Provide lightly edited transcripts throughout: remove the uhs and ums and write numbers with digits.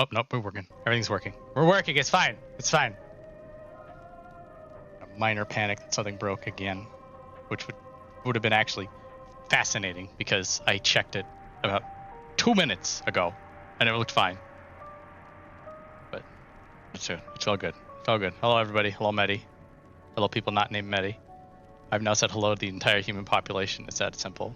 Oh, nope, we're working. Everything's working. We're working. It's fine. It's fine. A minor panic that something broke again, which would have been actually fascinating because I checked it about 2 minutes ago and it looked fine. But it's all good. It's all good. Hello, everybody. Hello, Medi. Hello, people not named Medi. I've now said hello to the entire human population. It's that simple.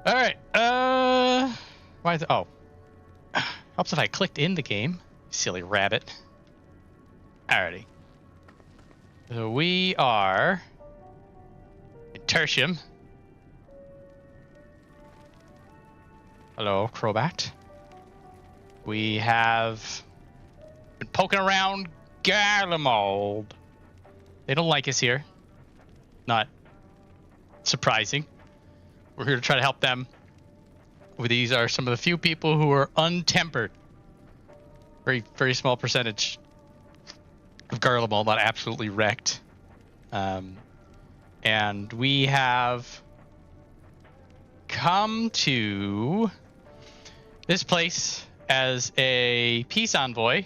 All right. Why is it? Oh. Helps if I clicked in the game. Silly rabbit. Alrighty. So we are in Tertium. Hello, Crobat. We have been poking around Garlemald. They don't like us here. Not surprising. We're here to try to help them. These are some of the few people who are untempered. Very, very small percentage of Garlemald not absolutely wrecked. And we have come to this place as a peace envoy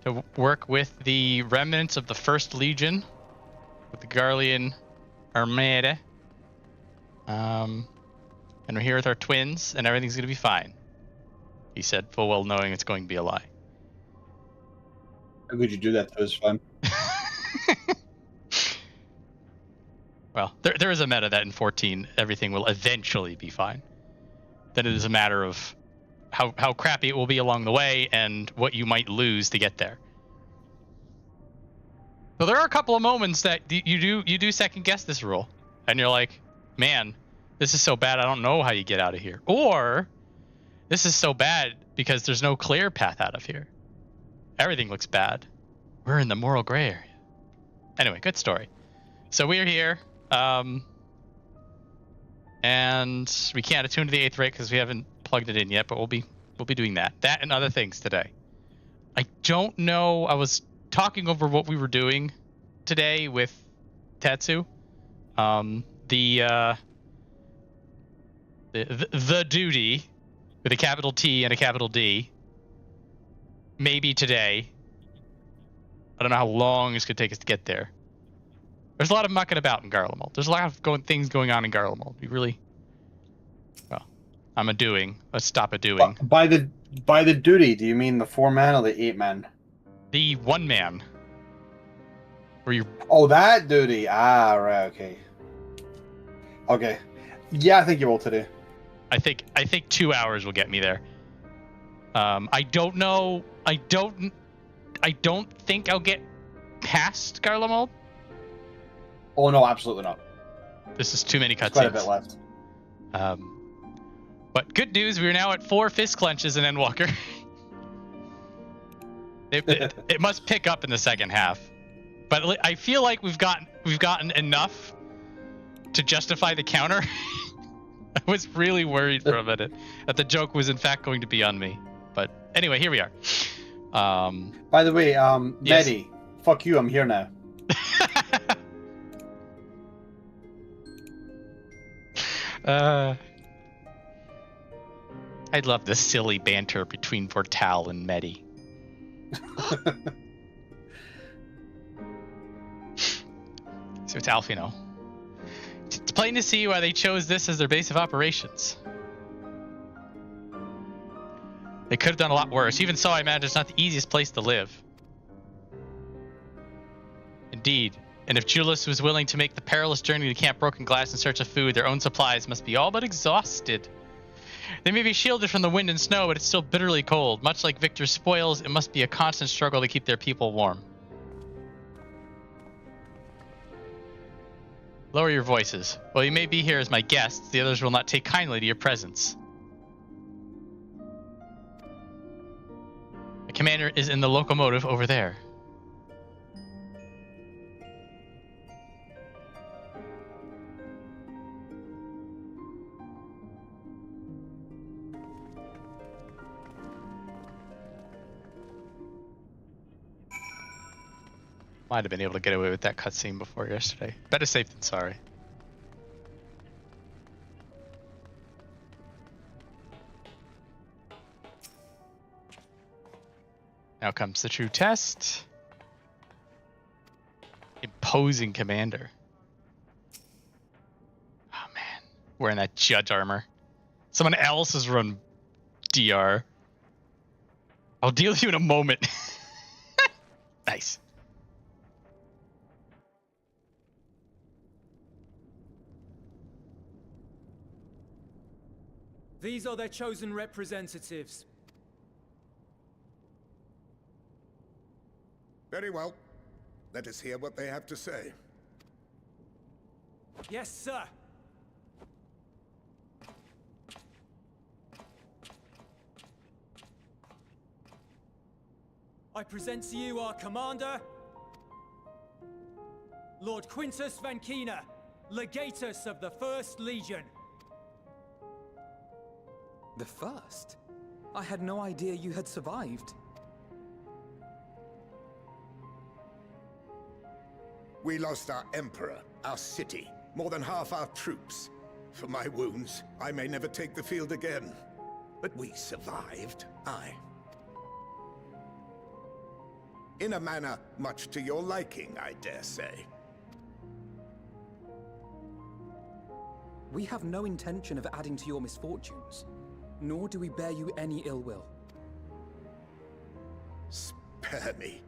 to work with the remnants of the First Legion, with the Garlean Armada. And we're here with our twins, and everything's going to be fine. He said, full well knowing it's going to be a lie. How could you do that to us, fun? Well, there is a meta that in 14, everything will eventually be fine. Then it is a matter of how crappy it will be along the way and what you might lose to get there. So there are a couple of moments that you do second guess this rule, and you're like, man, this is so bad I don't know how you get out of here. Or this is so bad because there's no clear path out of here. Everything looks bad. We're in the moral gray area. Anyway, good story. So we're here, and we can't attune to the 8th rate because we haven't plugged it in yet, but we'll be doing that and other things today. I don't know. I was talking over what we were doing today with Tetsu. The duty with a capital T and a capital D. Maybe today. I don't know how long it's going to take us to get there. There's a lot of mucking about in Garlemald. There's a lot of things going on in Garlemald. We really... Well, I'm a doing. Let's stop a doing. By the duty, do you mean the 4-man or the 8-man? The 1-man. Where you... Oh, that duty. Ah, right, okay. Okay. Yeah, I think you will today. I think 2 hours will get me there. I don't know. I don't think I'll get past Garlemald. Oh no, absolutely not. This is too many cutscenes. Quite a bit left. But good news, we are now at 4 fist clenches in Endwalker. it must pick up in the second half, but I feel like we've gotten enough to justify the counter. I was really worried for a minute that the joke was in fact going to be on me. But anyway, here we are. By the way, yes. Medi, fuck you, I'm here now. I'd love the silly banter between Vortal and Medi. So it's Alphinaud. It's plain to see why they chose this as their base of operations. They could have done a lot worse. Even so, I imagine it's not the easiest place to live. Indeed. And if Jullus was willing to make the perilous journey to Camp Broken Glass in search of food, their own supplies must be all but exhausted. They may be shielded from the wind and snow, but it's still bitterly cold. Much like Victor's spoils, it must be a constant struggle to keep their people warm. Lower your voices. While you may be here as my guests, the others will not take kindly to your presence. The commander is in the locomotive over there. Might have been able to get away with that cutscene before yesterday. Better safe than sorry. Now comes the true test. Imposing commander. Oh man, wearing that judge armor. Someone else has run DR. I'll deal with you in a moment. Nice. These are their chosen representatives. Very well. Let us hear what they have to say. Yes, sir. I present to you our commander, Lord Quintus Vankina, Legatus of the First Legion. The first? I had no idea you had survived. We lost our emperor, our city, more than half our troops. For my wounds, I may never take the field again. But we survived, aye. In a manner much to your liking, I dare say. We have no intention of adding to your misfortunes, nor do we bear you any ill will. Spare me.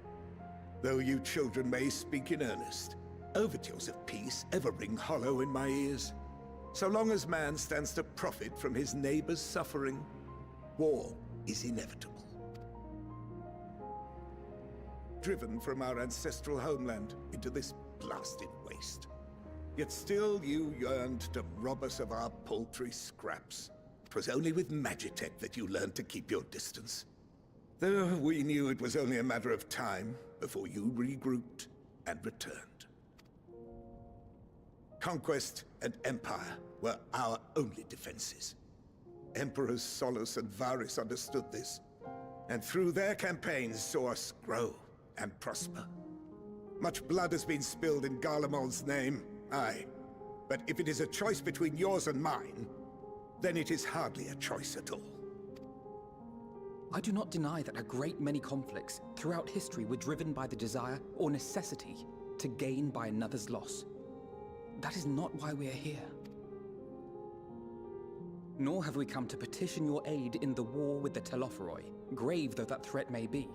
Though you children may speak in earnest, overtures of peace ever ring hollow in my ears. So long as man stands to profit from his neighbor's suffering, war is inevitable. Driven from our ancestral homeland into this blasted waste. Yet still you yearned to rob us of our paltry scraps. 'Twas only with Magitech that you learned to keep your distance. Though we knew it was only a matter of time before you regrouped and returned. Conquest and empire were our only defenses. Emperors Solus and Varus understood this, and through their campaigns saw us grow and prosper. Much blood has been spilled in Garlemald's name, aye. But if it is a choice between yours and mine, then it is hardly a choice at all. I do not deny that a great many conflicts throughout history were driven by the desire or necessity to gain by another's loss. That is not why we are here. Nor have we come to petition your aid in the war with the Telophoroi, grave though that threat may be.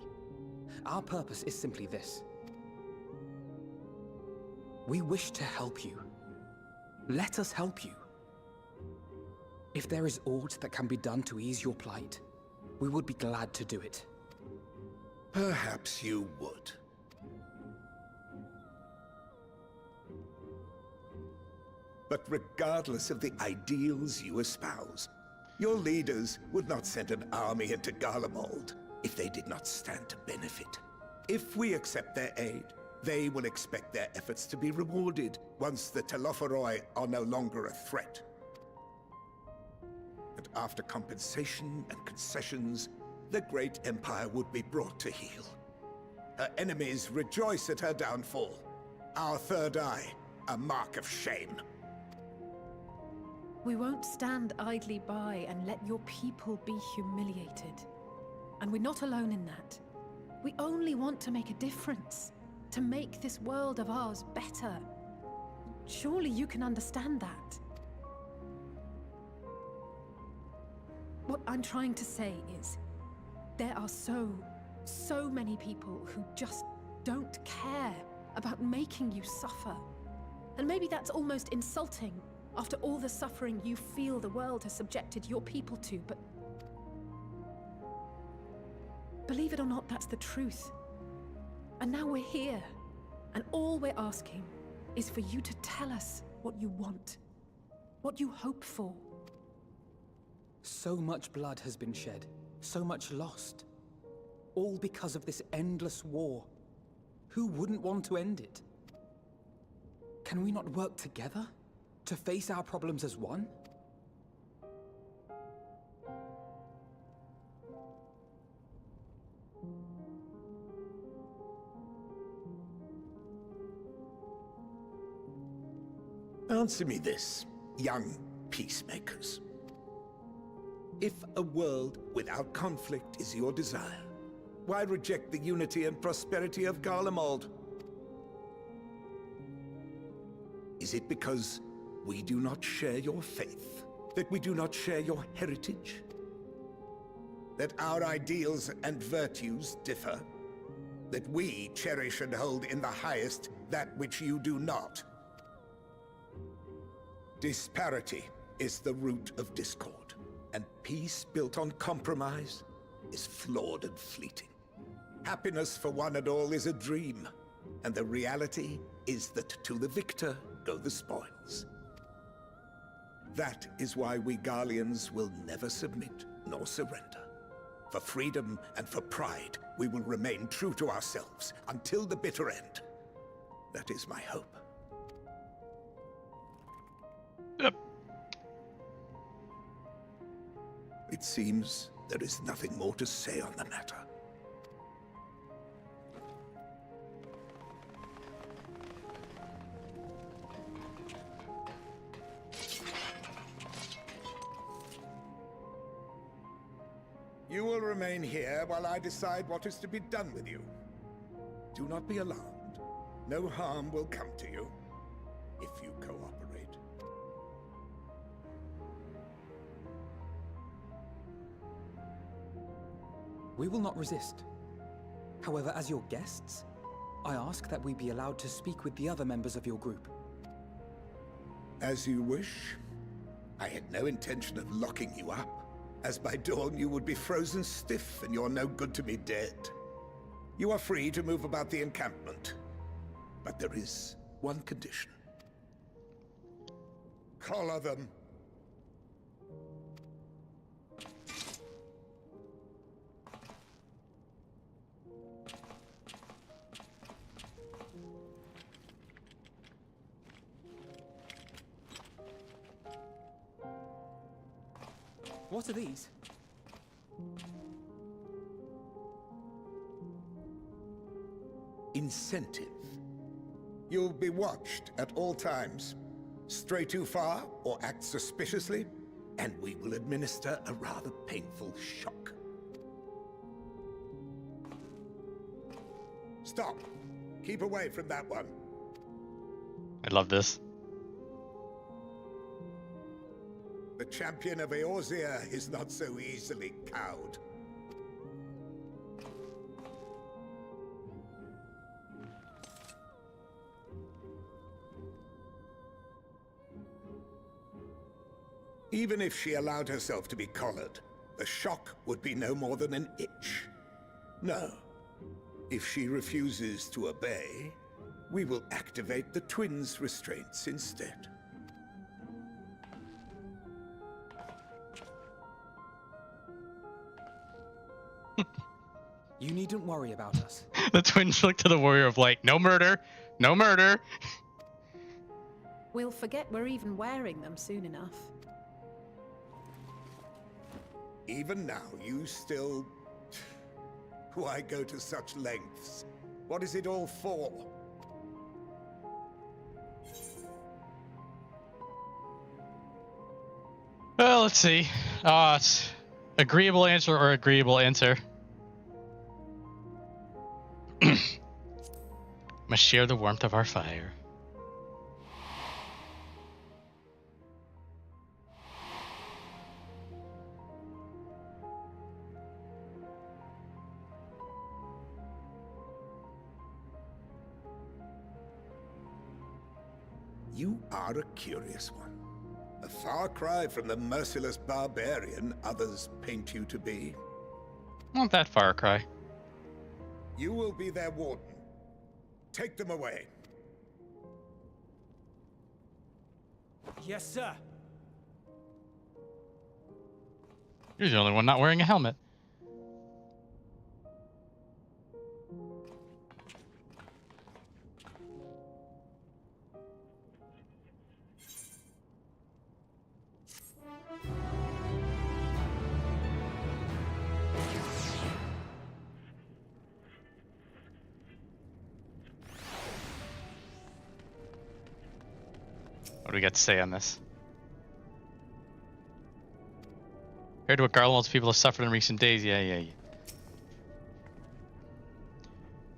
Our purpose is simply this. We wish to help you. Let us help you. If there is aught that can be done to ease your plight, we would be glad to do it. Perhaps you would. But regardless of the ideals you espouse, your leaders would not send an army into Garlemald if they did not stand to benefit. If we accept their aid, they will expect their efforts to be rewarded once the Telophoroi are no longer a threat. And after compensation and concessions, the great empire would be brought to heel. Her enemies rejoice at her downfall. Our third eye, a mark of shame. We won't stand idly by and let your people be humiliated. And we're not alone in that. We only want to make a difference, to make this world of ours better. Surely you can understand that. What I'm trying to say is, there are so many people who just don't care about making you suffer. And maybe that's almost insulting after all the suffering you feel the world has subjected your people to, but believe it or not, that's the truth. And now we're here, and all we're asking is for you to tell us what you want, what you hope for. So much blood has been shed, so much lost. All because of this endless war. Who wouldn't want to end it? Can we not work together to face our problems as one? Answer me this, young peacemakers. If a world without conflict is your desire, why reject the unity and prosperity of Garlemald? Is it because we do not share your faith? That we do not share your heritage? That our ideals and virtues differ? That we cherish and hold in the highest that which you do not? Disparity is the root of discord, and peace built on compromise is flawed and fleeting. Happiness for one and all is a dream, and the reality is that to the victor go the spoils. That is why we Garleans will never submit nor surrender. For freedom and for pride, we will remain true to ourselves until the bitter end. That is my hope. Yep. It seems there is nothing more to say on the matter. You will remain here while I decide what is to be done with you. Do not be alarmed. No harm will come to you if you cooperate. We will not resist. However, as your guests, I ask that we be allowed to speak with the other members of your group. As you wish. I had no intention of locking you up, as by dawn you would be frozen stiff and you're no good to me dead. You are free to move about the encampment, but there is one condition. Collar them. What are these? Incentive. You'll be watched at all times. Stray too far or act suspiciously, and we will administer a rather painful shock. Stop. Keep away from that one. I love this. The champion of Eorzea is not so easily cowed. Even if she allowed herself to be collared, the shock would be no more than an itch. No. If she refuses to obey, we will activate the twins' restraints instead. You needn't worry about us. The twins look to the warrior of like, no murder, no murder. We'll forget we're even wearing them soon enough. Even now, you still... Why go to such lengths? What is it all for? Well, let's see. It's agreeable answer or agreeable answer. Must share the warmth of our fire. You are a curious one. A far cry from the merciless barbarian others paint you to be. Not that far a cry. You will be their warden. Take them away. Yes, sir. You're the only one not wearing a helmet. What do we got to say on this? Compared to what Garlemald's people have suffered in recent days, yeah. I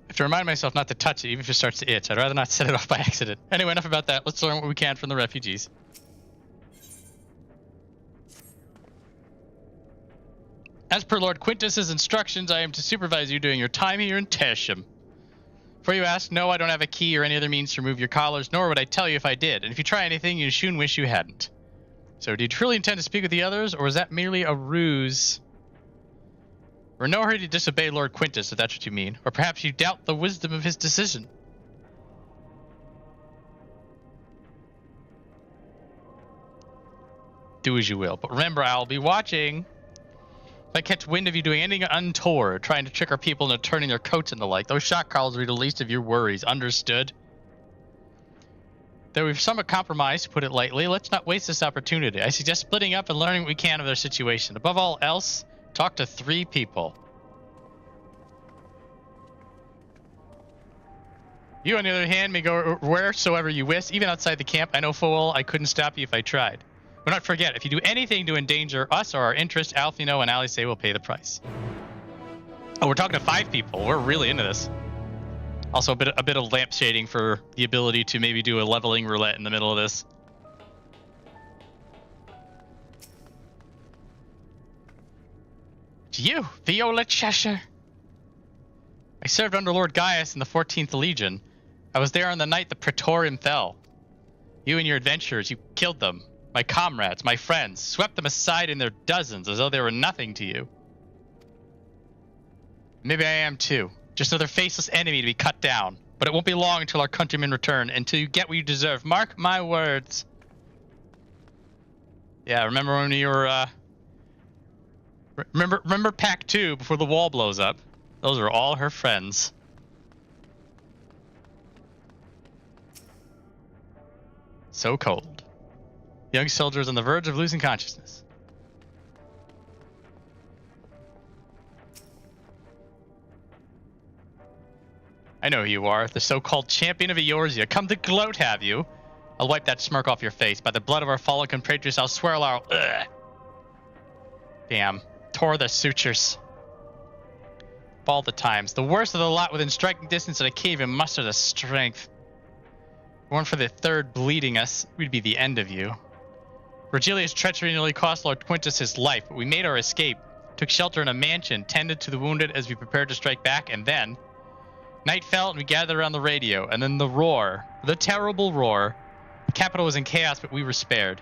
have to remind myself not to touch it, even if it starts to itch. I'd rather not set it off by accident. Anyway, enough about that. Let's learn what we can from the refugees. As per Lord Quintus's instructions, I am to supervise you during your time here in Tertium. Before you ask, no, I don't have a key or any other means to remove your collars, nor would I tell you if I did. And if you try anything, you soon wish you hadn't. So, do you truly intend to speak with the others, or was that merely a ruse? We're in no hurry to disobey Lord Quintus, if that's what you mean. Or perhaps you doubt the wisdom of his decision. Do as you will, but remember, I'll be watching. If I catch wind of you doing anything untoward, trying to trick our people into turning their coats and the like, those shock collars will be the least of your worries. Understood? Though we've somewhat compromised, to put it lightly, let's not waste this opportunity. I suggest splitting up and learning what we can of their situation. Above all else, talk to 3 people. You, on the other hand, may go wheresoever you wish, even outside the camp. I know full well I couldn't stop you if I tried. But not forget, if you do anything to endanger us or our interests, Alphinaud and Alisaie will pay the price. Oh, we're talking to 5 people. We're really into this. Also, a bit of lamp shading for the ability to maybe do a leveling roulette in the middle of this. It's you, Viola Cheshire. I served under Lord Gaius in the 14th Legion. I was there on the night the Praetorium fell. You and your adventurers, you killed them. My comrades, my friends, swept them aside in their dozens as though they were nothing to you. Maybe I am too. Just another faceless enemy to be cut down. But it won't be long until our countrymen return, until you get what you deserve. Mark my words. Yeah, remember when you were, Remember Pack 2 before the wall blows up? Those are all her friends. So cold. Young soldiers on the verge of losing consciousness. I know who you are, the so-called champion of Eorzea. Come to gloat, have you? I'll wipe that smirk off your face. By the blood of our fallen compatriots, I'll swear I'll... Ugh. Damn. Tore the sutures. Of all the times. The worst of the lot within striking distance in a cave and muster the strength. If it weren't for the 3rd bleeding us, we'd be the end of you. Virgilia's treachery nearly cost Lord Quintus his life, but we made our escape. Took shelter in a mansion, tended to the wounded as we prepared to strike back, and then... Night fell and we gathered around the radio, and then the roar. The terrible roar. The capital was in chaos, but we were spared.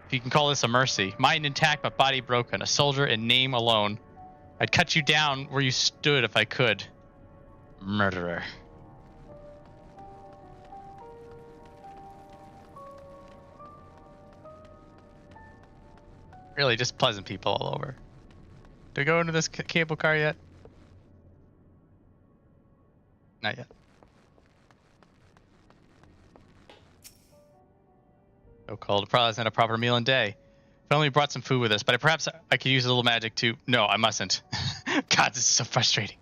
If you can call this a mercy. Mind intact, but body broken. A soldier in name alone. I'd cut you down where you stood if I could. Murderer. Really, just pleasant people all over. Do we go into this cable car yet? Not yet. So cold. Probably hasn't had a proper meal in a day. If only we brought some food with us, but perhaps I could use a little magic too. No, I mustn't. God, this is so frustrating.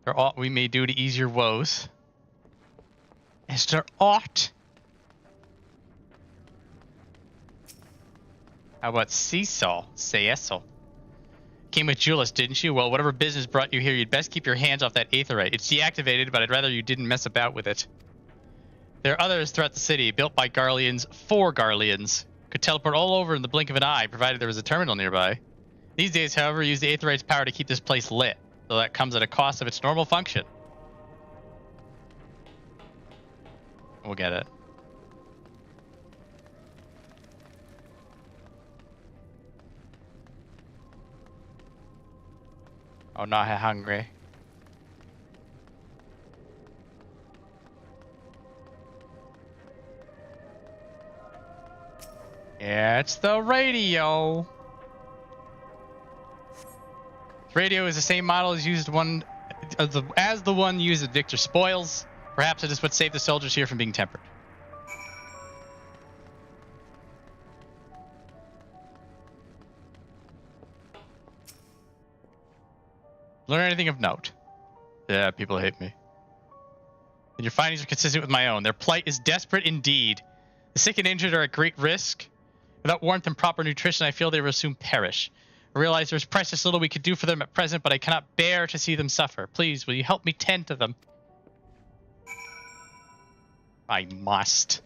There aught we may do to ease your woes. Is there aught? How about Seesaw? Say eso. Came with Jullus, didn't you? Well, whatever business brought you here, you'd best keep your hands off that aetherite. It's deactivated, but I'd rather you didn't mess about with it. There are others throughout the city, built by Garleans for Garleans. Could teleport all over in the blink of an eye, provided there was a terminal nearby. These days, however, use the aetherite's power to keep this place lit, though that comes at a cost of its normal function. We'll get it. Oh, not hungry. Yeah, it's the radio. Radio is the same model as used as the one used at Victor Spoils. Perhaps it is what saved the soldiers here from being tempered. Learn anything of note? Yeah, people hate me. And your findings are consistent with my own. Their plight is desperate indeed. The sick and injured are at great risk. Without warmth and proper nutrition, I feel they will soon perish. I realize there's precious little we could do for them at present, but I cannot bear to see them suffer. Please, will you help me tend to them? I must.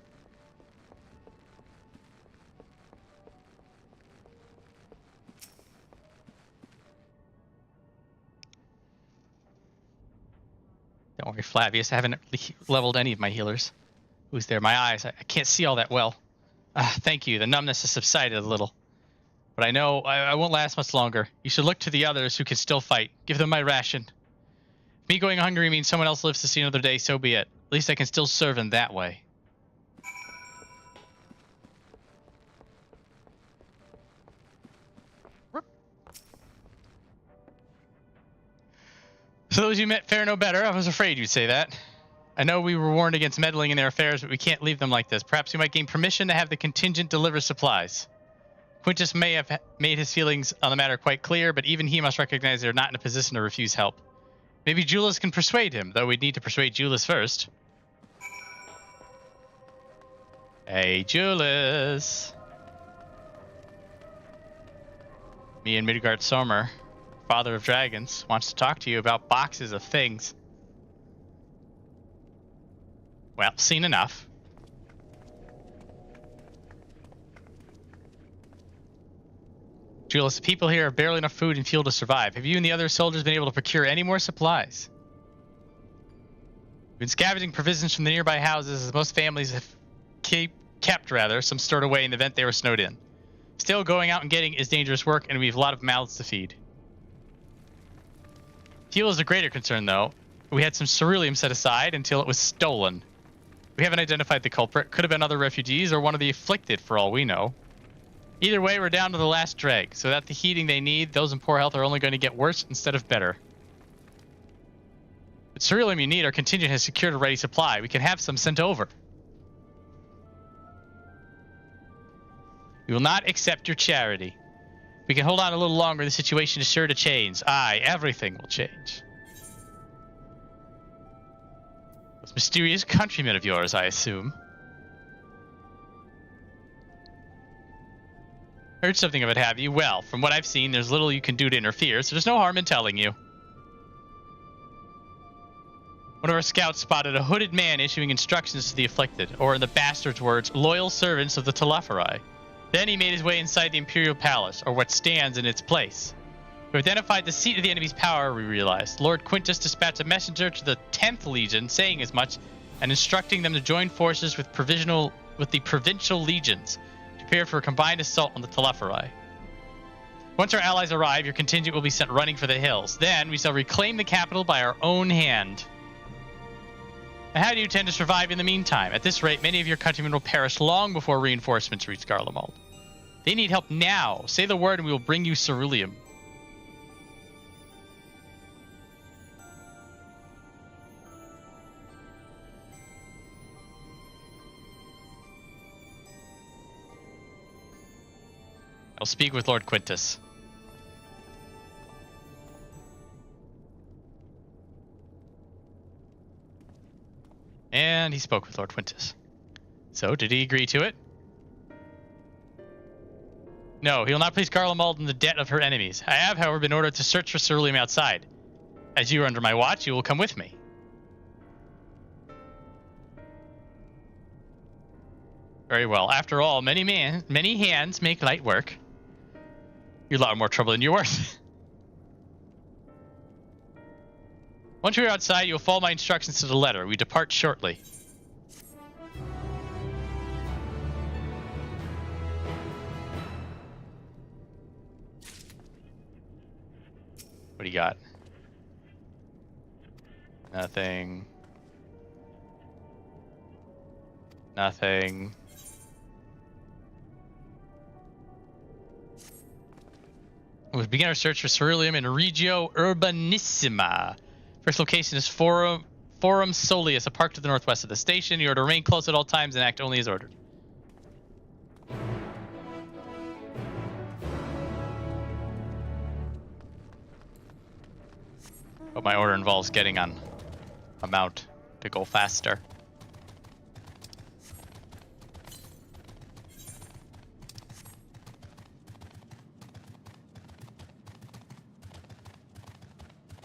Don't worry, Flavius. I haven't leveled any of my healers. Who's there? My eyes. I can't see all that well. Thank you. The numbness has subsided a little. But I know I won't last much longer. You should look to the others who can still fight. Give them my ration. If me going hungry means someone else lives to see another day, so be it. At least I can still serve in that way. So those you met fare no better. I was afraid you'd say that. I know we were warned against meddling in their affairs, but we can't leave them like this. Perhaps we might gain permission to have the contingent deliver supplies. Quintus may have made his feelings on the matter quite clear, but even he must recognize they're not in a position to refuse help. Maybe Jullus can persuade him, though we'd need to persuade Jullus first. Hey, Jullus. Me and Midgard Sommer, father of dragons, wants to talk to you about boxes of things. Well, seen enough. Jullus, the people here have barely enough food and fuel to survive. Have you and the other soldiers been able to procure any more supplies? We've been scavenging provisions from the nearby houses, as most families have kept some stored away in the event they were snowed in. Still, going out and getting is dangerous work, and we have a lot of mouths to feed. Fuel is a greater concern, though. We had some ceruleum set aside until it was stolen. We haven't identified the culprit. Could have been other refugees or one of the afflicted, for all we know. Either way, we're down to the last dreg. So without the heating they need, those in poor health are only going to get worse instead of better. But ceruleum you need, our contingent has secured a ready supply. We can have some sent over. We will not accept your charity. We can hold on a little longer. The situation is sure to change. Aye, everything will change. Those mysterious countrymen of yours, I assume. Heard something of it, have you? Well, from what I've seen, there's little you can do to interfere, so there's no harm in telling you. One of our scouts spotted a hooded man issuing instructions to the afflicted, or in the bastard's words, loyal servants of the Telephorai. Then he made his way inside the Imperial Palace, or what stands in its place. We identified the seat of the enemy's power, we realized. Lord Quintus dispatched a messenger to the 10th Legion, saying as much, and instructing them to join forces with the provincial legions, prepared for a combined assault on the Telephorai. Once our allies arrive, your contingent will be sent running for the hills. Then we shall reclaim the capital by our own hand. And how do you intend to survive in the meantime? At this rate, many of your countrymen will perish long before reinforcements reach Garlemald. They need help now. Say the word and we will bring you ceruleum. I'll speak with Lord Quintus. And he spoke with Lord Quintus. So, did he agree to it? No, he will not place Garlemald in the debt of her enemies. I have, however, been ordered to search for ceruleum outside. As you are under my watch, you will come with me. Very well. After all, many hands make light work. You're a lot more trouble than you're worth. Once you're outside, you'll follow my instructions to the letter. We depart shortly. What do you got? Nothing. Nothing. We'll begin our search for ceruleum in Regio Urbanissima. First location is Forum Solius, a park to the northwest of the station. You are to remain close at all times and act only as ordered. But my order involves getting on a mount to go faster.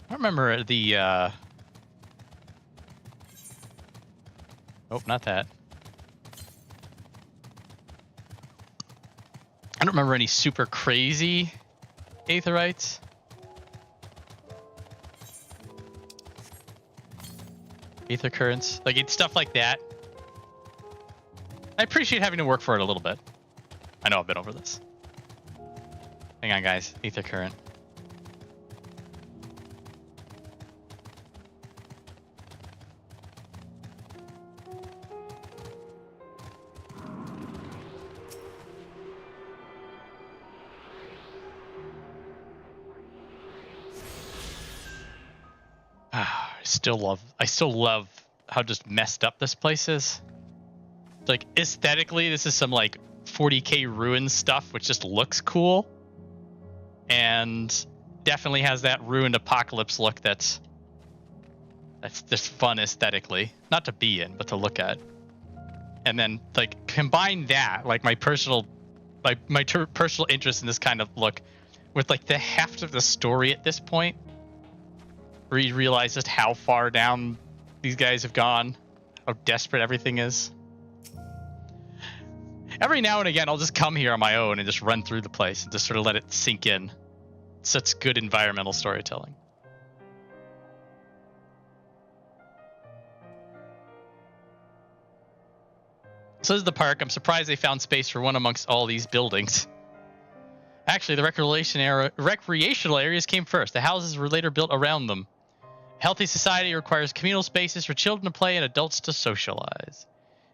I don't remember the, Nope, not that. I don't remember any super crazy aetherites. Aether currents. Like, it's stuff like that. I appreciate having to work for it a little bit. I know I've been over this. Hang on, guys. Aether current. I still love how just messed up this place is. Like, aesthetically, this is some like 40k ruin stuff, which just looks cool. And definitely has that ruined apocalypse look that's just fun aesthetically. Not to be in, but to look at. And then like combine that, like my personal interest in this kind of look with like the heft of the story at this point. Where you realize just how far down these guys have gone, how desperate everything is. Every now and again, I'll just come here on my own and just run through the place and just sort of let it sink in. It's such good environmental storytelling. So this is the park. I'm surprised they found space for one amongst all these buildings. Actually, the recreational areas came first. The houses were later built around them. Healthy society requires communal spaces for children to play and adults to socialize.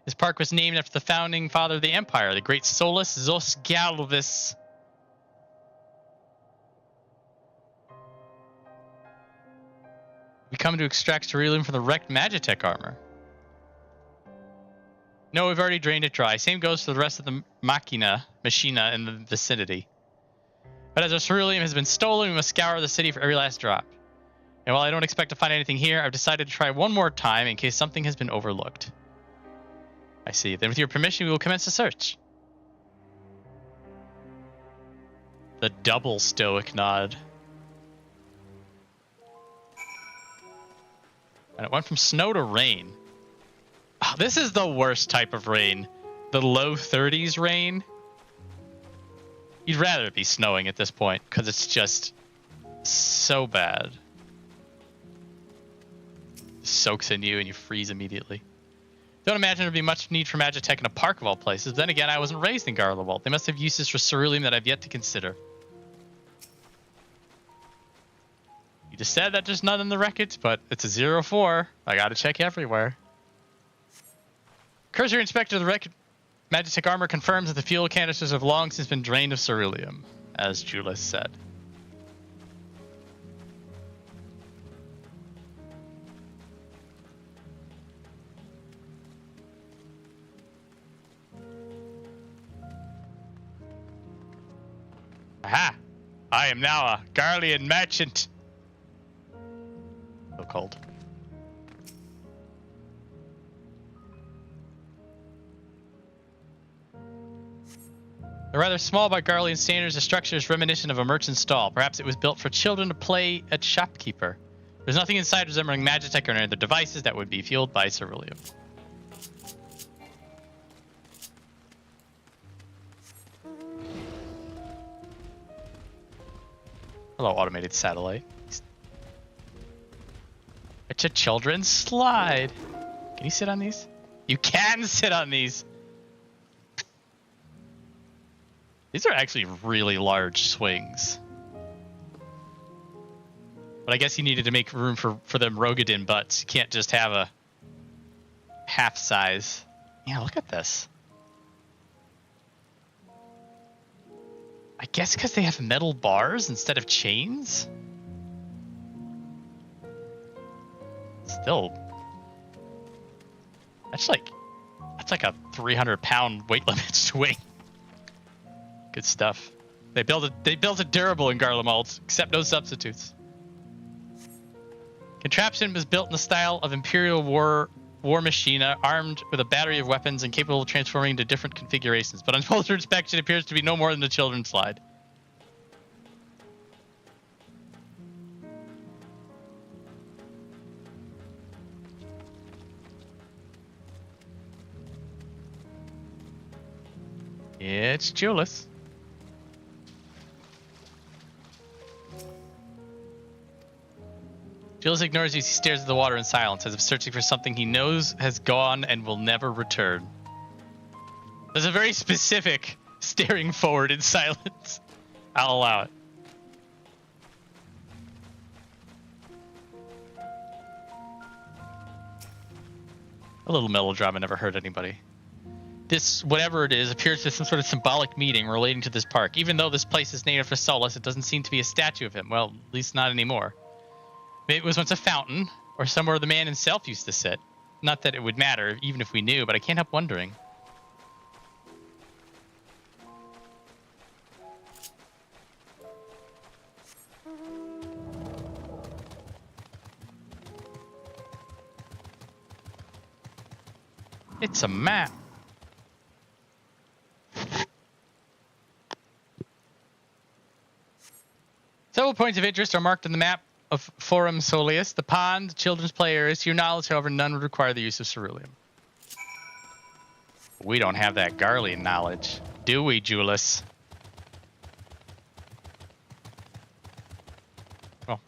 This park was named after the founding father of the empire, the great Solus Zos Galvis. We come to extract ceruleum from the wrecked Magitech armor. No, we've already drained it dry. Same goes for the rest of the machina in the vicinity. But as our ceruleum has been stolen, we must scour the city for every last drop. And while I don't expect to find anything here, I've decided to try one more time in case something has been overlooked. I see. Then with your permission, we will commence the search. The double stoic nod. And it went from snow to rain. Oh, this is the worst type of rain. The low 30s rain. You'd rather it be snowing at this point, because it's just so bad. It soaks in you and you freeze immediately. Don't imagine there'd be much need for Magitech in a park of all places. Then again, I wasn't raised in Garlemald. They must have uses for ceruleum that I've yet to consider. You just said that there's none in the records, but it's a 0-4. I gotta check everywhere. Cursory inspector of the record Magitech armor confirms that the fuel canisters have long since been drained of ceruleum, as Jullus said. Aha! I am now a Garlean merchant. So cold. The rather small by Garlean standards, the structure is reminiscent of a merchant's stall. Perhaps it was built for children to play at shopkeeper. There's nothing inside resembling Magitech or any other devices that would be fueled by ceruleum. Hello, automated satellite. It's a children's slide. Can you sit on these? You can sit on these. These are actually really large swings. But I guess you needed to make room for them Rogadin butts. You can't just have a half size. Yeah, look at this. I guess because they have metal bars instead of chains? Still. That's like a 300-pound weight limit swing. Good stuff. They built it durable in Garlemald, except no substitutes. Contraption was built in the style of Imperial war machine, armed with a battery of weapons and capable of transforming into different configurations. But on closer inspection, it appears to be no more than a children's slide. It's Jullus. Jullus ignores you as he stares at the water in silence, as if searching for something he knows has gone and will never return. There's a very specific staring forward in silence. I'll allow it. A little melodrama never hurt anybody. This, whatever it is, appears to be some sort of symbolic meaning relating to this park. Even though this place is named after Solus, it doesn't seem to be a statue of him. Well, at least not anymore. Maybe it was once a fountain, or somewhere the man himself used to sit. Not that it would matter, even if we knew, but I can't help wondering. It's a map. Several points of interest are marked on the map of Forum Solius. The pond, children's play areas. To your knowledge, however, none would require the use of ceruleum. We don't have that Garlean knowledge, do we, Jullus? Well,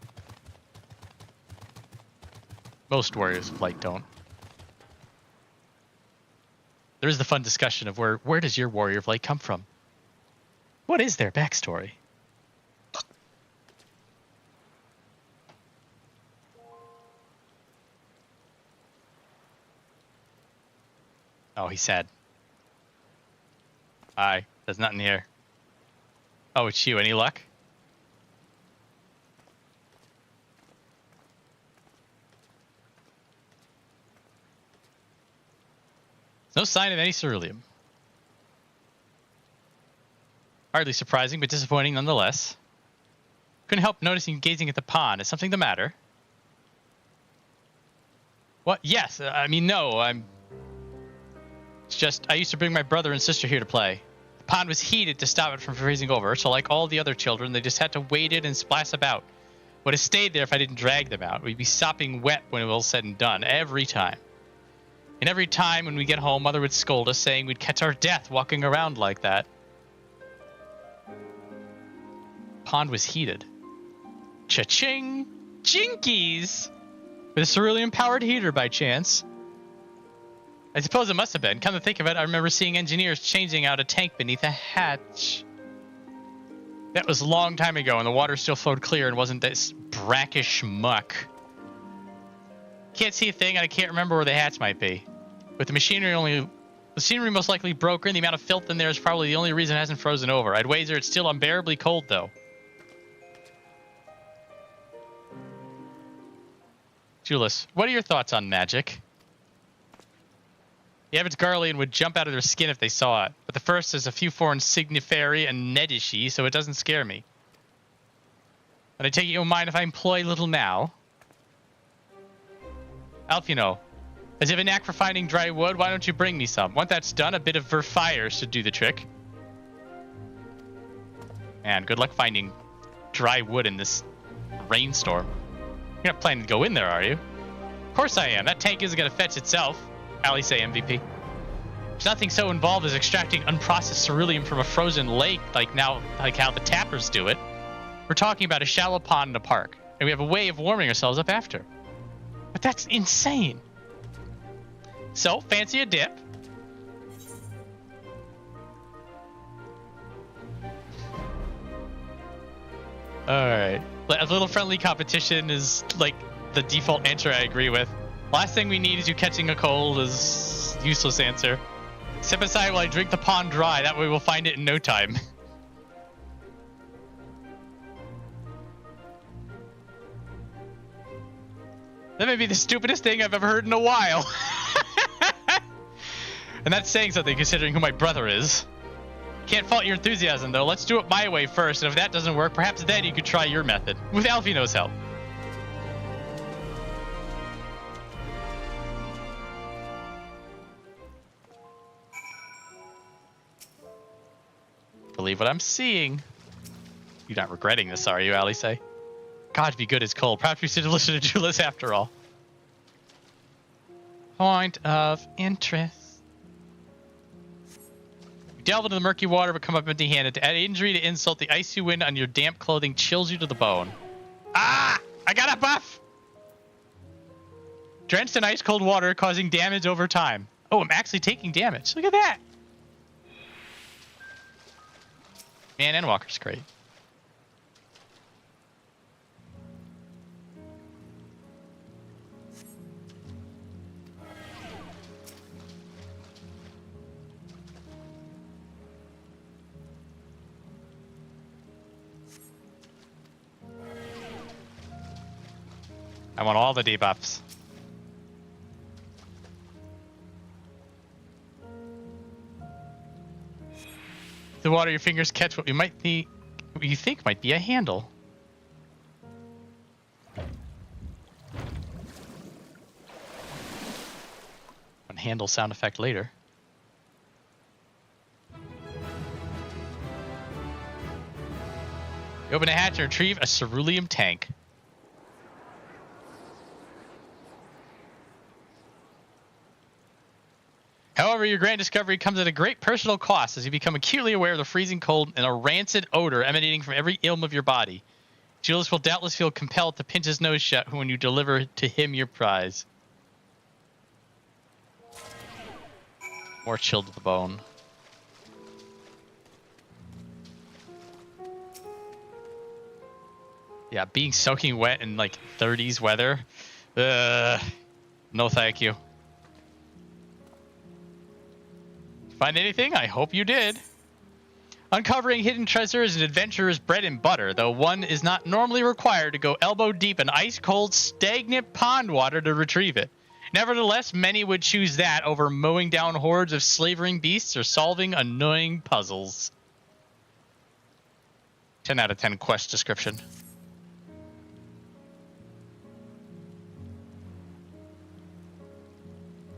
most warriors of light don't. There is the fun discussion of where does your warrior of light come from? What is their backstory? Oh, he's sad. Hi, there's nothing here. Oh, it's you. Any luck? No sign of any ceruleum. Hardly surprising, but disappointing nonetheless. Couldn't help noticing you gazing at the pond. Is something the matter? What? Yes. I mean, no. It's just, I used to bring my brother and sister here to play. The pond was heated to stop it from freezing over, so like all the other children, they just had to wade in and splash about. Would have stayed there if I didn't drag them out. We'd be sopping wet when it was all said and done, every time. And every time when we get home, Mother would scold us, saying we'd catch our death walking around like that. Pond was heated. Cha-ching! Jinkies! With a ceruleum-powered heater by chance. I suppose it must have been. Come to think of it, I remember seeing engineers changing out a tank beneath a hatch. That was a long time ago, and the water still flowed clear and wasn't this brackish muck. Can't see a thing, and I can't remember where the hatch might be. With the machinery most likely broken, the amount of filth in there is probably the only reason it hasn't frozen over. I'd wager it's still unbearably cold, though. Jullus, what are your thoughts on magic? The average Garlean would jump out of their skin if they saw it, but the first is a few foreign signiferi and nedishy, so it doesn't scare me. And I take it you don't mind if I employ a little now? Alphinaud, as you have a knack for finding dry wood, why don't you bring me some? Once that's done, a bit of fire should do the trick. Man, good luck finding dry wood in this rainstorm. You're not planning to go in there, are you? Of course I am. That tank isn't going to fetch itself. Alisaie MVP. There's nothing so involved as extracting unprocessed ceruleum from a frozen lake like how the tappers do it. We're talking about a shallow pond in a park, and we have a way of warming ourselves up after. But that's insane. So, fancy a dip. Alright. A little friendly competition is like the default answer I agree with. Last thing we need is you catching a cold is useless answer. Step aside while I drink the pond dry, that way we'll find it in no time. That may be the stupidest thing I've ever heard in a while. And that's saying something considering who my brother is. Can't fault your enthusiasm though. Let's do it my way first, and if that doesn't work, perhaps then you could try your method. With Alphinaud's help. believe what I'm seeing. You're not regretting this, are you, Alisaie? God be good as cold. Perhaps we should listen to Jullus after all. Point of interest. You delve into the murky water but come up empty-handed. To add injury to insult, the icy wind on your damp clothing chills you to the bone. Ah! I got a buff! Drenched in ice-cold water, causing damage over time. Oh, I'm actually taking damage. Look at that! Man, Endwalker's great. I want all the debuffs. The water, your fingers catch what you think might be a handle. One handle sound effect later. You open a hatch and retrieve a ceruleum tank. However, your grand discovery comes at a great personal cost as you become acutely aware of the freezing cold and a rancid odor emanating from every ilm of your body. Jullus will doubtless feel compelled to pinch his nose shut when you deliver to him your prize. More chilled to the bone. Yeah, being soaking wet in like 30s weather. No thank you. Find anything? I hope you did. Uncovering hidden treasure is an adventurer's bread and butter, though one is not normally required to go elbow deep in ice-cold, stagnant pond water to retrieve it. Nevertheless, many would choose that over mowing down hordes of slavering beasts or solving annoying puzzles. 10 out of 10 quest description.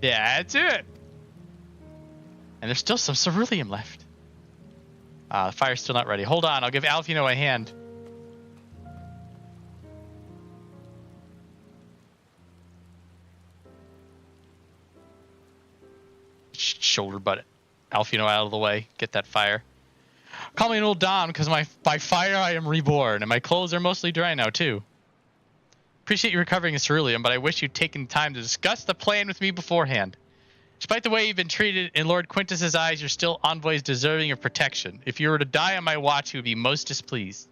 Yeah, that's it. And there's still some ceruleum left. The fire's still not ready. Hold on, I'll give Alphinaud a hand. Shoulder butt Alphinaud out of the way. Get that fire. Call me an old Don, because by fire I am reborn, and my clothes are mostly dry now, too. Appreciate you recovering a ceruleum, but I wish you'd taken time to discuss the plan with me beforehand. Despite the way you've been treated in Lord Quintus's eyes, you're still envoys deserving of protection. If you were to die on my watch, he would be most displeased.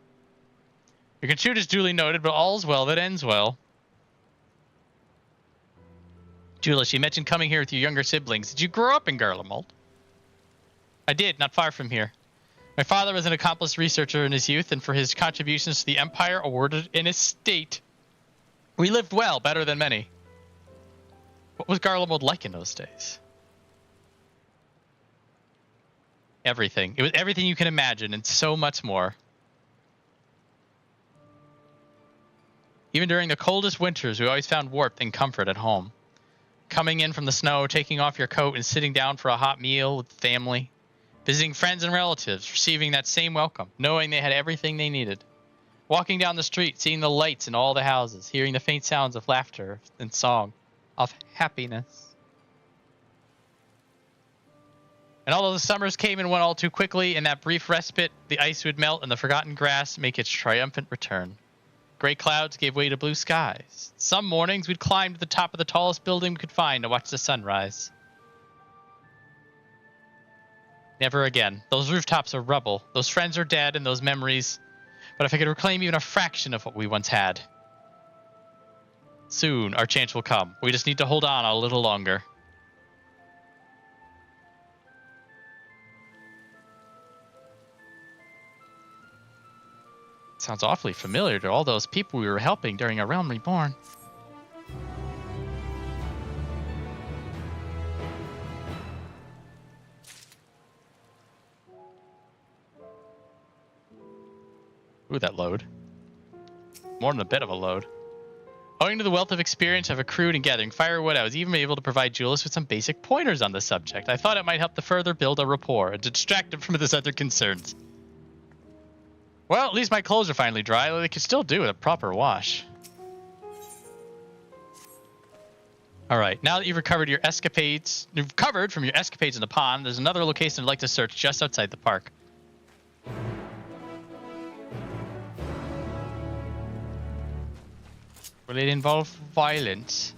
Your consuit is duly noted, but all's well that ends well. Jullus, you mentioned coming here with your younger siblings. Did you grow up in Garlemald? I did, not far from here. My father was an accomplished researcher in his youth, and for his contributions to the Empire, awarded an estate. We lived well, better than many. What was Garlemald like in those days? Everything. It was everything you can imagine, and so much more. Even during the coldest winters, we always found warmth and comfort at home. Coming in from the snow, taking off your coat, and sitting down for a hot meal with family. Visiting friends and relatives, receiving that same welcome, knowing they had everything they needed. Walking down the street, seeing the lights in all the houses, hearing the faint sounds of laughter and song. Of happiness. And although the summers came and went all too quickly, in that brief respite, the ice would melt and the forgotten grass make its triumphant return. Gray clouds gave way to blue skies. Some mornings we'd climb to the top of the tallest building we could find to watch the sunrise. Never again. Those rooftops are rubble. Those friends are dead and those memories. But if I could reclaim even a fraction of what we once had. Soon, our chance will come. We just need to hold on a little longer. Sounds awfully familiar to all those people we were helping during A Realm Reborn. Ooh, that load. More than a bit of a load. Owing to the wealth of experience I've accrued in gathering firewood, I was even able to provide Jullus with some basic pointers on the subject. I thought it might help to further build a rapport and to distract him from his other concerns. Well, at least my clothes are finally dry. They could still do with a proper wash. All right, now that you've recovered your escapades, you've recovered from your escapades in the pond, there's another location I'd like to search just outside the park. Will it involve violence?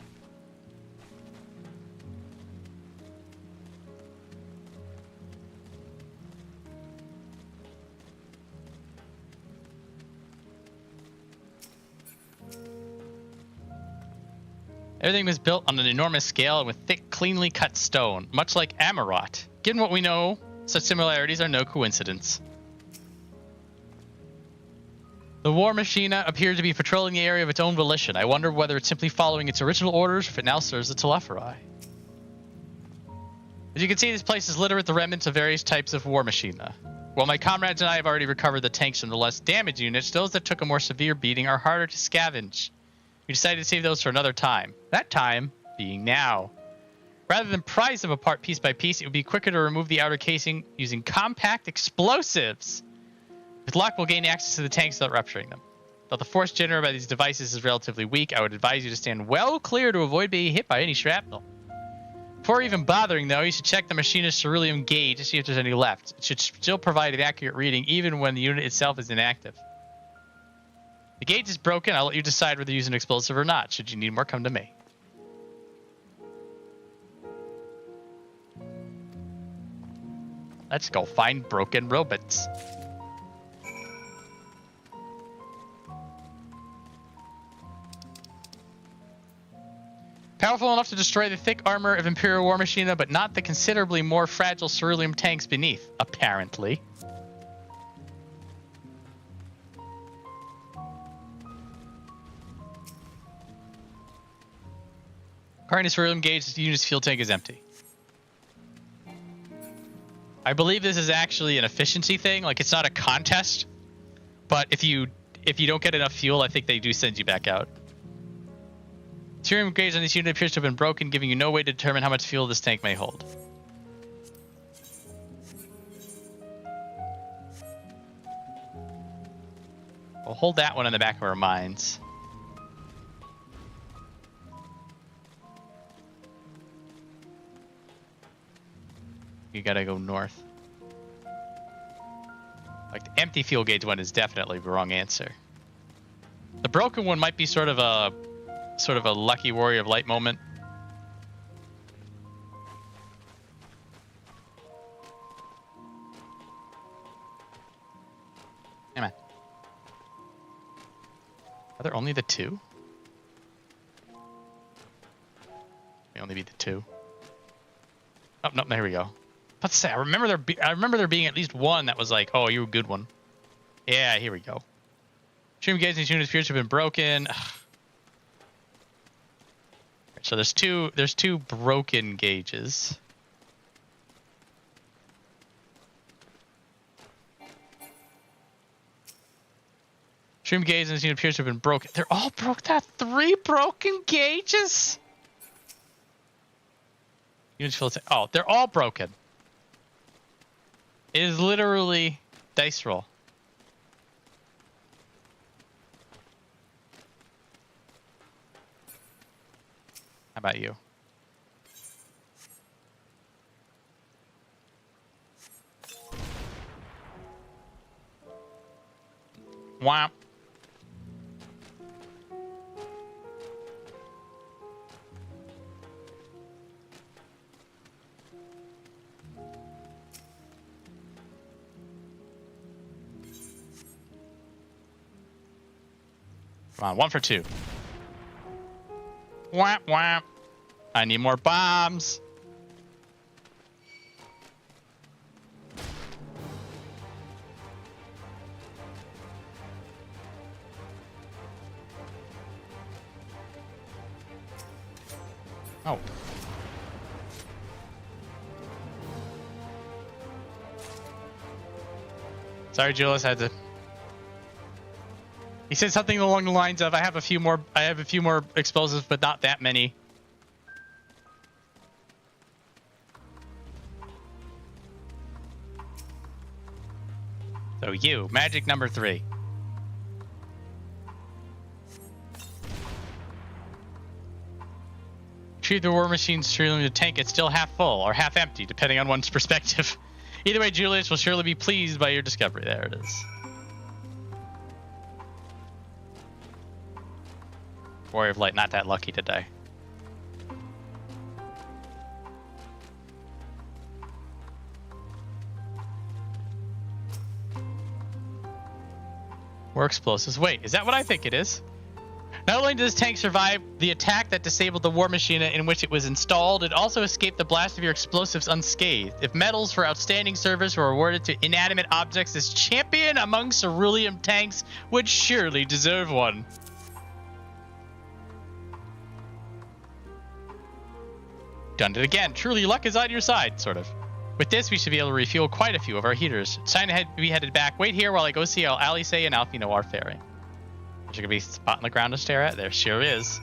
Everything was built on an enormous scale and with thick, cleanly cut stone, much like Amarot. Given what we know, such similarities are no coincidence. The war machina appeared to be patrolling the area of its own volition. I wonder whether it's simply following its original orders or if it now serves the Telephorai. As you can see, this place is littered with the remnants of various types of war machina. While my comrades and I have already recovered the tanks from the less damaged units, those that took a more severe beating are harder to scavenge. We decided to save those for another time. That time being now. Rather than prise them apart piece by piece, it would be quicker to remove the outer casing using compact explosives. With luck, we'll gain access to the tanks without rupturing them. Though the force generated by these devices is relatively weak, I would advise you to stand well clear to avoid being hit by any shrapnel. Before even bothering, though, you should check the machine's ceruleum gauge to see if there's any left. It should still provide an accurate reading even when the unit itself is inactive. The gauge is broken. I'll let you decide whether to use an explosive or not. Should you need more, come to me. Let's go find broken robots. Powerful enough to destroy the thick armor of Imperial War Machina, but not the considerably more fragile ceruleum tanks beneath, apparently. According to ceruleum gauge, the unit's fuel tank is empty. I believe this is actually an efficiency thing. Like, it's not a contest, but if you don't get enough fuel, I think they do send you back out. Ceruleum gauge on this unit appears to have been broken, giving you no way to determine how much fuel this tank may hold. We'll hold that one in the back of our minds. You gotta go north. Like, the empty fuel gauge one is definitely the wrong answer. The broken one might be sort of a lucky warrior of light moment. Come on. Are there only the two? May only be the two. Oh no, there we go. Let's say I remember there being at least one that was like, oh, you're a good one. Yeah, here we go. Stream gauge in these units appears to have been broken. Ugh. So there's two broken gauges. Stream gauge in this unit appears to have been broken. They're all broke. That 3 broken gauges. Units full. Oh, they're all broken. It is literally dice roll. How about you? Wow. Come on, 1 for 2. Whap, whap. I need more bombs. Oh. Sorry, Jullus, I had to. He said something along the lines of, I have a few more explosives, but not that many. So you, magic number 3. Retrieve the war machine's ceruleum to tank it still half full or half empty, depending on one's perspective. Either way, Jullus will surely be pleased by your discovery. There it is. Warrior of Light, not that lucky today. More explosives. Wait, is that what I think it is? Not only does this tank survive the attack that disabled the war machine in which it was installed, it also escaped the blast of your explosives unscathed. If medals for outstanding service were awarded to inanimate objects, this champion among ceruleum tanks would surely deserve one. Done it again. Truly, luck is on your side, sort of. With this, we should be able to refuel quite a few of our heaters. It's time to be headed back. Wait here while I go see how Alisaie and Alphinaud are faring. There's gonna be a spot on the ground to stare at. There sure is.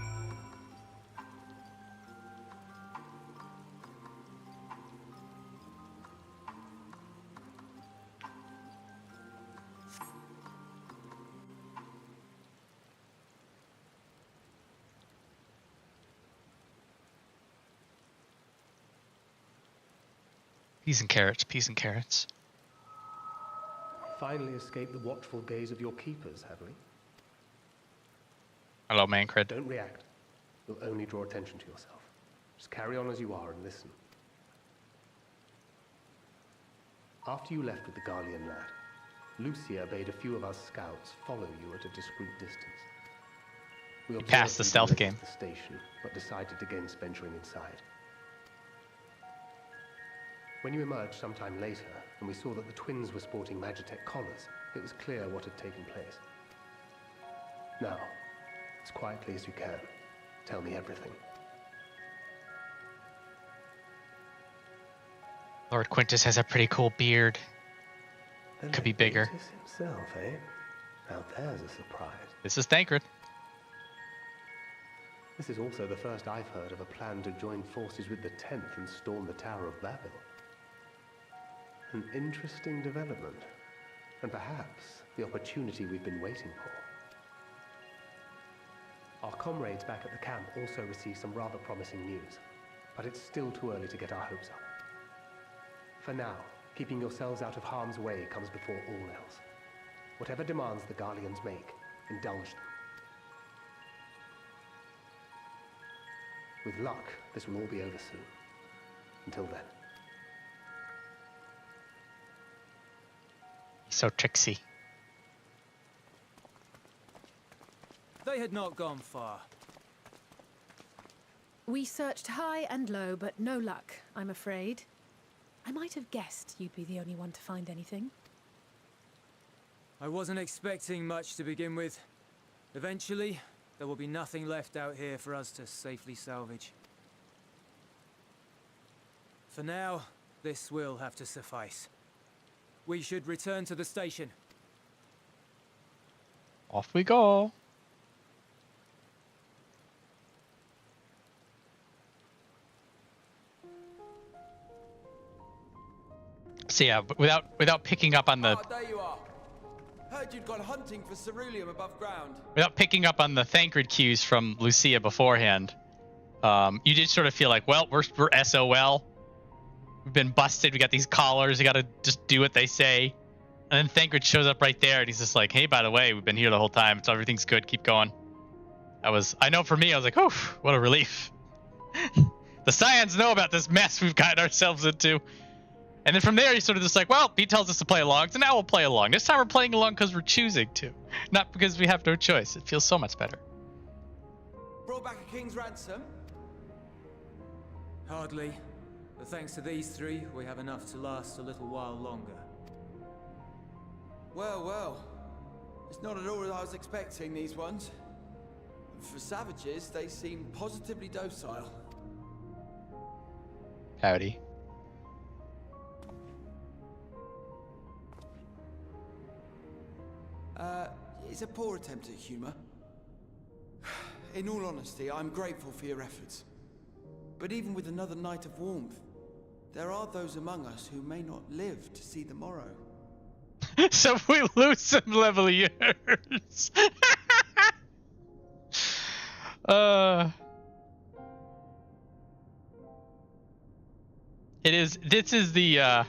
Peas and carrots, peas and carrots. Finally escaped the watchful gaze of your keepers, have we? Hello, Mancred. Don't react. You'll only draw attention to yourself. Just carry on as you are and listen. After you left with the Garlean lad, Lucia bade a few of us scouts follow you at a discreet distance. We passed the stealth game. The station, but decided against venturing inside. When you emerged sometime later, and we saw that the twins were sporting Magitech collars, it was clear what had taken place. Now, as quietly as you can, tell me everything. Lord Quintus has a pretty cool beard. Could be bigger. Quintus himself, eh? Now there's a surprise. This is Thancred. This is also the first I've heard of a plan to join forces with the 10th and storm the Tower of Babel. An interesting development, and perhaps the opportunity we've been waiting for. Our comrades back at the camp also received some rather promising news, but it's still too early to get our hopes up. For now, keeping yourselves out of harm's way comes before all else. Whatever demands the Garleans make, indulge them. With luck, this will all be over soon. Until then. So tricksy. They had not gone far. We searched high and low, but no luck, I'm afraid. I might have guessed you'd be the only one to find anything. I wasn't expecting much to begin with. Eventually, there will be nothing left out here for us to safely salvage. For now, this will have to suffice. We should return to the station. Off we go. So yeah, without picking up on the there you are. Heard you'd gone hunting for ceruleum above ground. Without picking up on the Thancred cues from Lucia beforehand, you did sort of feel like, well, we're SOL. We've been busted. We got these collars. We got to just do what they say. And then Thancred shows up right there, and he's just like, hey, by the way, we've been here the whole time. So everything's good. Keep going. I know for me, I was like, oh, what a relief. The Scions know about this mess we've gotten ourselves into. And then from there, he's sort of just like, well, he tells us to play along, so now we'll play along. This time we're playing along because we're choosing to, not because we have no choice. It feels so much better. Brought back a king's ransom? Hardly. But thanks to these three, we have enough to last a little while longer. Well, well. It's not at all as I was expecting, these ones. For savages, they seem positively docile. Howdy. It's a poor attempt at humor. In all honesty, I'm grateful for your efforts. But even with another night of warmth, there are those among us who may not live to see the morrow. So we lose some level years. It is. This is the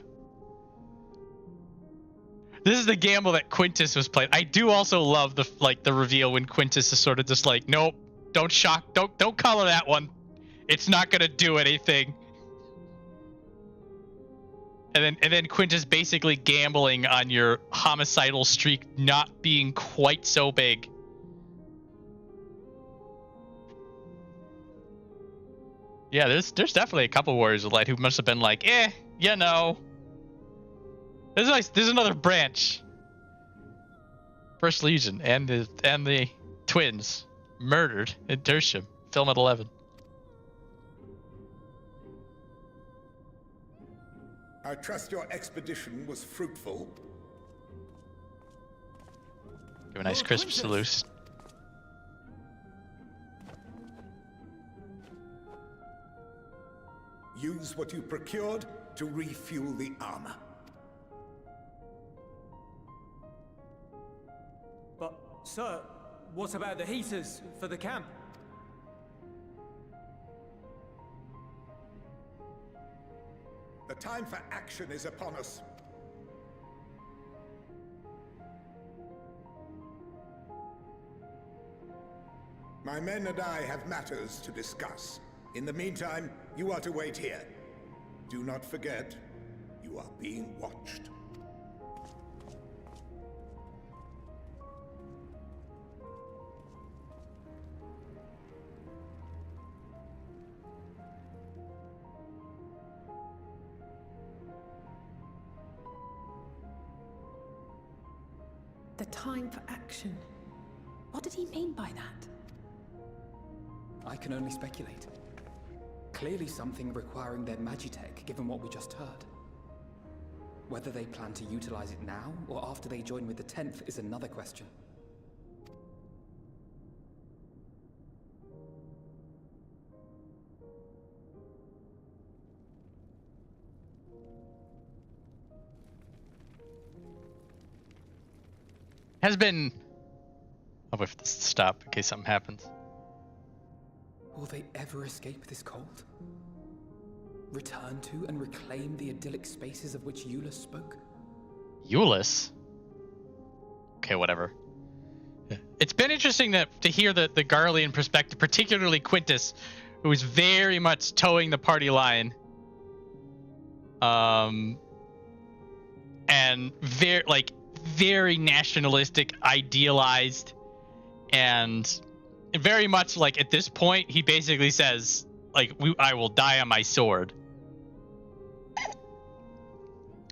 gamble that Quintus was playing. I do also love the reveal when Quintus is sort of just like, nope, don't color that one. It's not gonna do anything. And then Quintus basically gambling on your homicidal streak not being quite so big. Yeah, there's definitely a couple Warriors of Light who must have been like, you know. There's another branch. First Legion and the twins murdered in Tertium. Film at 11. I trust your expedition was fruitful. Give a nice crisp salute. Use what you procured to refuel the armor. But, sir, what about the heaters for the camp? The time for action is upon us. My men and I have matters to discuss. In the meantime, you are to wait here. Do not forget, you are being watched. The time for action. What did he mean by that? I can only speculate. Clearly something requiring their magitech, given what we just heard. Whether they plan to utilize it now, or after they join with the 10th, is another question. Has been... I'll wait for this to stop in case something happens. Will they ever escape this cult? Return to and reclaim the idyllic spaces of which Jullus spoke? Jullus? Okay, whatever. It's been interesting to hear the Garlean perspective, particularly Quintus, who is very much towing the party line. And very nationalistic, idealized, and very much like at this point he basically says like I will die on my sword.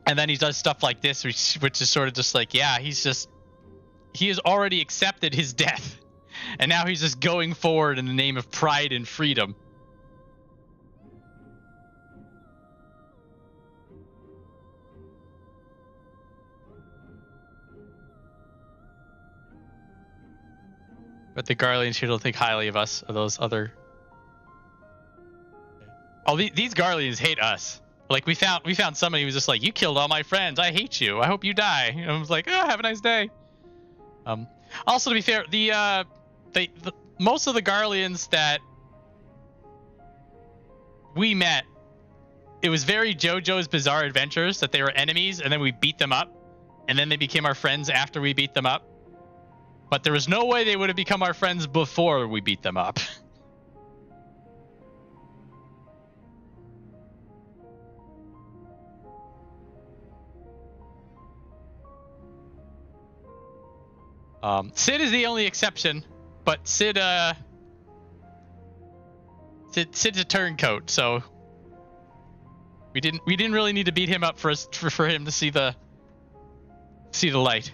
And then he does stuff like this which is sort of just like, yeah, he has already accepted his death and now he's just going forward in the name of pride and freedom. But the Garleans here don't think highly of us, or those other... Oh, these Garleans hate us. Like, we found somebody who was just like, you killed all my friends, I hate you, I hope you die. And I was like, oh, have a nice day. Also, to be fair, the most of the Garleans that we met, it was very JoJo's Bizarre Adventures, that they were enemies, and then we beat them up, and then they became our friends after we beat them up. But there was no way they would have become our friends before we beat them up. Sid is the only exception, but Sid's a turncoat, so we didn't really need to beat him up for him to see the light.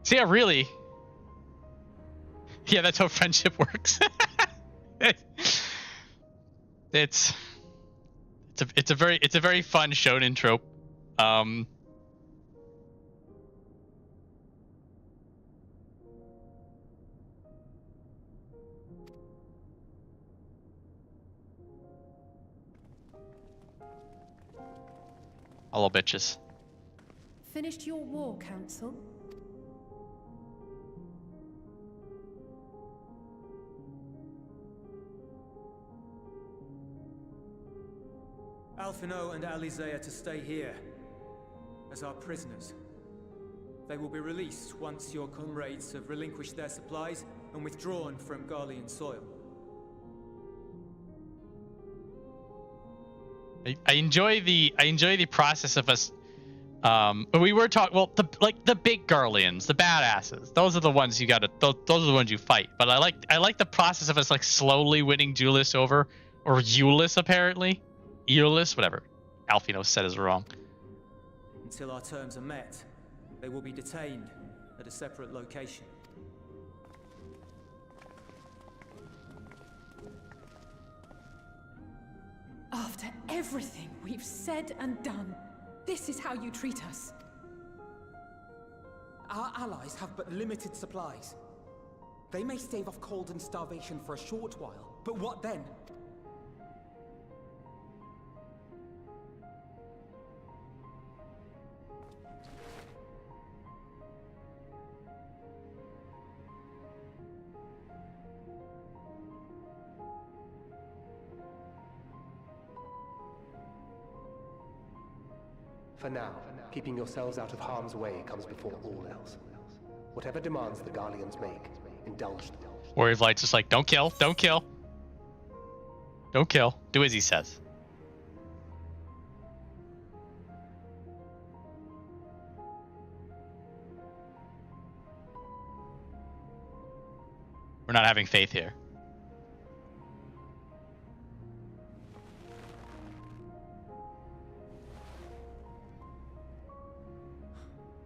So yeah, really. Yeah, that's how friendship works. It's a very fun shonen trope. Hello, bitches. Finished your war, Council? Alphinaud and Alisaie are to stay here as our prisoners. They will be released once your comrades have relinquished their supplies and withdrawn from Garlean soil. I enjoy the process of us. We were talking, well, the big Garleans, the badasses. Those are the ones you gotta. Those are the ones you fight. But I like the process of us like slowly winning Jullus over, or Jullus apparently, Jullus, whatever. Alphinaud said is wrong. Until our terms are met, they will be detained at a separate location. After everything we've said and done, this is how you treat us. Our allies have but limited supplies. They may stave off cold and starvation for a short while, but what then? For now, keeping yourselves out of harm's way comes before all else. Whatever demands the Garleans make, indulge them. Warrior of Light's just like, don't kill, don't kill. Don't kill. Do as he says. We're not having faith here.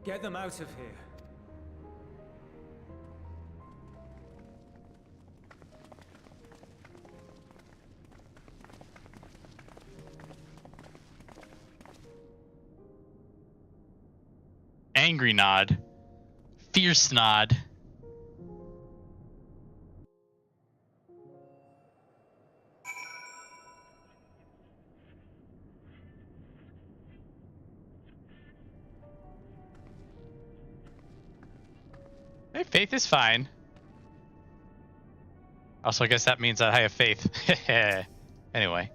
Get them out of here. Angry nod. Fierce nod. Hey, faith is fine. Also, I guess that means that I have faith. Anyway.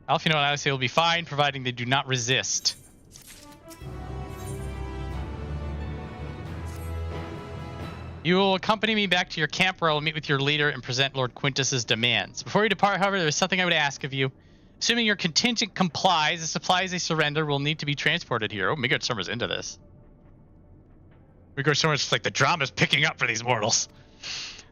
Alphinaud and Alisaie will be fine, providing they do not resist. You will accompany me back to your camp where I will meet with your leader and present Lord Quintus's demands. Before you depart, however, there is something I would ask of you. Assuming your contingent complies, the supplies they surrender will need to be transported here. Oh, Midgard Summer's into this. Midgard Summer's like the drama's picking up for these mortals.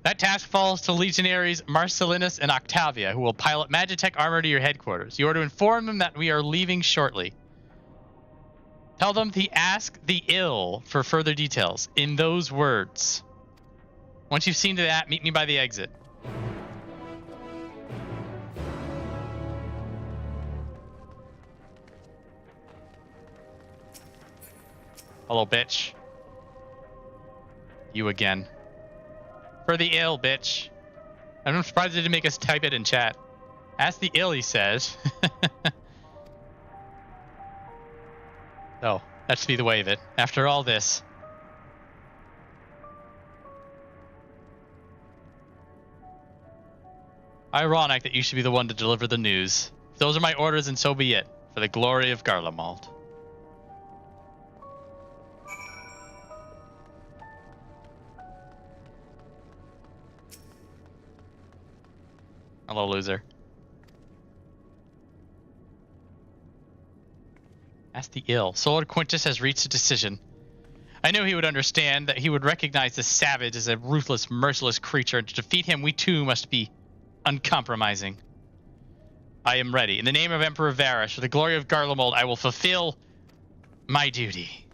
That task falls to legionaries Marcellinus and Octavia, who will pilot Magitech armor to your headquarters. You are to inform them that we are leaving shortly. Tell them to ask the ill for further details in those words. Once you've seen to that, meet me by the exit. Hello, bitch. You again. For the ill, bitch. I'm surprised they didn't make us type it in chat. Ask the ill, he says. Oh, that should be the way of it. After all this. Ironic that you should be the one to deliver the news. If those are my orders, and so be it. For the glory of Garlemald. Hello, loser. Ask the ill. So Lord Quintus has reached a decision. I knew he would understand, that he would recognize the savage as a ruthless, merciless creature, and to defeat him, we too must be uncompromising. I am ready. In the name of Emperor Varus, for the glory of Garlemald, I will fulfill my duty.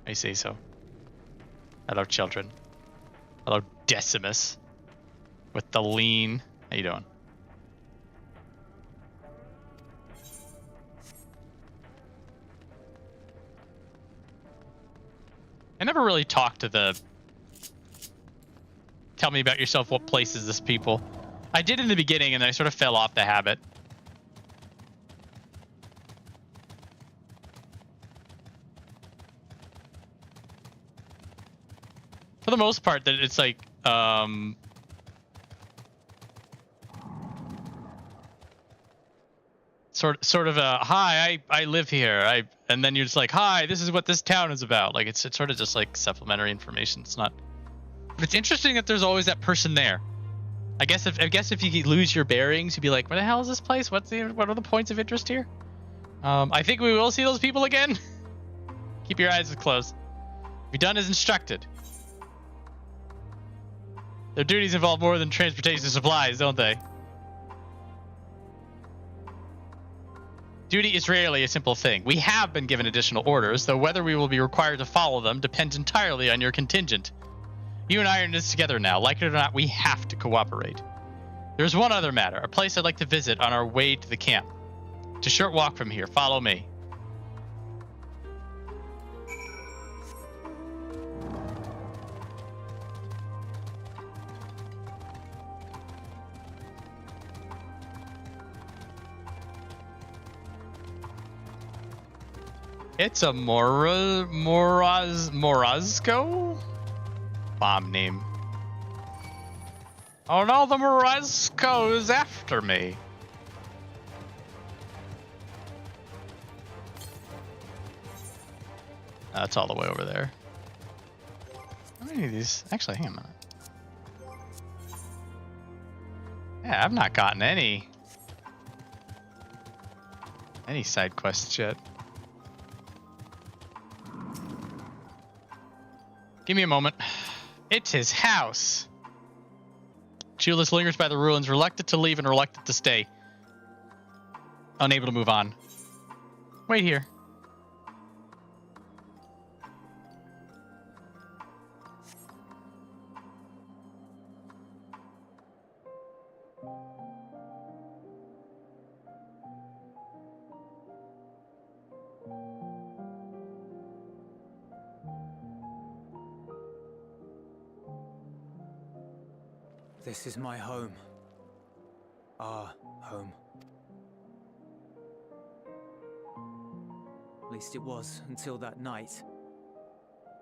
I say so. Hello, children. Hello, Decimus. With the lean. How you doing? I never really talked to tell me about yourself. What place is this, people? I did in the beginning, and then I sort of fell off the habit. For the most part, that it's like, sort of a, hi, I live here. And then you're just like, hi, this is what this town is about. Like, it's sort of just like supplementary information. It's not. But it's interesting that there's always that person there. I guess if you lose your bearings, you'd be like, where the hell is this place? What are the points of interest here? I think we will see those people again. Keep your eyes closed. Be done as instructed. Their duties involve more than transportation of supplies, don't they? Duty is rarely a simple thing. We have been given additional orders, though whether we will be required to follow them depends entirely on your contingent. You and I are in this together now. Like it or not, we have to cooperate. There's one other matter, a place I'd like to visit on our way to the camp. It's a short walk from here. Follow me. It's a Morazco? Bomb name. Oh no, the Morazco is after me. That's all the way over there. How many of these? Actually, hang on a minute. Yeah, I've not gotten any side quests yet. Give me a moment. It's his house. Jullus lingers by the ruins, reluctant to leave and reluctant to stay. Unable to move on. Wait here. This is my home. Our home. At least it was until that night.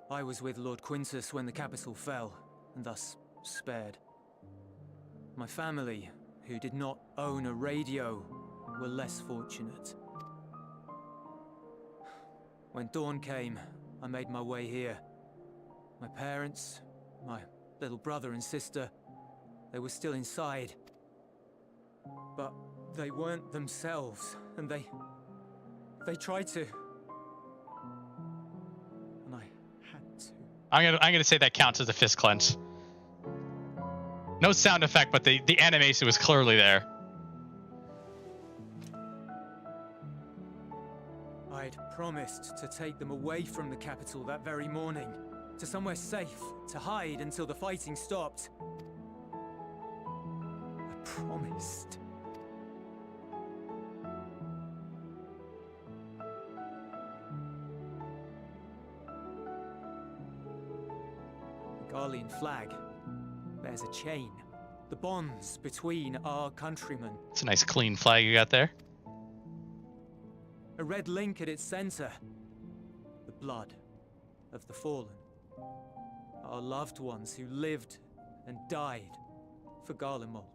I was with Lord Quintus when the capital fell, and thus spared. My family, who did not own a radio, were less fortunate. When dawn came, I made my way here. My parents, my little brother and sister, they were still inside. But they weren't themselves, and they tried to. And I had to. I'm gonna say that counts as a fist clench. No sound effect, but the animation was clearly there. I'd promised to take them away from the capital that very morning, to somewhere safe, to hide until the fighting stopped. Promised. The Garlean flag bears a chain. The bonds between our countrymen. It's a nice clean flag you got there. A red link at its center. The blood of the fallen. Our loved ones who lived and died for Garlemald.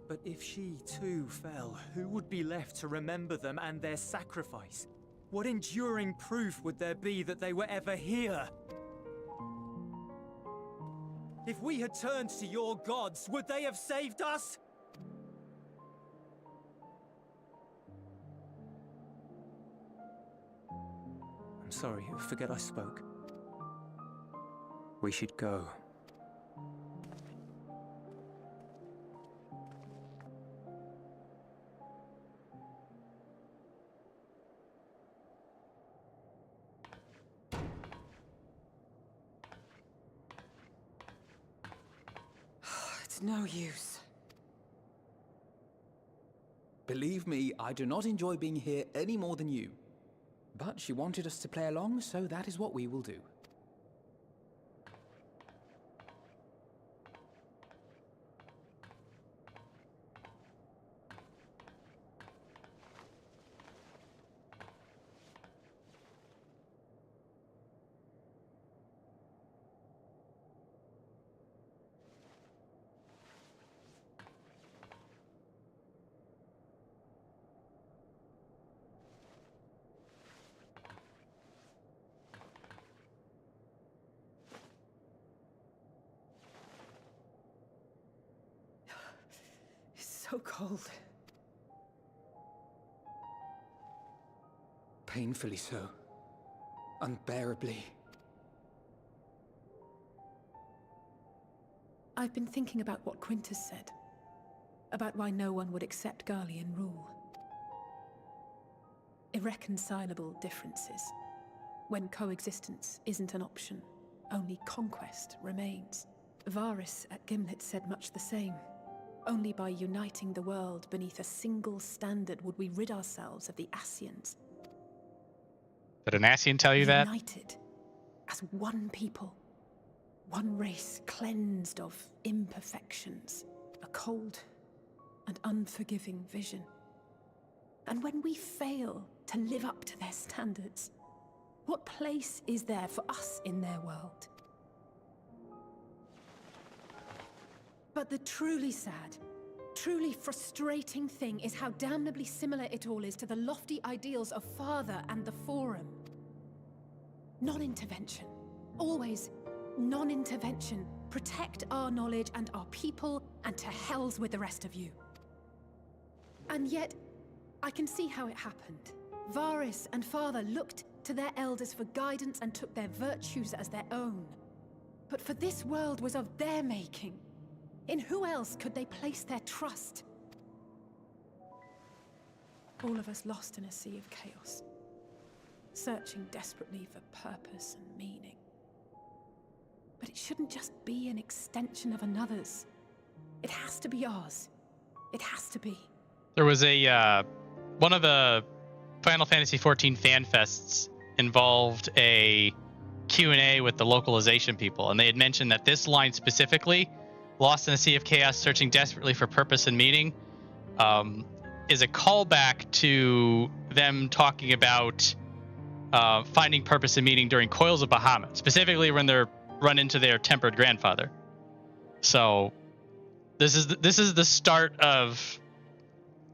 But if she too fell, who would be left to remember them and their sacrifice? What enduring proof would there be that they were ever here? If we had turned to your gods, would they have saved us? I'm sorry, I forget I spoke. We should go. It's no use. Believe me, I do not enjoy being here any more than you. But she wanted us to play along, so that is what we will do. So cold. Painfully so. Unbearably. I've been thinking about what Quintus said. About why no one would accept Garlean rule. Irreconcilable differences. When coexistence isn't an option, only conquest remains. Varus at Gimlet said much the same. Only by uniting the world beneath a single standard would we rid ourselves of the Ascians. Did an Ascian tell you that? United as one people, one race cleansed of imperfections, a cold and unforgiving vision. And when we fail to live up to their standards, what place is there for us in their world? But the truly sad, truly frustrating thing is how damnably similar it all is to the lofty ideals of Father and the Forum. Non-intervention. Always non-intervention. Protect our knowledge and our people, and to hells with the rest of you. And yet, I can see how it happened. Varus and Father looked to their elders for guidance and took their virtues as their own. But for this world was of their making. In who else could they place their trust? All of us lost in a sea of chaos, searching desperately for purpose and meaning. But it shouldn't just be an extension of another's. It has to be ours. It has to be. There was a one of the Final Fantasy XIV fan fests involved a Q&A with the localization people, and they had mentioned that this line specifically, "Lost in a sea of chaos, searching desperately for purpose and meaning," is a callback to them talking about finding purpose and meaning during Coils of Bahamut, specifically when they're run into their tempered grandfather. So this is the start of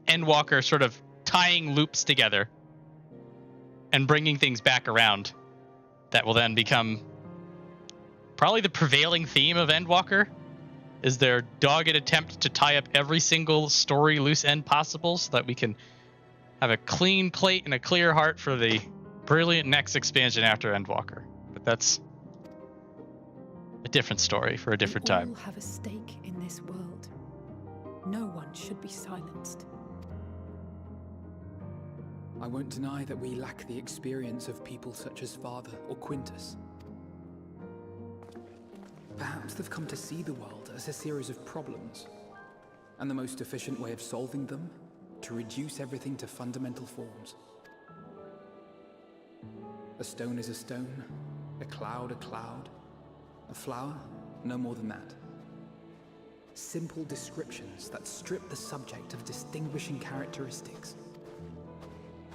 Endwalker sort of tying loops together and bringing things back around that will then become probably the prevailing theme of Endwalker, is their dogged attempt to tie up every single story loose end possible so that we can have a clean plate and a clear heart for the brilliant next expansion after Endwalker. But that's a different story for a different time. We all have a stake in this world. No one should be silenced. I won't deny that we lack the experience of people such as Father or Quintus. Perhaps they've come to see the world as a series of problems, and the most efficient way of solving them, to reduce everything to fundamental forms. A stone is a stone, a cloud, a flower, no more than that. Simple descriptions that strip the subject of distinguishing characteristics.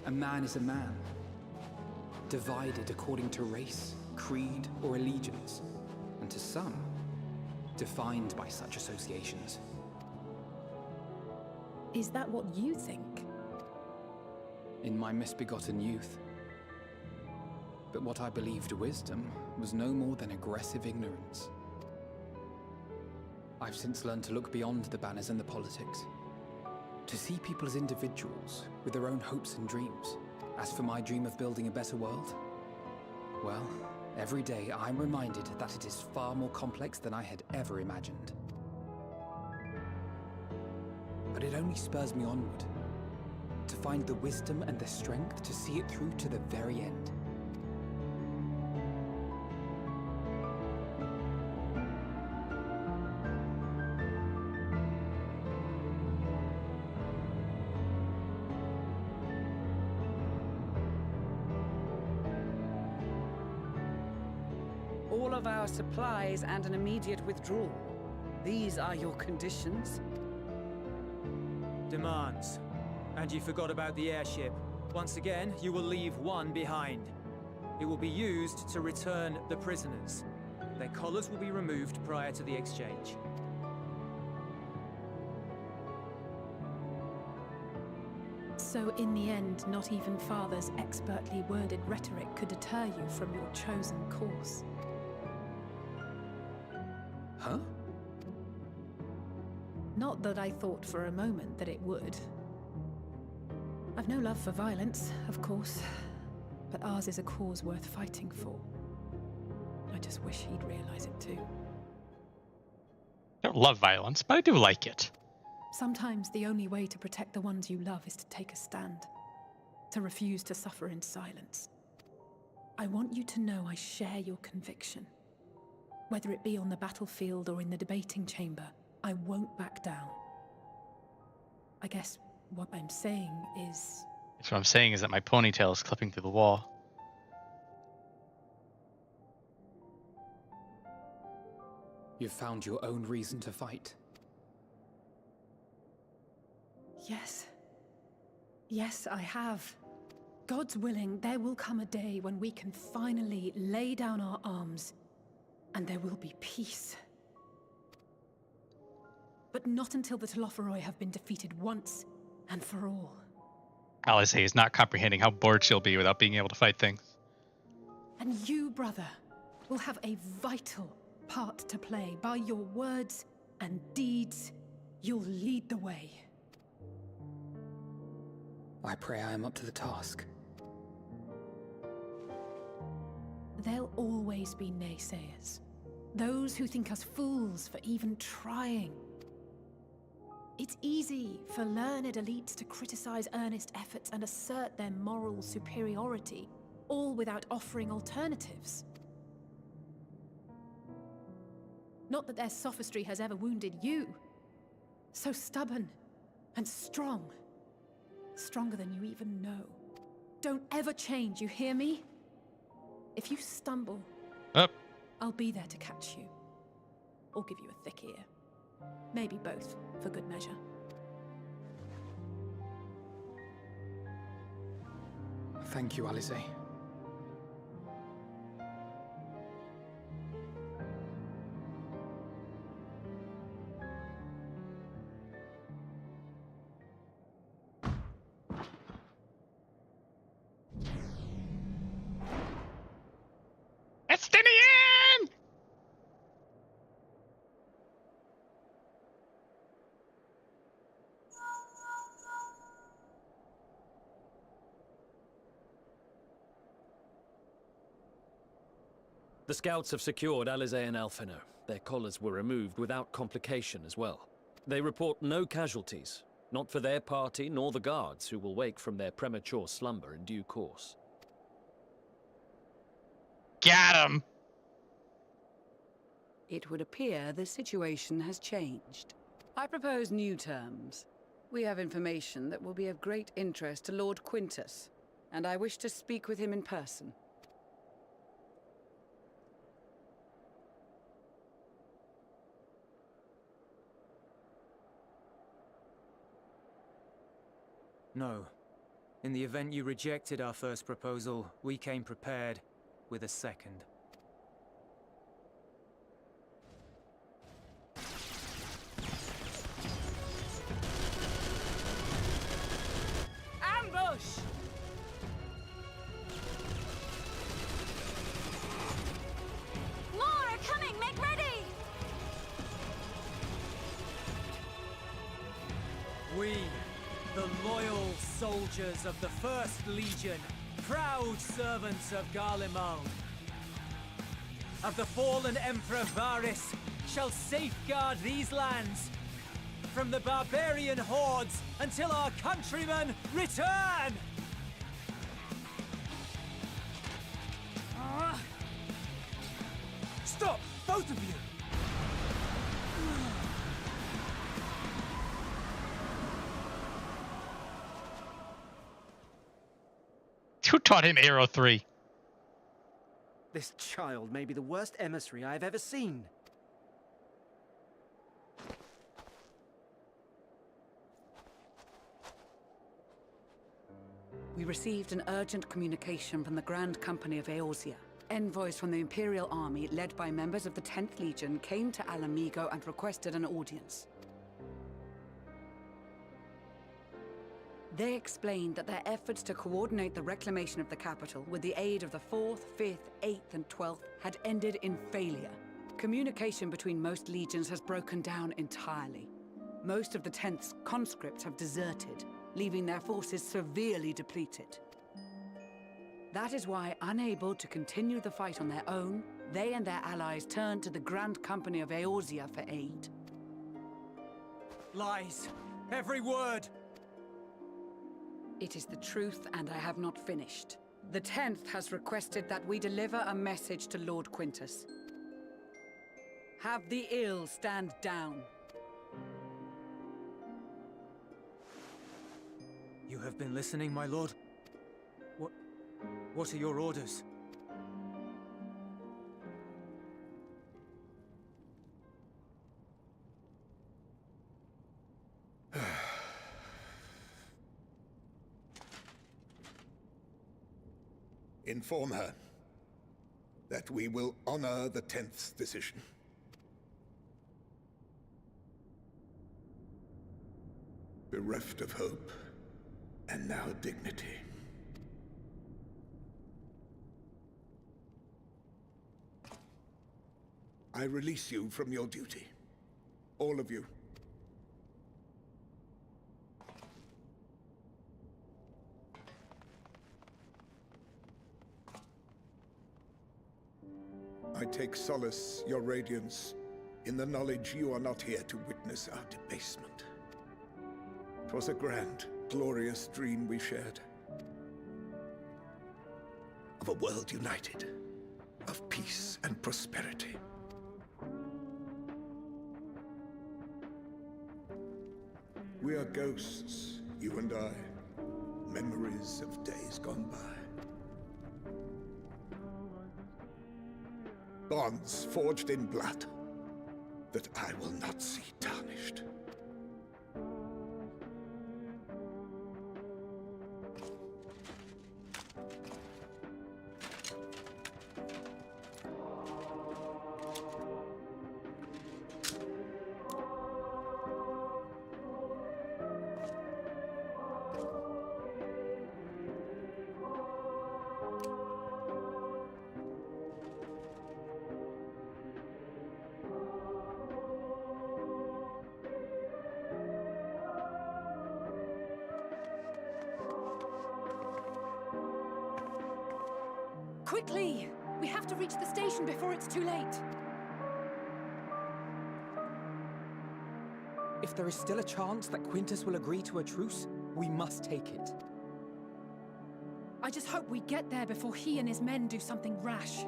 A man is a man, divided according to race, creed, or allegiance, and to some, defined by such associations. Is that what you think? In my misbegotten youth. But what I believed wisdom was no more than aggressive ignorance. I've since learned to look beyond the banners and the politics, to see people as individuals with their own hopes and dreams. As for my dream of building a better world, well, every day I'm reminded that it is far more complex than I had ever imagined. But it only spurs me onward, to find the wisdom and the strength to see it through to the very end. all of our supplies and an immediate withdrawal. These are your conditions? Demands. And you forgot about the airship. Once again, you will leave one behind. It will be used to return the prisoners. Their collars will be removed prior to the exchange. So in the end, not even Father's expertly worded rhetoric could deter you from your chosen course. Huh? Not that I thought for a moment that it would. I've no love for violence, of course, but ours is a cause worth fighting for. I just wish he'd realize it too. I don't love violence, but I do like it. Sometimes the only way to protect the ones you love is to take a stand, to refuse to suffer in silence. I want you to know I share your conviction. Whether it be on the battlefield or in the debating chamber, I won't back down. I guess what I'm saying is... What I'm saying is that my ponytail is clipping through the wall. You've found your own reason to fight. Yes. Yes, I have. God's willing, there will come a day when we can finally lay down our arms, and there will be peace. But not until the Telophoroi have been defeated once and for all. Alisaie is not comprehending how bored she'll be without being able to fight things. And you, brother, will have a vital part to play. By your words and deeds, you'll lead the way. I pray I am up to the task. There'll always be naysayers. Those who think us fools for even trying. It's easy for learned elites to criticize earnest efforts and assert their moral superiority, all without offering alternatives. Not that their sophistry has ever wounded you. So stubborn and strong. Stronger than you even know. Don't ever change, you hear me? If you stumble, I'll be there to catch you. Or give you a thick ear. Maybe both, for good measure. Thank you, Alisaie. Estinien! The scouts have secured Alisaie and Alphinaud. Their collars were removed without complication as well. They report no casualties, not for their party nor the guards, who will wake from their premature slumber in due course. Got him! It would appear the situation has changed. I propose new terms. We have information that will be of great interest to Lord Quintus, and I wish to speak with him in person. No. In the event you rejected our first proposal, we came prepared with a second. Ambush! More are coming! Make ready! We, the loyal soldiers of the First Legion, proud servants of Garlemald, of the fallen Emperor Varys, shall safeguard these lands from the barbarian hordes until our countrymen return! Stop, both of you! Who taught him Arrow 3? This child may be the worst emissary I have ever seen. We received an urgent communication from the Grand Company of Eorzea. Envoys from the Imperial Army, led by members of the 10th Legion, came to Alamigo and requested an audience. They explained that their efforts to coordinate the reclamation of the capital with the aid of the 4th, 5th, 8th, and 12th had ended in failure. Communication between most legions has broken down entirely. Most of the 10th's conscripts have deserted, leaving their forces severely depleted. That is why, unable to continue the fight on their own, they and their allies turned to the Grand Company of Eorzea for aid. Lies! Every word! It is the truth, and I have not finished. The 10th has requested that we deliver a message to Lord Quintus. Have the ill stand down. You have been listening, my lord? What are your orders? Inform her that we will honor the 10th's decision. Bereft of hope, and now dignity. I release you from your duty. All of you. I take solace, your radiance, in the knowledge you are not here to witness our debasement. 'Twas a grand, glorious dream we shared. Of a world united, of peace and prosperity. We are ghosts, you and I, memories of days gone by. Bonds forged in blood that I will not see tarnished. Quickly! We have to reach the station before it's too late. If there is still a chance that Quintus will agree to a truce, we must take it. I just hope we get there before he and his men do something rash.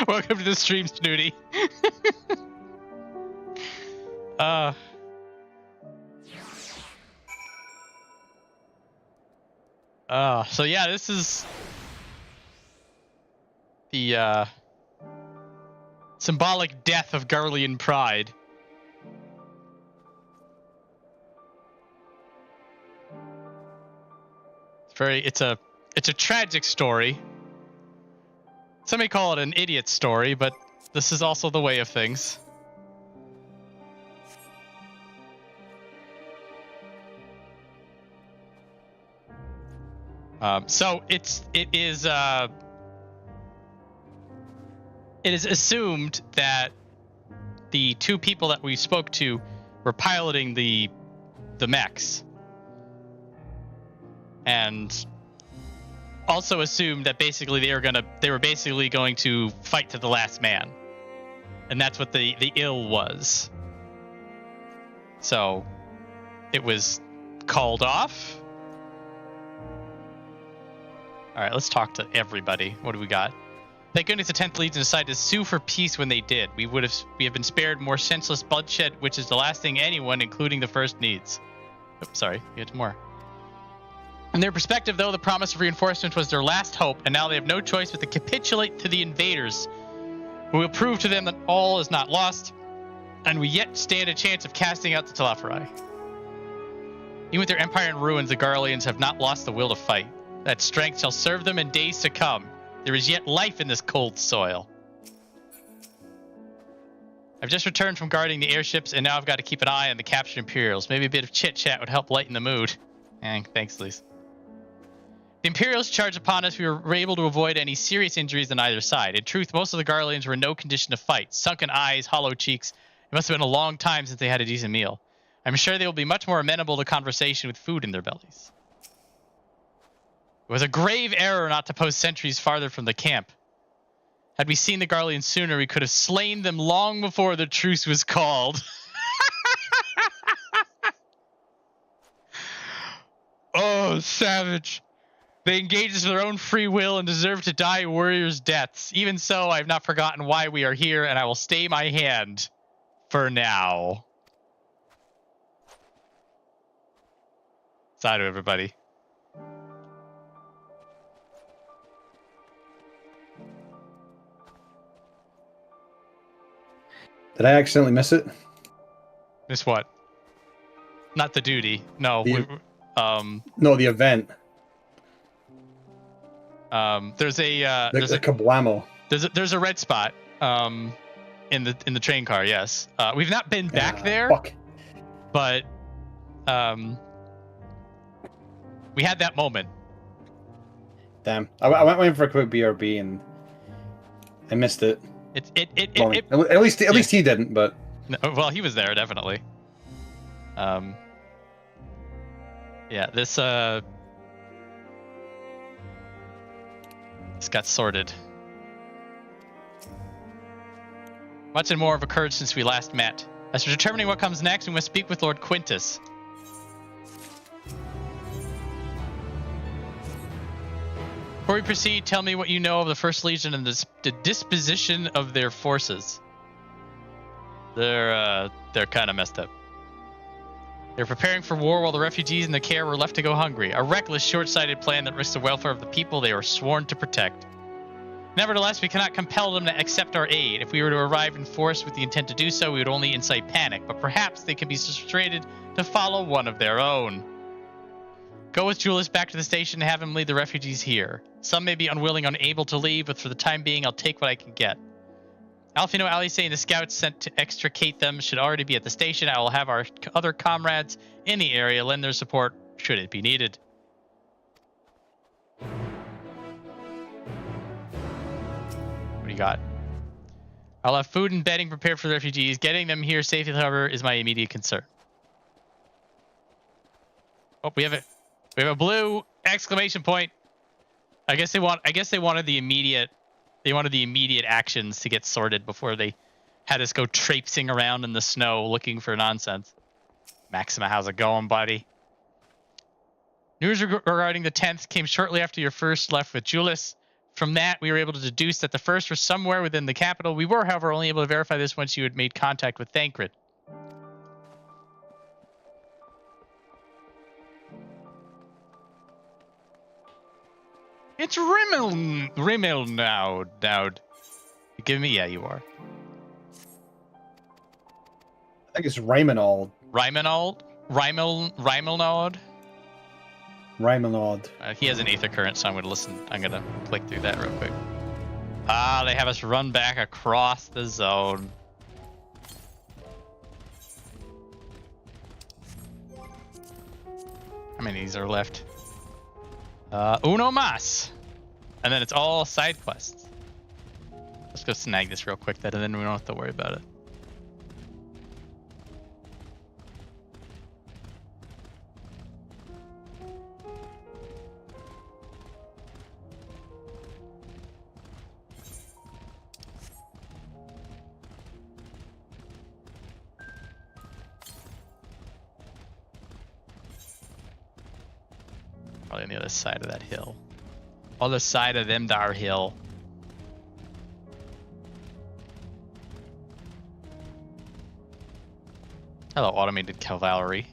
Welcome to the stream, Snooty. So yeah, this is the symbolic death of Garlean pride. It's a tragic story. Some may call it an idiot story, but this is also the way of things. So it is assumed that the two people that we spoke to were piloting the mechs, and also assumed that basically they were basically going to fight to the last man, and that's what the ill was. So it was called off, All right, let's talk to everybody. What do we got? Thank goodness the 10th Legion decided to sue for peace when they did. We have been spared more senseless bloodshed, which is the last thing anyone, including the First, needs. Oops, sorry, you had more. In their perspective, though, the promise of reinforcement was their last hope, and now they have no choice but to capitulate to the invaders. We will prove to them that all is not lost, and we yet stand a chance of casting out the Telafari. Even with their empire in ruins, the Garleans have not lost the will to fight. That strength shall serve them in days to come. There is yet life in this cold soil. I've just returned from guarding the airships, and now I've got to keep an eye on the captured Imperials. Maybe a bit of chit-chat would help lighten the mood. Thanks, Lise. The Imperials charged upon us. We were able to avoid any serious injuries on either side. In truth, most of the Garleans were in no condition to fight. Sunken eyes, hollow cheeks. It must have been a long time since they had a decent meal. I'm sure they will be much more amenable to conversation with food in their bellies. It was a grave error not to post sentries farther from the camp. Had we seen the Garleans sooner, we could have slain them long before the truce was called. Oh, savage. They engaged us of their own free will and deserve to die warriors' deaths. Even so, I have not forgotten why we are here, and I will stay my hand for now. Side to everybody. Did I accidentally miss it? Miss what? Not the duty. No. No, the event. There's a the kablamo. There's a red spot in the train car. Yes. We've not been back there. Fuck. But we had that moment. Damn. I went waiting for a quick BRB and I missed it. At least he didn't, but no, well, he was there definitely. Yeah, this got sorted. Much and more have occurred since we last met. As for determining what comes next, we must speak with Lord Quintus. Before we proceed, tell me what you know of the First Legion and the disposition of their forces. They're kind of messed up. They're preparing for war while the refugees in the care were left to go hungry. A reckless, short-sighted plan that risks the welfare of the people they were sworn to protect. Nevertheless, we cannot compel them to accept our aid. If we were to arrive in force with the intent to do so, we would only incite panic, but perhaps they can be persuaded to follow one of their own. Go with Jullus back to the station and have him lead the refugees here. Some may be unwilling, unable to leave, but for the time being, I'll take what I can get. Alphinaud, Alisaie, and the scouts sent to extricate them should already be at the station. I will have our other comrades in the area lend their support should it be needed. What do you got? I'll have food and bedding prepared for the refugees. Getting them here safely, however, is my immediate concern. Oh, we have a blue exclamation point. I guess they wanted the immediate. They wanted the immediate actions to get sorted before they had us go traipsing around in the snow looking for nonsense. Maxima, how's it going, buddy? News regarding the 10th came shortly after your first left with Jullus. From that, we were able to deduce that the first were somewhere within the capital. We were, however, only able to verify this once you had made contact with Thancred. It's Rimmel now. Give me, yeah, you are. I think it's Rymanald. Rymanald. He has an Aether Current, so I'm gonna click through that real quick. Ah, they have us run back across the zone. How many of these are left? Uno mas. And then it's all side quests. Let's go snag this real quick, and then we don't have to worry about it. Probably on the other side of that hill. Other side of them dar hill. Hello, automated cavalry.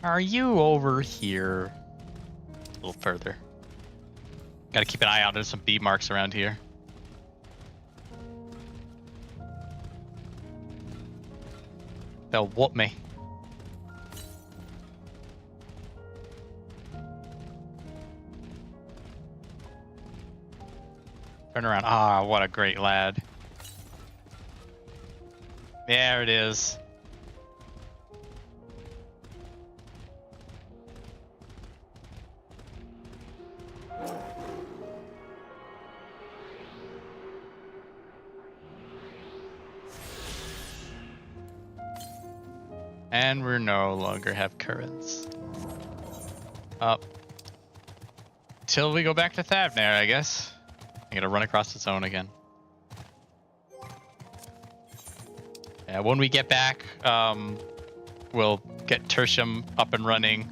Are you over here? A little further. Gotta keep an eye out. There's some bee marks around here. They'll whoop me. Turn around. Ah, what a great lad. There it is. And we're no longer have currents. Up. Till we go back to Thavnair, I guess. I gotta run across the zone again. Yeah, when we get back, we'll get Tertium up and running.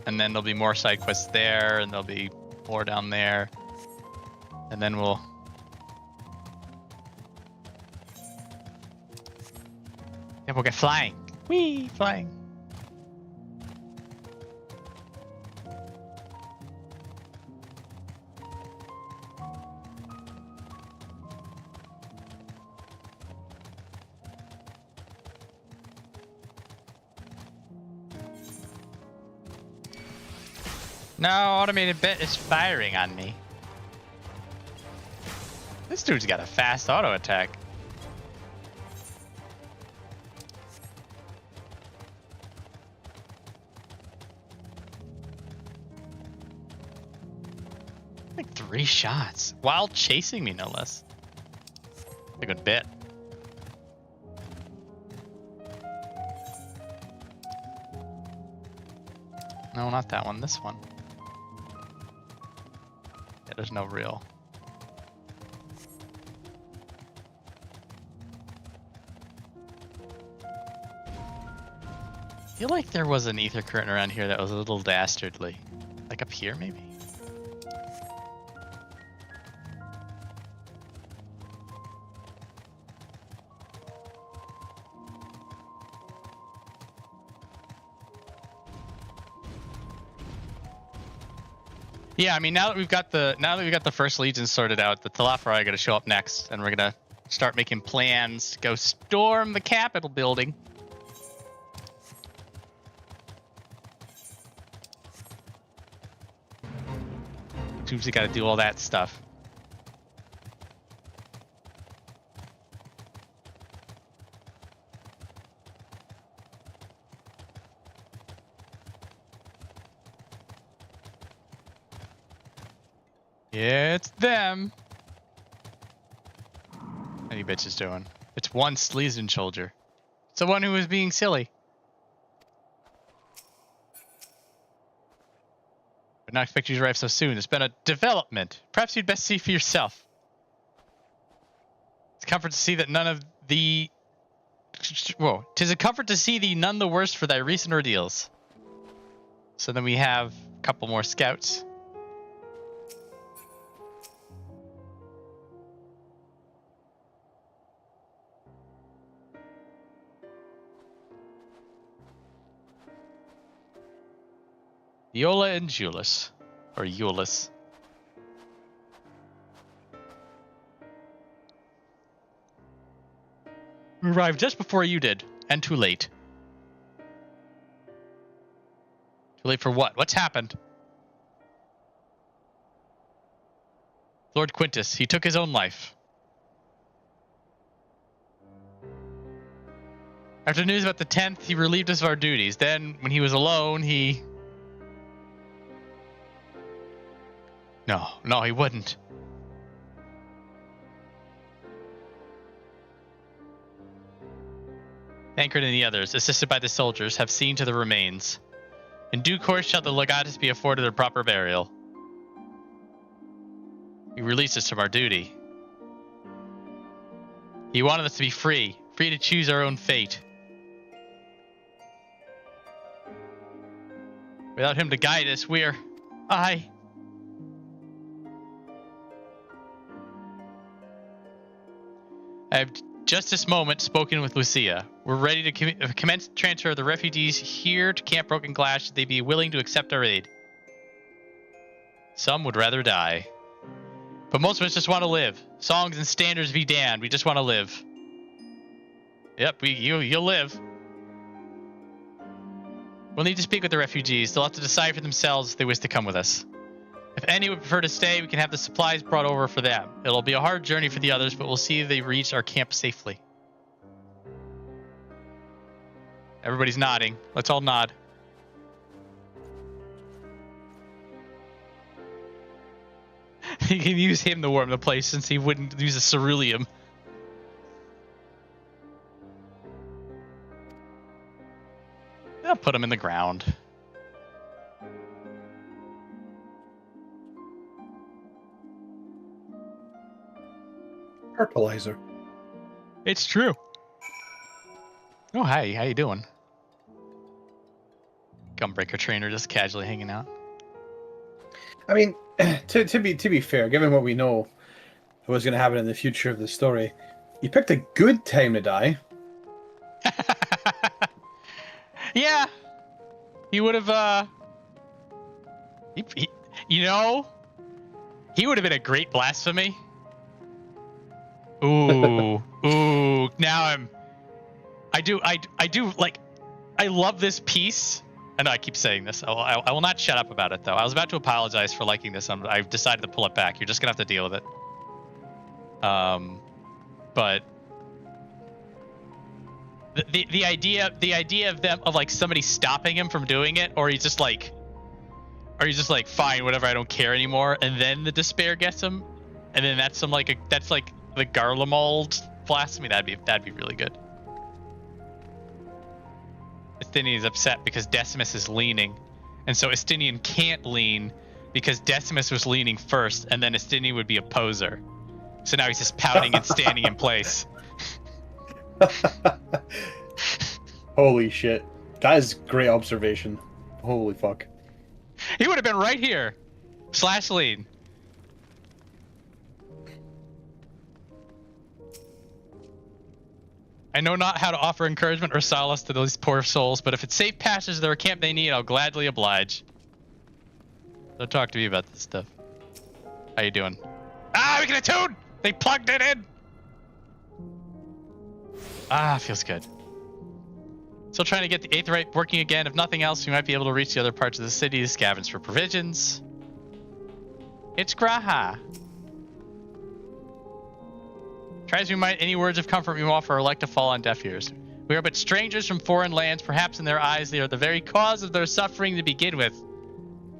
And then there'll be more side quests there, and there'll be more down there. And then we'll... yeah, we'll get flying. Whee! Flying. No, automated bit is firing on me. This dude's got a fast auto attack. Like 3 shots while chasing me, no less. A good bit. No, not that one. This one. Yeah, there's no real. I feel like there was an ether current around here that was a little dastardly. Like up here, maybe? Yeah, I mean, now that we've got the first legion sorted out, the Telafari got to show up next, and we're gonna start making plans to go storm the Capitol building. Tuesday got to do all that stuff. Yeah, it's them. What are you bitches doing? It's one Sleazen soldier. It's the one who was being silly. But not expect you to arrive so soon. It's been a development. Perhaps you'd best see for yourself. It's a comfort to see that none of the... Whoa. 'Tis a comfort to see thee none the worse for thy recent ordeals. So then we have a couple more scouts. Viola and Jullus. Or Jullus. We arrived just before you did, and too late. Too late for what? What's happened? Lord Quintus, he took his own life. After news about the 10th, he relieved us of our duties. Then, when he was alone, he... No, he wouldn't. Tancred and the others, assisted by the soldiers, have seen to the remains. In due course shall the Legatus be afforded a proper burial. He released us from our duty. He wanted us to be free free to choose our own fate. Without him to guide us, I have just this moment spoken with Lucia. We're ready to commence the transfer of the refugees here to Camp Broken Glass should they be willing to accept our aid. Some would rather die. But most of us just want to live. Songs and standards be damned. We just want to live. Yep, you'll live. We'll need to speak with the refugees. They'll have to decide for themselves if they wish to come with us. If any would prefer to stay, we can have the supplies brought over for them. It'll be a hard journey for the others, but we'll see if they reach our camp safely. Everybody's nodding. Let's all nod. You can use him to warm the place since he wouldn't use a ceruleum. I'll put him in the ground. Fertilizer. It's true. Oh, hi. How you doing? Gunbreaker trainer just casually hanging out. I mean, to be fair, given what we know was going to happen in the future of the story, you picked a good time to die. Yeah, he would have. You know, he would have been a great blasphemy. Ooh, ooh. Now I do like. I love this piece. I know I keep saying this. I will not shut up about it though. I was about to apologize for liking this. I've decided to pull it back. You're just gonna have to deal with it. But. The idea of them of like somebody stopping him from doing it, or he's just like fine, whatever, I don't care anymore, and then the despair gets him, and then that's like the Garlemald blasphemy. That'd be really good. Estinien is upset because Decimus is leaning, and so Estinien can't lean because Decimus was leaning first, and then Estinien would be a poser. So now he's just pouting and standing in place. Holy shit. That is great observation. Holy fuck. He would have been right here. / lean. I know not how to offer encouragement or solace to those poor souls, but if it's safe passage to their camp they need, I'll gladly oblige. Don't talk to me about this stuff. How you doing? Ah, we can attune! They plugged it in! Ah, feels good. Still trying to get the Aetherite working again. If nothing else, we might be able to reach the other parts of the city to scavenge for provisions. It's Graha. Try as we might, any words of comfort we offer are like to fall on deaf ears. We are but strangers from foreign lands. Perhaps in their eyes they are the very cause of their suffering to begin with.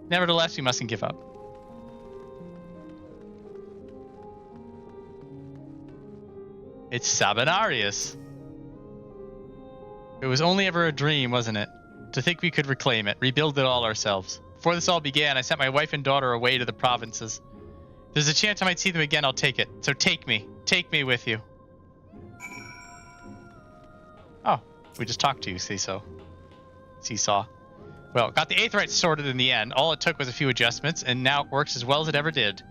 Nevertheless, we mustn't give up. It's Sabinarius. It was only ever a dream, wasn't it? To think we could reclaim it, rebuild it all ourselves. Before this all began, I sent my wife and daughter away to the provinces. If there's a chance I might see them again, I'll take it. So take me with you. Oh, we just talked to you, Seesaw. Well, got the Aetherite sorted in the end. All it took was a few adjustments, and now it works as well as it ever did.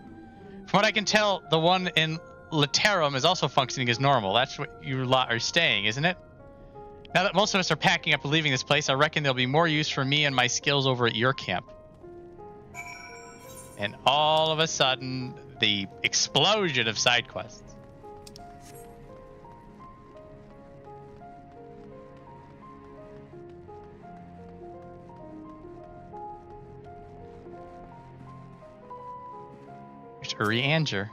From what I can tell, the one in Laterum is also functioning as normal. That's what you are staying, isn't it? Now that most of us are packing up and leaving this place, I reckon there'll be more use for me and my skills over at your camp. And all of a sudden, the explosion of side quests. There's Uri Anger.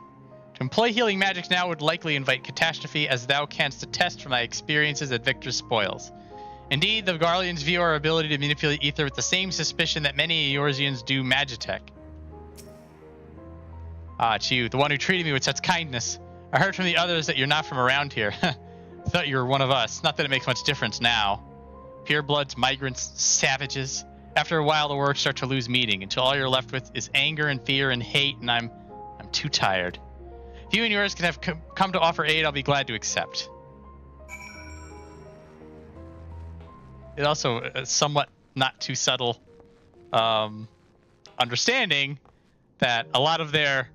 To employ healing magics now would likely invite catastrophe, as thou canst attest from thy experiences at Victor's spoils. Indeed, the Garleans view our ability to manipulate ether with the same suspicion that many Eorzeans do Magitech. Ah, it's you, the one who treated me with such kindness. I heard from the others that you're not from around here. Thought you were one of us. Not that it makes much difference now. Purebloods, migrants, savages. After a while, the words start to lose meaning, until all you're left with is anger and fear and hate, and I'm too tired. If you and yours can have come to offer aid, I'll be glad to accept. it also somewhat not too subtle understanding that a lot of their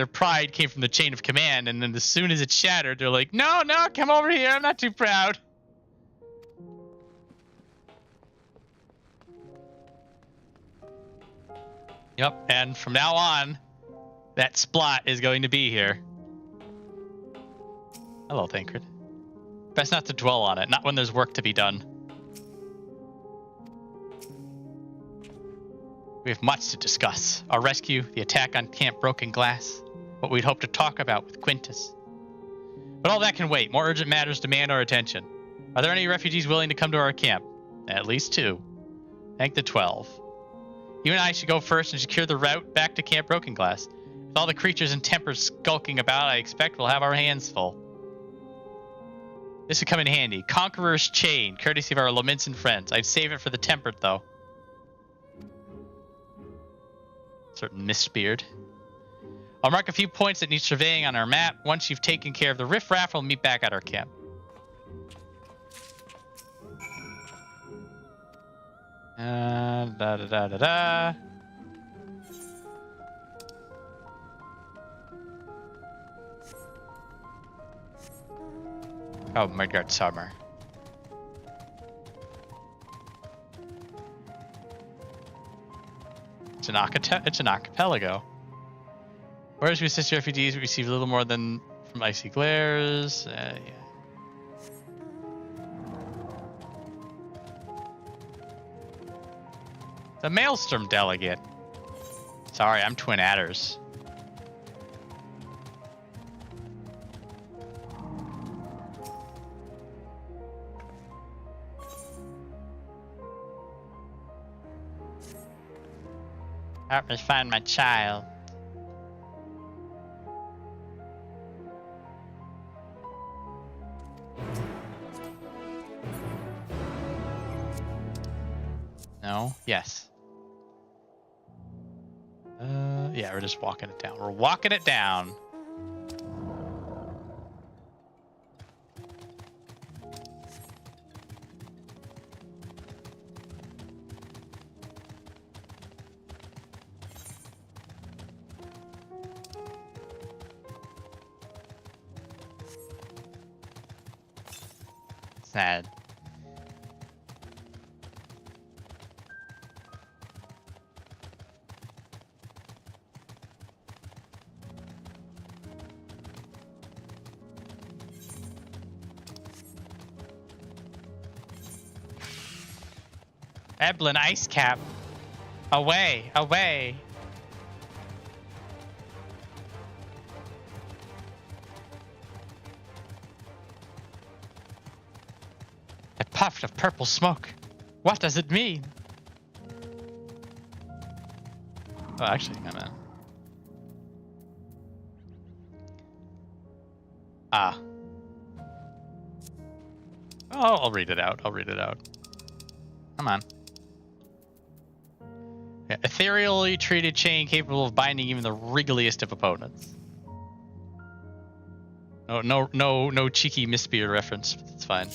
pride came from the chain of command, and then as soon as it shattered, they're like, no, come over here. I'm not too proud. Yep, and from now on, that splot is going to be here. Hello, Thancred. Best not to dwell on it, not when there's work to be done. We have much to discuss. Our rescue, the attack on Camp Broken Glass, what we'd hoped to talk about with Quintus. But all that can wait. More urgent matters demand our attention. Are there any refugees willing to come to our camp? At least 2. Thank the 12. You and I should go first and secure the route back to Camp Broken Glass. With all the creatures and tempers skulking about, I expect we'll have our hands full. This would come in handy. Conqueror's Chain, courtesy of our Lamentin friends. I'd save it for the tempered, though. Certain Mistbeard. I'll mark a few points that need surveying on our map. Once you've taken care of the riffraff, we'll meet back at our camp. Oh, Midgard Summer. It's an archipelago. Whereas we assist refugees, we receive a little more than from icy glares. Yeah. The Maelstrom delegate. Sorry, I'm Twin Adders. Help me find my child. No? Yes. Yeah, we're just walking it down. We're walking it down. Sad. Eblin Ice Cap. Away, away. A puff of purple smoke. What does it mean? Oh, actually, I'm in. Ah. Oh, I'll read it out. I'll read it out. Come on. Yeah, ethereally treated chain capable of binding even the wriggliest of opponents. No cheeky Mistbeard reference. It's fine.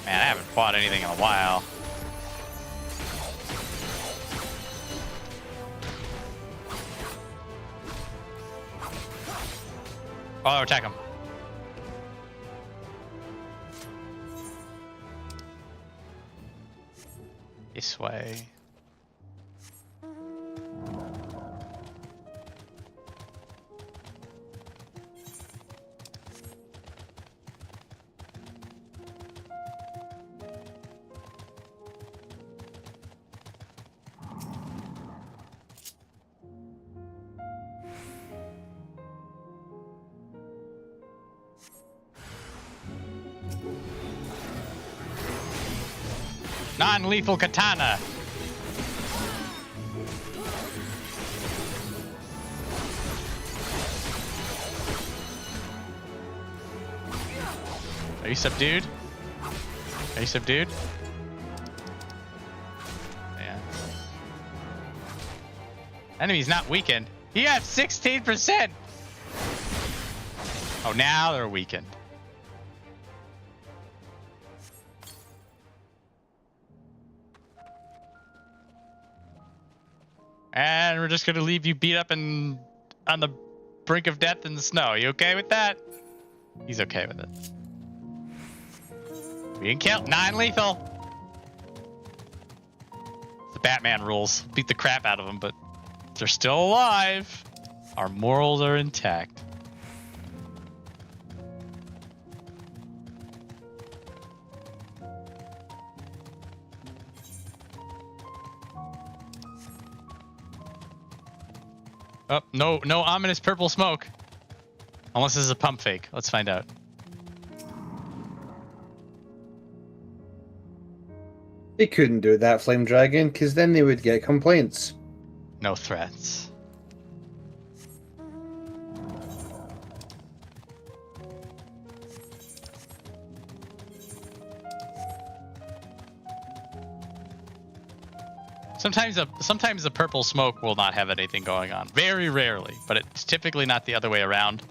Man, I haven't fought anything in a while. Oh, attack him. This way. Non-lethal katana. Are you subdued? Are you subdued? Yeah. Enemy's not weakened. He got 16%. Oh, now they're weakened. And we're just going to leave you beat up and on the brink of death in the snow. You okay with that? He's okay with it. We didn't kill. Non-lethal. The Batman rules. Beat the crap out of them, but they're still alive. Our morals are intact. Oh, no ominous purple smoke. Unless this is a pump fake. Let's find out. They couldn't do that, Flame Dragon, because then they would get complaints. No threats. Sometimes the purple smoke will not have anything going on. Very rarely, but it's typically not the other way around.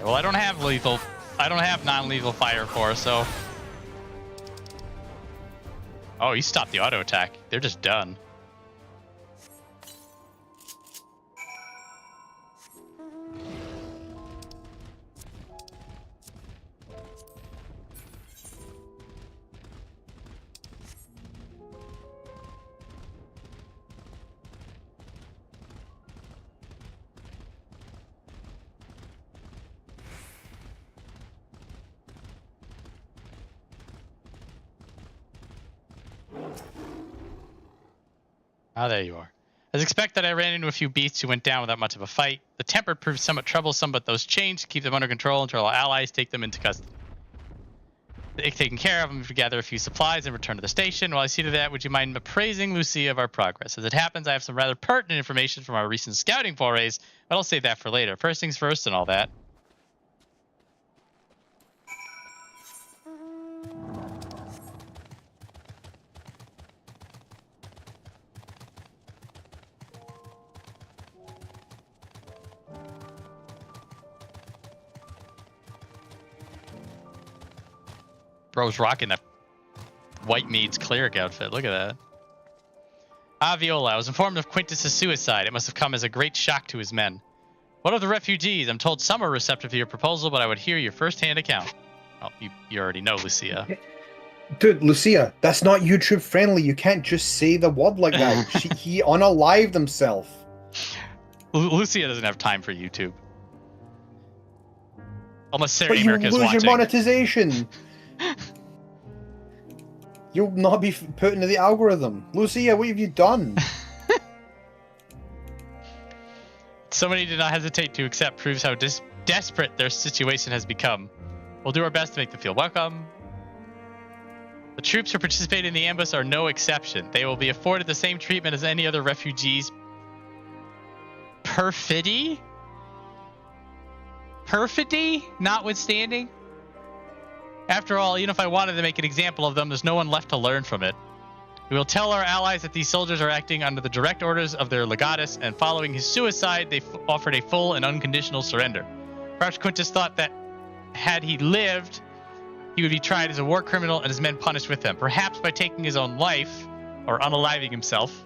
Well, I don't have lethal. I don't have non-lethal fire core, so. Oh, he stopped the auto attack. They're just done. Ah, there you are. As expected, I ran into a few beasts who went down without much of a fight. The temper proved somewhat troublesome, but those chains keep them under control until our allies take them into custody. Taking care of them, we gather a few supplies and return to the station. While I see to that, would you mind appraising Lucia of our progress? As it happens, I have some rather pertinent information from our recent scouting forays, but I'll save that for later. First things first and all that. Bro's rocking that white maid's cleric outfit. Look at that. Ah, Viola, I was informed of Quintus' suicide. It must have come as a great shock to his men. What of the refugees? I'm told some are receptive to your proposal, but I would hear your first-hand account. Oh, you already know, Lucia. Dude, Lucia, that's not YouTube friendly. You can't just say the word like that. He unalived himself. Lucia doesn't have time for YouTube. Unless Sarah But you America's lose watching. your monetization. You'll not be put into the algorithm. Lucia, what have you done? Somebody did not hesitate to accept proves how desperate their situation has become. We'll do our best to make them feel welcome. The troops who participate in the ambush are no exception. They will be afforded the same treatment as any other refugees. Perfidy notwithstanding. After all, even if I wanted to make an example of them, there's no one left to learn from it. We will tell our allies that these soldiers are acting under the direct orders of their legatus, and following his suicide, they offered a full and unconditional surrender. Perhaps Quintus thought that had he lived, he would be tried as a war criminal and his men punished with him. Perhaps by taking his own life, or unaliving himself,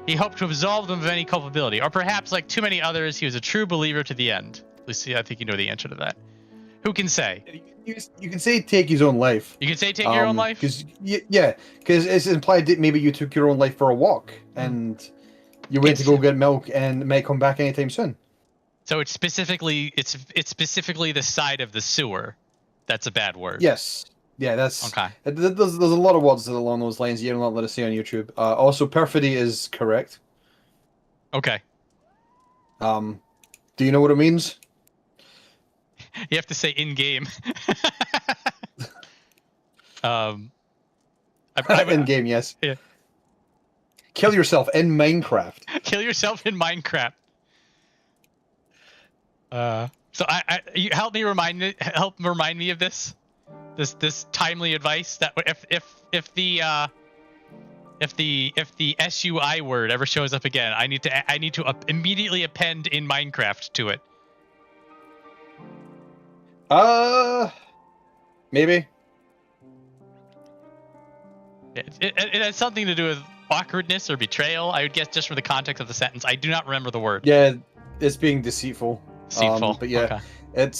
he hoped to absolve them of any culpability. Or perhaps, like too many others, he was a true believer to the end. Lucia, I think you know the answer to that. Who can say? You can say take his own life. You can say take your own life? Because it's implied that maybe you took your own life for a walk and you went to go get milk and may come back anytime soon. So it's specifically the side of the sewer that's a bad word. Yes. Yeah, that's Okay. There's a lot of words along those lines you're not let us see on YouTube. Also, perfidy is correct. Okay. Do you know what it means? You have to say in game. In game, yes. Yeah. Kill yourself in Minecraft. Kill yourself in Minecraft. So you help remind me of this timely advice that if the SUI word ever shows up again, I need to immediately append in Minecraft to it. Maybe. It has something to do with awkwardness or betrayal, I would guess, just from the context of the sentence. I do not remember the word. Yeah, it's being deceitful. Deceitful. But yeah, okay.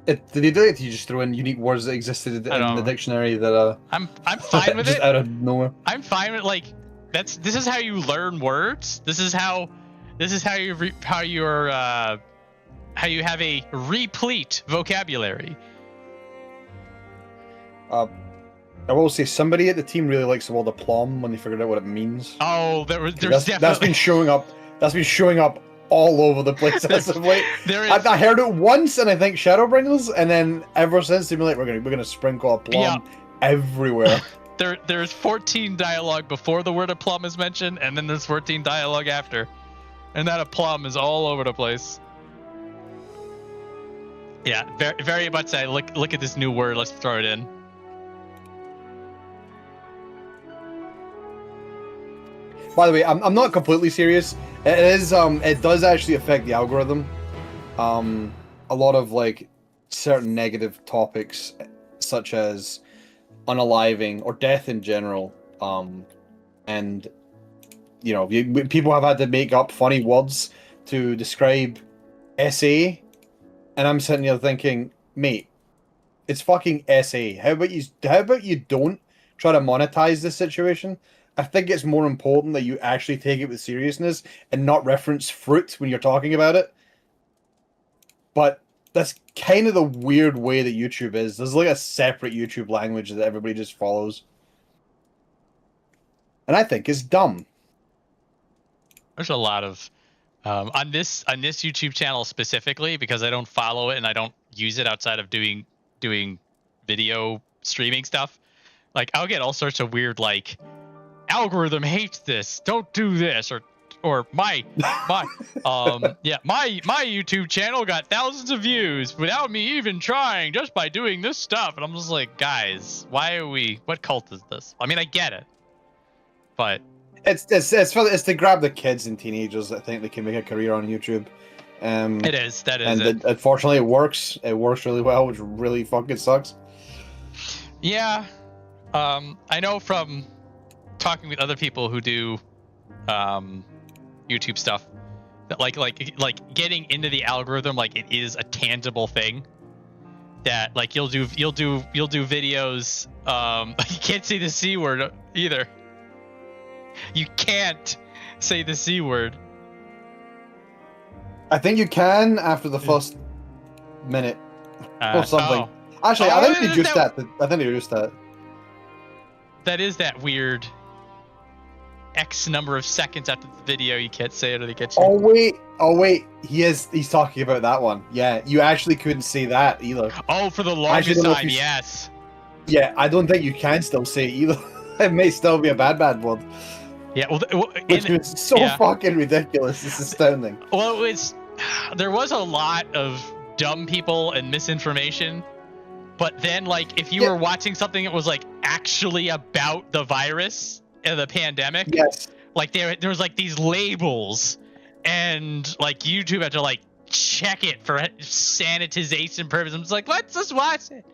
Did they do it? You just throw in unique words that existed in the dictionary that I'm fine with just it. Out of nowhere. I'm fine with this is how you learn words. This is how you have a replete vocabulary. I will say somebody at the team really likes the word aplomb when they figured out what it means. Oh, there's definitely that's been showing up. That's been showing up all over the place as of late. I heard it once, and I think Shadowbringers, and then ever since they've been like, we're gonna sprinkle aplomb everywhere. There's 14 dialogue before the word aplomb is mentioned, and then there's 14 dialogue after, and that aplomb is all over the place. Yeah, very, very much. Say, look at this new word. Let's throw it in. By the way, I'm not completely serious. It is it does actually affect the algorithm. A lot of certain negative topics, such as unaliving or death in general, and people have had to make up funny words to describe SA, and I'm sitting here thinking, mate, it's fucking SA. How about you don't try to monetize this situation? I think it's more important that you actually take it with seriousness and not reference fruit when you're talking about it. But that's kind of the weird way that YouTube is. There's a separate YouTube language that everybody just follows. And I think it's dumb. There's a lot of on this YouTube channel specifically, because I don't follow it and I don't use it outside of doing video streaming stuff. I'll get all sorts of weird algorithm hates this, don't do this, or my YouTube channel got thousands of views without me even trying, just by doing this stuff. And I'm just like, guys, what cult is this? I mean, I get it, but it's to grab the kids and teenagers that think they can make a career on YouTube. It is it. Unfortunately it works really well, which really fucking sucks. Yeah. I know from talking with other people who do YouTube stuff that like getting into the algorithm, it is a tangible thing that you'll do videos. You can't say the C word either. You can't say the C word. I think you can after the first minute or something. Actually, I think they reduced that. I think they reduced that. That is that weird X number of seconds after the video you can't say it or they get you. Oh wait, he's talking about that one. Yeah, you actually couldn't say that either. Oh, for the longest time, yes. Yeah, I don't think you can still say it either. It may still be a bad word. Yeah, which is so fucking ridiculous. It's astounding. Well, there was a lot of dumb people and misinformation, but then if you were watching something that was actually about the virus and the pandemic, yes, there was these labels, and YouTube had to check it for sanitization purposes. I'm just let's just watch it.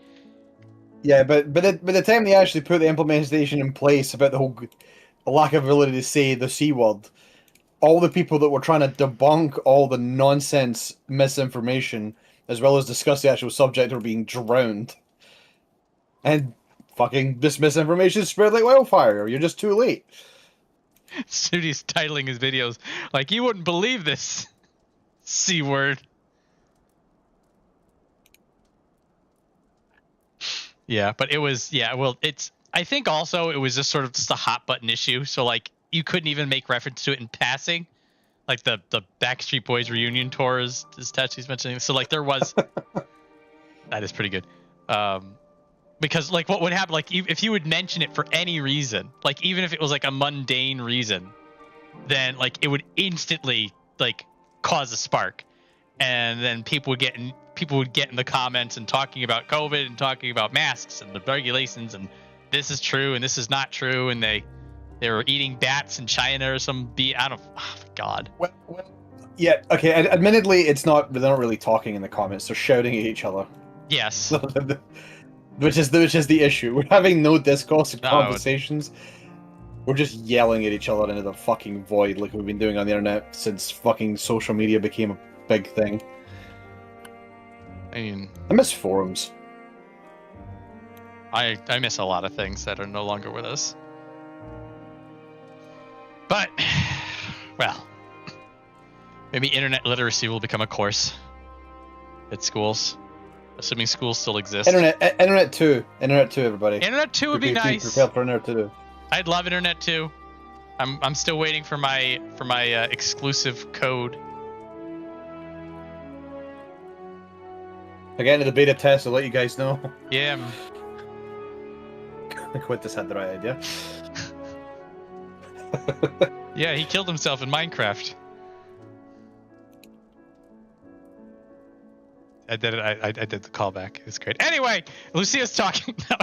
Yeah, but by the time they actually put the implementation in place about the whole lack of ability to say the C word, all the people that were trying to debunk all the nonsense misinformation as well as discuss the actual subject were being drowned. And fucking this misinformation spread like wildfire. You're just too late. Sudi's titling his videos you wouldn't believe this C word. Yeah, but it was, yeah, well, I think also it was just sort of just a hot button issue. So like you couldn't even make reference to it in passing. Like the Backstreet Boys reunion tour is Tachi's mentioning. So like there was, that is pretty good. Because like what would happen, like if you would mention it for any reason, like even if it was like a mundane reason, then like it would instantly like cause a spark. And then people would get in the comments and talking about COVID and talking about masks and the regulations and this is true and this is not true, and they were eating bats in China or some I don't, oh my God. Well, yeah, okay. Admittedly, they're not really talking in the comments. They're shouting at each other. Yes. which is the issue. We're having no discourse and conversations. We're just yelling at each other into the fucking void like we've been doing on the internet since fucking social media became a big thing. I mean, I miss forums. I miss a lot of things that are no longer with us. But, well, maybe internet literacy will become a course at schools, assuming schools still exist. Internet 2, everybody. Internet 2 would be nice. Prepared for Internet 2. I'd love Internet 2. I'm still waiting for my exclusive code. Again, to the beta test, I'll let you guys know. Yeah. Quintus had the right idea. Yeah, he killed himself in Minecraft. I did it. I did the callback. It was great. Anyway, Lucia's talking now.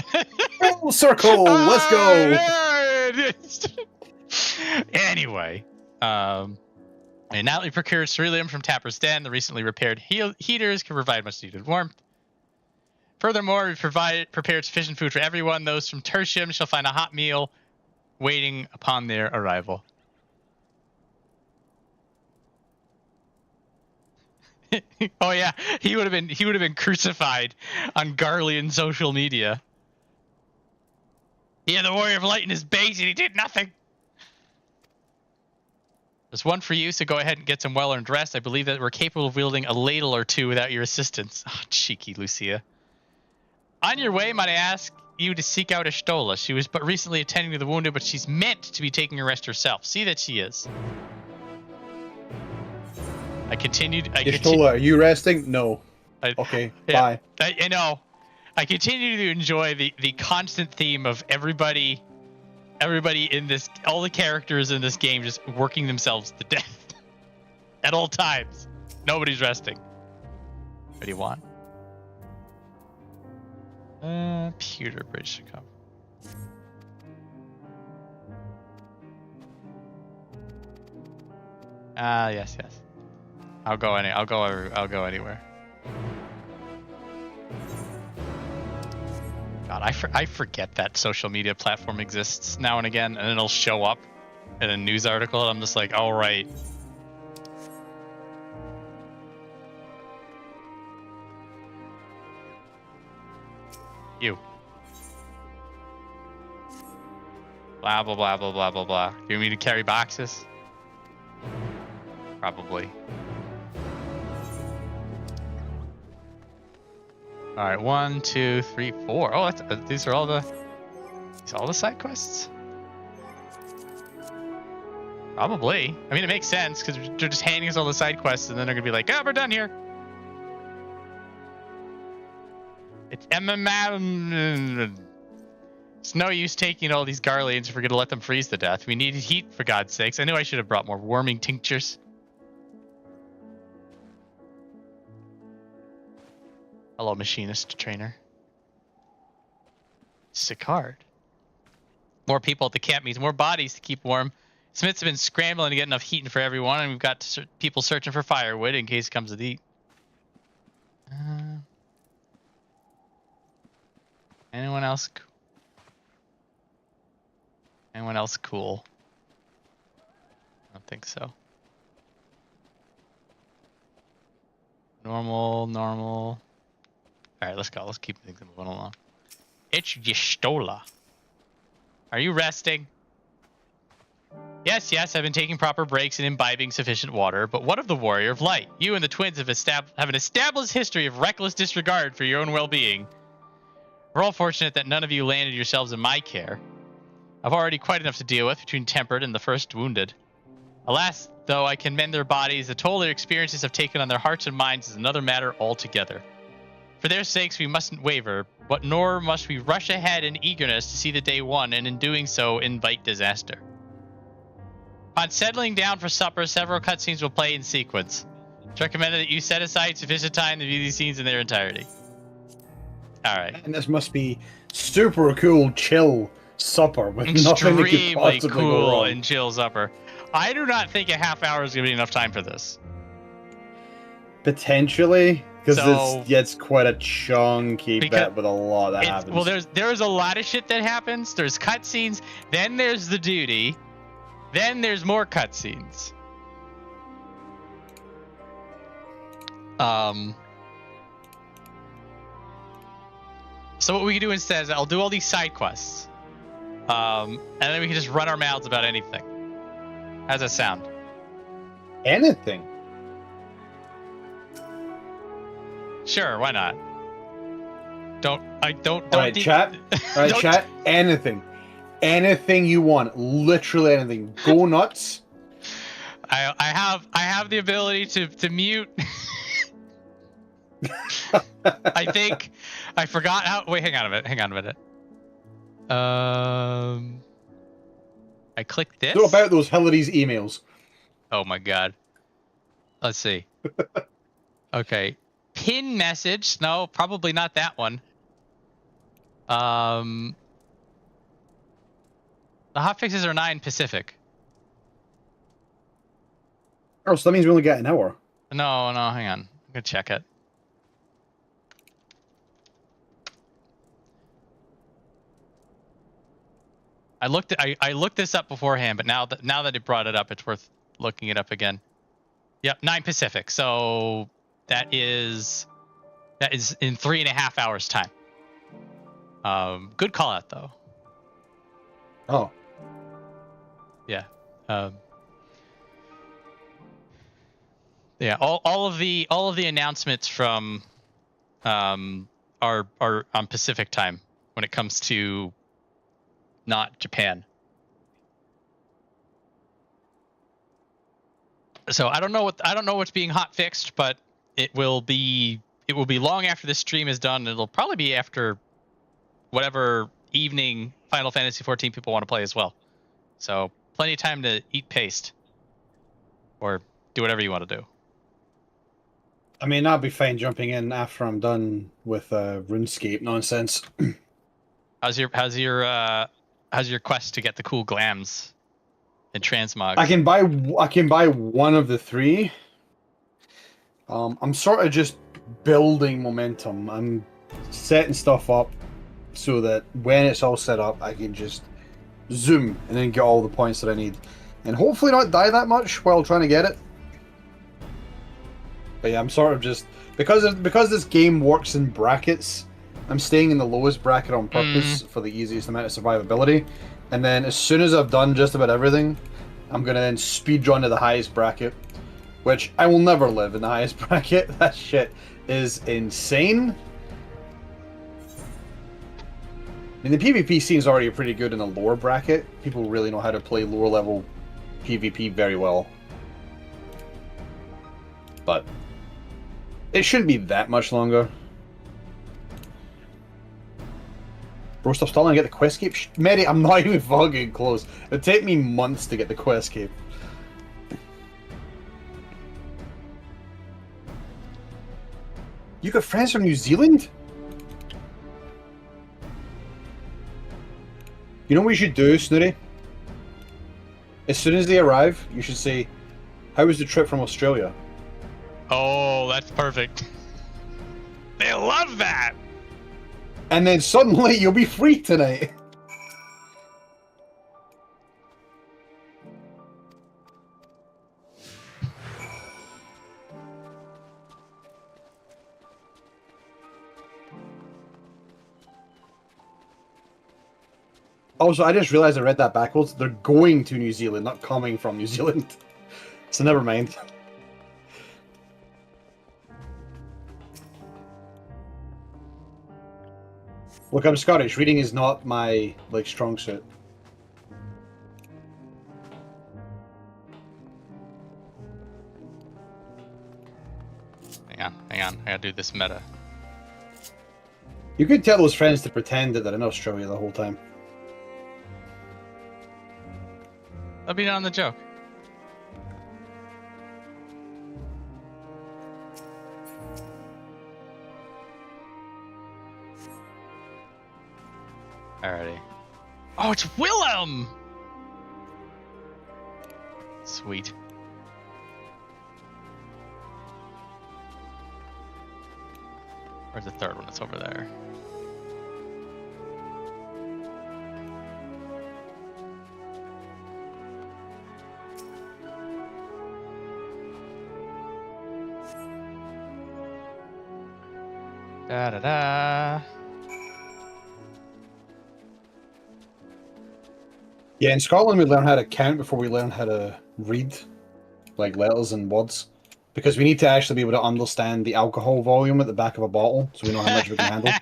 Full circle. Let's go. Anyway, and now that we procured ceruleum from Tapper's Den, the recently repaired heaters can provide much needed warmth. Furthermore, we prepared sufficient food for everyone. Those from Tertium shall find a hot meal waiting upon their arrival. Oh yeah, he would have been crucified on Garlean social media. He had the Warrior of Light in his base and he did nothing. There's one for you, so go ahead and get some well-earned rest. I believe that we're capable of wielding a ladle or two without your assistance. Oh, cheeky Lucia. On your way, might I ask you to seek out Estola? She was but recently attending to the wounded, but she's meant to be taking a rest herself. See that she is. Estola, are you resting? No. Okay, yeah, bye. I know. I continue to enjoy the constant theme of everybody in this, all the characters in this game just working themselves to death at all times. Nobody's resting. What do you want? Pewter Bridge to come. Yes. I'll go anywhere. God, I forget that social media platform exists now and again, and it'll show up in a news article, and I'm just like, all right. You. Blah, blah, blah, blah, blah, blah, blah. Do you want me to carry boxes? Probably. All right, 1, 2, 3, 4. Oh, these are all the side quests. Probably. I mean, it makes sense because they're just handing us all the side quests, and then they're gonna be like, "Oh, we're done here." It's It's no use taking all these Garleans if we're gonna let them freeze to death. We needed heat, for God's sakes. I knew I should have brought more warming tinctures. Hello, machinist trainer. Sicard. More people at the camp means more bodies to keep warm. Smiths have been scrambling to get enough heat in for everyone, and we've got people searching for firewood in case it comes to heat. Anyone else? Anyone else cool? I don't think so. Normal. Alright, let's go. Let's keep things moving along. It's Yestola. Are you resting? Yes, I've been taking proper breaks and imbibing sufficient water, but what of the Warrior of Light? You and the twins have an established history of reckless disregard for your own well-being. We're all fortunate that none of you landed yourselves in my care. I've already quite enough to deal with between Tempered and the first wounded. Alas, though I can mend their bodies, the toll their experiences have taken on their hearts and minds is another matter altogether. For their sakes, we mustn't waver, but nor must we rush ahead in eagerness to see the day won, and in doing so, invite disaster. Upon settling down for supper, several cutscenes will play in sequence. It's recommended that you set aside sufficient time to view these scenes in their entirety. Alright. And this must be super cool, chill supper with nothing that could Extremely possibly go cool wrong. and chill supper. I do not think a half hour is going to be enough time for this. Potentially, because So- it's quite a chunky bit with a lot that happens. Well, there's a lot of shit that happens. There's cutscenes, then there's the duty, then there's more cutscenes. So what we can do instead is I'll do all these side quests. And then we can just run our mouths about anything. How's that sound? Anything. Sure, why not? Don't. Alright, chat. Alright, Don't- chat. Anything. Anything you want. Literally anything. Go nuts. I have the ability to mute. I think I forgot how. Wait, hang on a minute. I clicked this. What about those Hillary's emails? Oh my god. Let's see. Okay. Pin message. No, probably not that one. The hotfixes are 9 Pacific. Oh, so that means we only get an hour. No, hang on. I'm gonna check it. I looked this up beforehand, but now that it brought it up, it's worth looking it up again. Yep, 9 Pacific. So that is in 3.5 hours time. Good call out though. Oh. Yeah. Yeah. All of the announcements from are on Pacific time when it comes to not Japan. So I don't know what's being hot fixed, but it will be long after this stream is done. It'll probably be after whatever evening Final Fantasy XIV people want to play as well. So plenty of time to eat paste or do whatever you want to do. I mean, I'll be fine jumping in after I'm done with RuneScape nonsense. How's your quest to get the cool glams and transmogs? I can buy one of the 3. I'm sort of just building momentum. I'm setting stuff up so that when it's all set up, I can just zoom and then get all the points that I need, and hopefully not die that much while trying to get it. But yeah, I'm sort of just because this game works in brackets. I'm staying in the lowest bracket on purpose for the easiest amount of survivability, and then as soon as I've done just about everything, I'm gonna then speed run to the highest bracket, which I will never live in the highest bracket. That shit is insane. I mean, the PvP scene is already pretty good in the lower bracket. People really know how to play lower level PvP very well, but it shouldn't be that much longer. Bro, stop stalling and get the quest cape. Mary, I'm not even fucking close. It'd take me months to get the quest cape. You got friends from New Zealand? You know what you should do, Snooty? As soon as they arrive, you should say, "How was the trip from Australia?" Oh, that's perfect. They love that. And then suddenly you'll be free tonight. Also, I just realized I read that backwards. They're going to New Zealand, not coming from New Zealand. So never mind. Look, I'm Scottish. Reading is not my like strong suit. Hang on. I gotta do this meta. You could tell those friends to pretend that they're in Australia the whole time. I'll be on the joke. Alrighty. Oh, it's Willem! Sweet. Where's the third one? It's over there. Da da da. Yeah, in Scotland we learn how to count before we learn how to read, like letters and words, because we need to actually be able to understand the alcohol volume at the back of a bottle, so we know how much we can handle.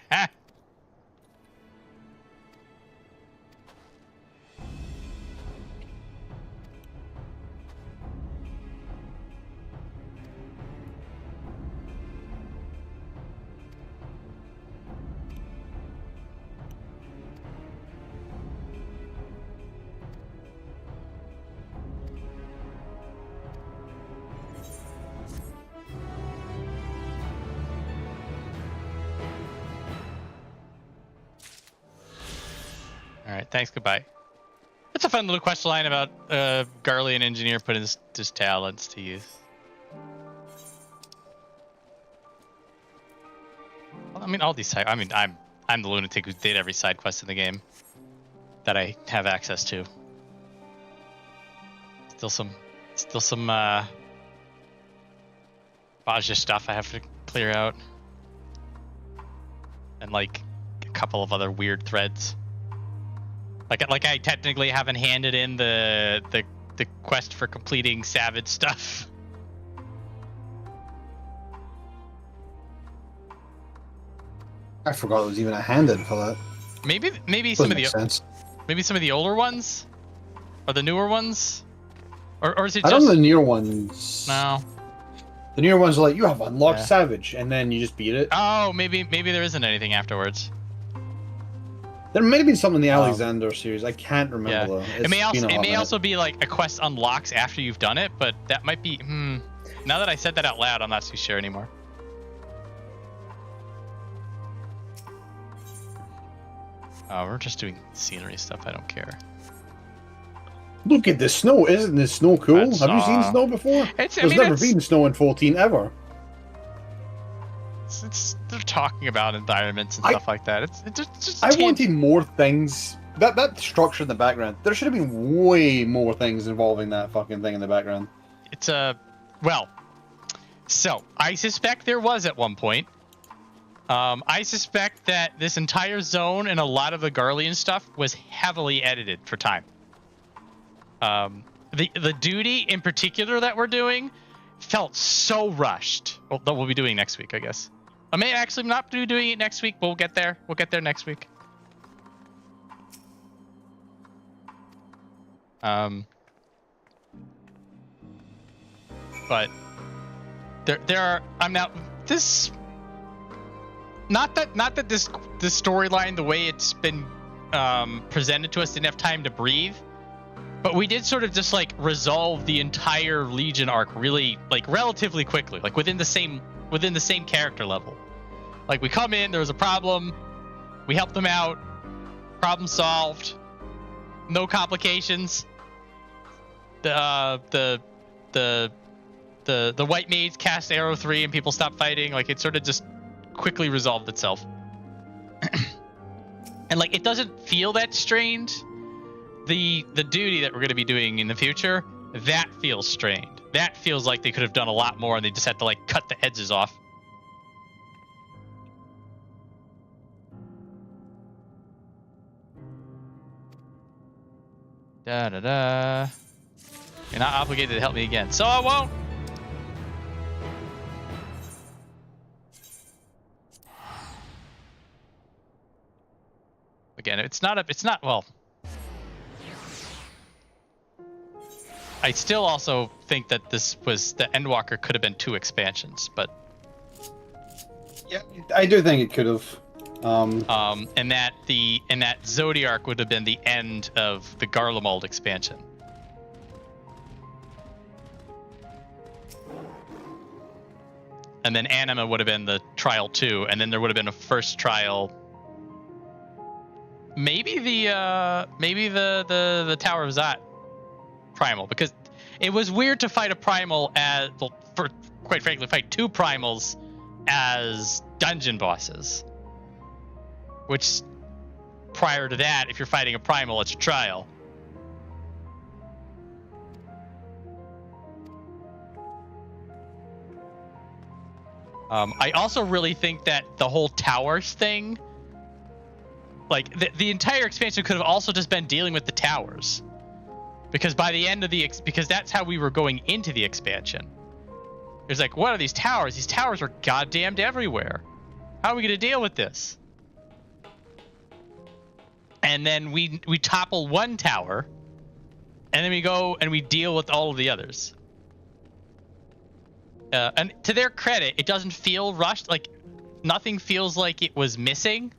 Alright, thanks, goodbye. It's a fun little quest line about Garlean engineer putting his talents to use. Well, I mean, all these side. I mean, I'm the lunatic who did every side quest in the game that I have access to. Still some Baja stuff I have to clear out, and like a couple of other weird threads. Like I technically haven't handed in the quest for completing Savage stuff. I forgot there was even a hand in for that. Maybe some of the older ones, or the newer ones, or is it just? I don't know the newer ones. No. The newer ones are like, you have unlocked Savage, and then you just beat it. Oh, maybe there isn't anything afterwards. There may have been something in the Alexander series. I can't remember though. It may also be like a quest unlocks after you've done it, but that might be. Now that I said that out loud, I'm not too sure anymore. Oh, we're just doing scenery stuff. I don't care. Look at the snow. Isn't the snow cool? Have you seen snow before? There's never been snow in 14 ever. They're talking about environments and stuff like that. It's just. I wanted more things. That structure in the background. There should have been way more things involving that fucking thing in the background. It's well. So I suspect there was at one point. I suspect that this entire zone and a lot of the Garlean stuff was heavily edited for time. The duty in particular that we're doing felt so rushed. Well, that we'll be doing next week, I guess. I may actually not be doing it next week, but we'll get there. We'll get there next week. But there are. I'm now this. Not that this storyline, the way it's been presented to us, didn't have time to breathe. But we did sort of just like resolve the entire Legion arc really like relatively quickly, like within the same character level. Like we come in, there was a problem, we help them out, problem solved, no complications. The white maids cast arrow 3 and people stopped fighting. Like it sort of just quickly resolved itself. And like it doesn't feel that strained. The duty that we're going to be doing in the future, that feels strained. That feels like they could have done a lot more and they just had to like cut the edges off. Da da da. You're not obligated to help me again, so I won't. again. It's not. Well, I still also think that the Endwalker could have been 2 expansions, but yeah, I do think it could have. And that Zodiarch would have been the end of the Garlemald expansion. And then Anima would have been the trial 2, and then there would have been a first trial. Maybe the Tower of Zot primal, because it was weird to fight a primal as, well, for quite frankly, fight 2 primals as dungeon bosses. Which, prior to that, if you're fighting a primal, it's a trial. I also really think that the whole towers thing, like the entire expansion could have also just been dealing with the towers, because by the end of because that's how we were going into the expansion. It was like, what are these towers? These towers are goddamned everywhere. How are we going to deal with this? And then we topple one tower, and then we go and we deal with all of the others. And to their credit, it doesn't feel rushed. Like, nothing feels like it was missing.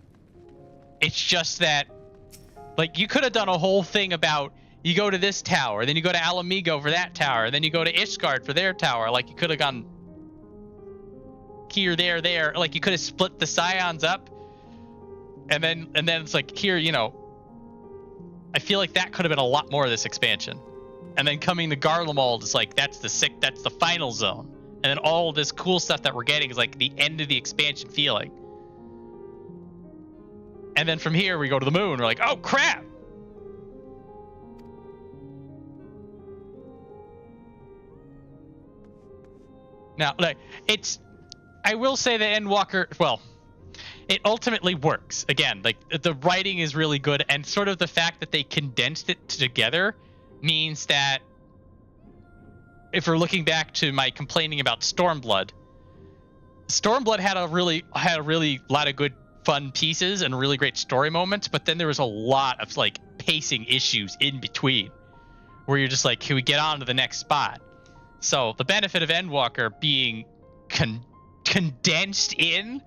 It's just that, like, you could have done a whole thing about, you go to this tower, then you go to Alamigo for that tower, then you go to Ishgard for their tower. Like, you could have gone here, there. Like, you could have split the Scions up. And then it's like, here, you know, I feel like that could have been a lot more of this expansion. And then coming to Garlemald is like, that's the final zone. And then all this cool stuff that we're getting is like the end of the expansion feeling. And then from here we go to the moon. We're like, oh crap! Now, like, I will say the Endwalker, well, it ultimately works. Again, like, the writing is really good, and sort of the fact that they condensed it together means that if we're looking back to my complaining about Stormblood had a really lot of good fun pieces and really great story moments, but then there was a lot of like pacing issues in between where you're just like, can we get on to the next spot? So the benefit of Endwalker being condensed in,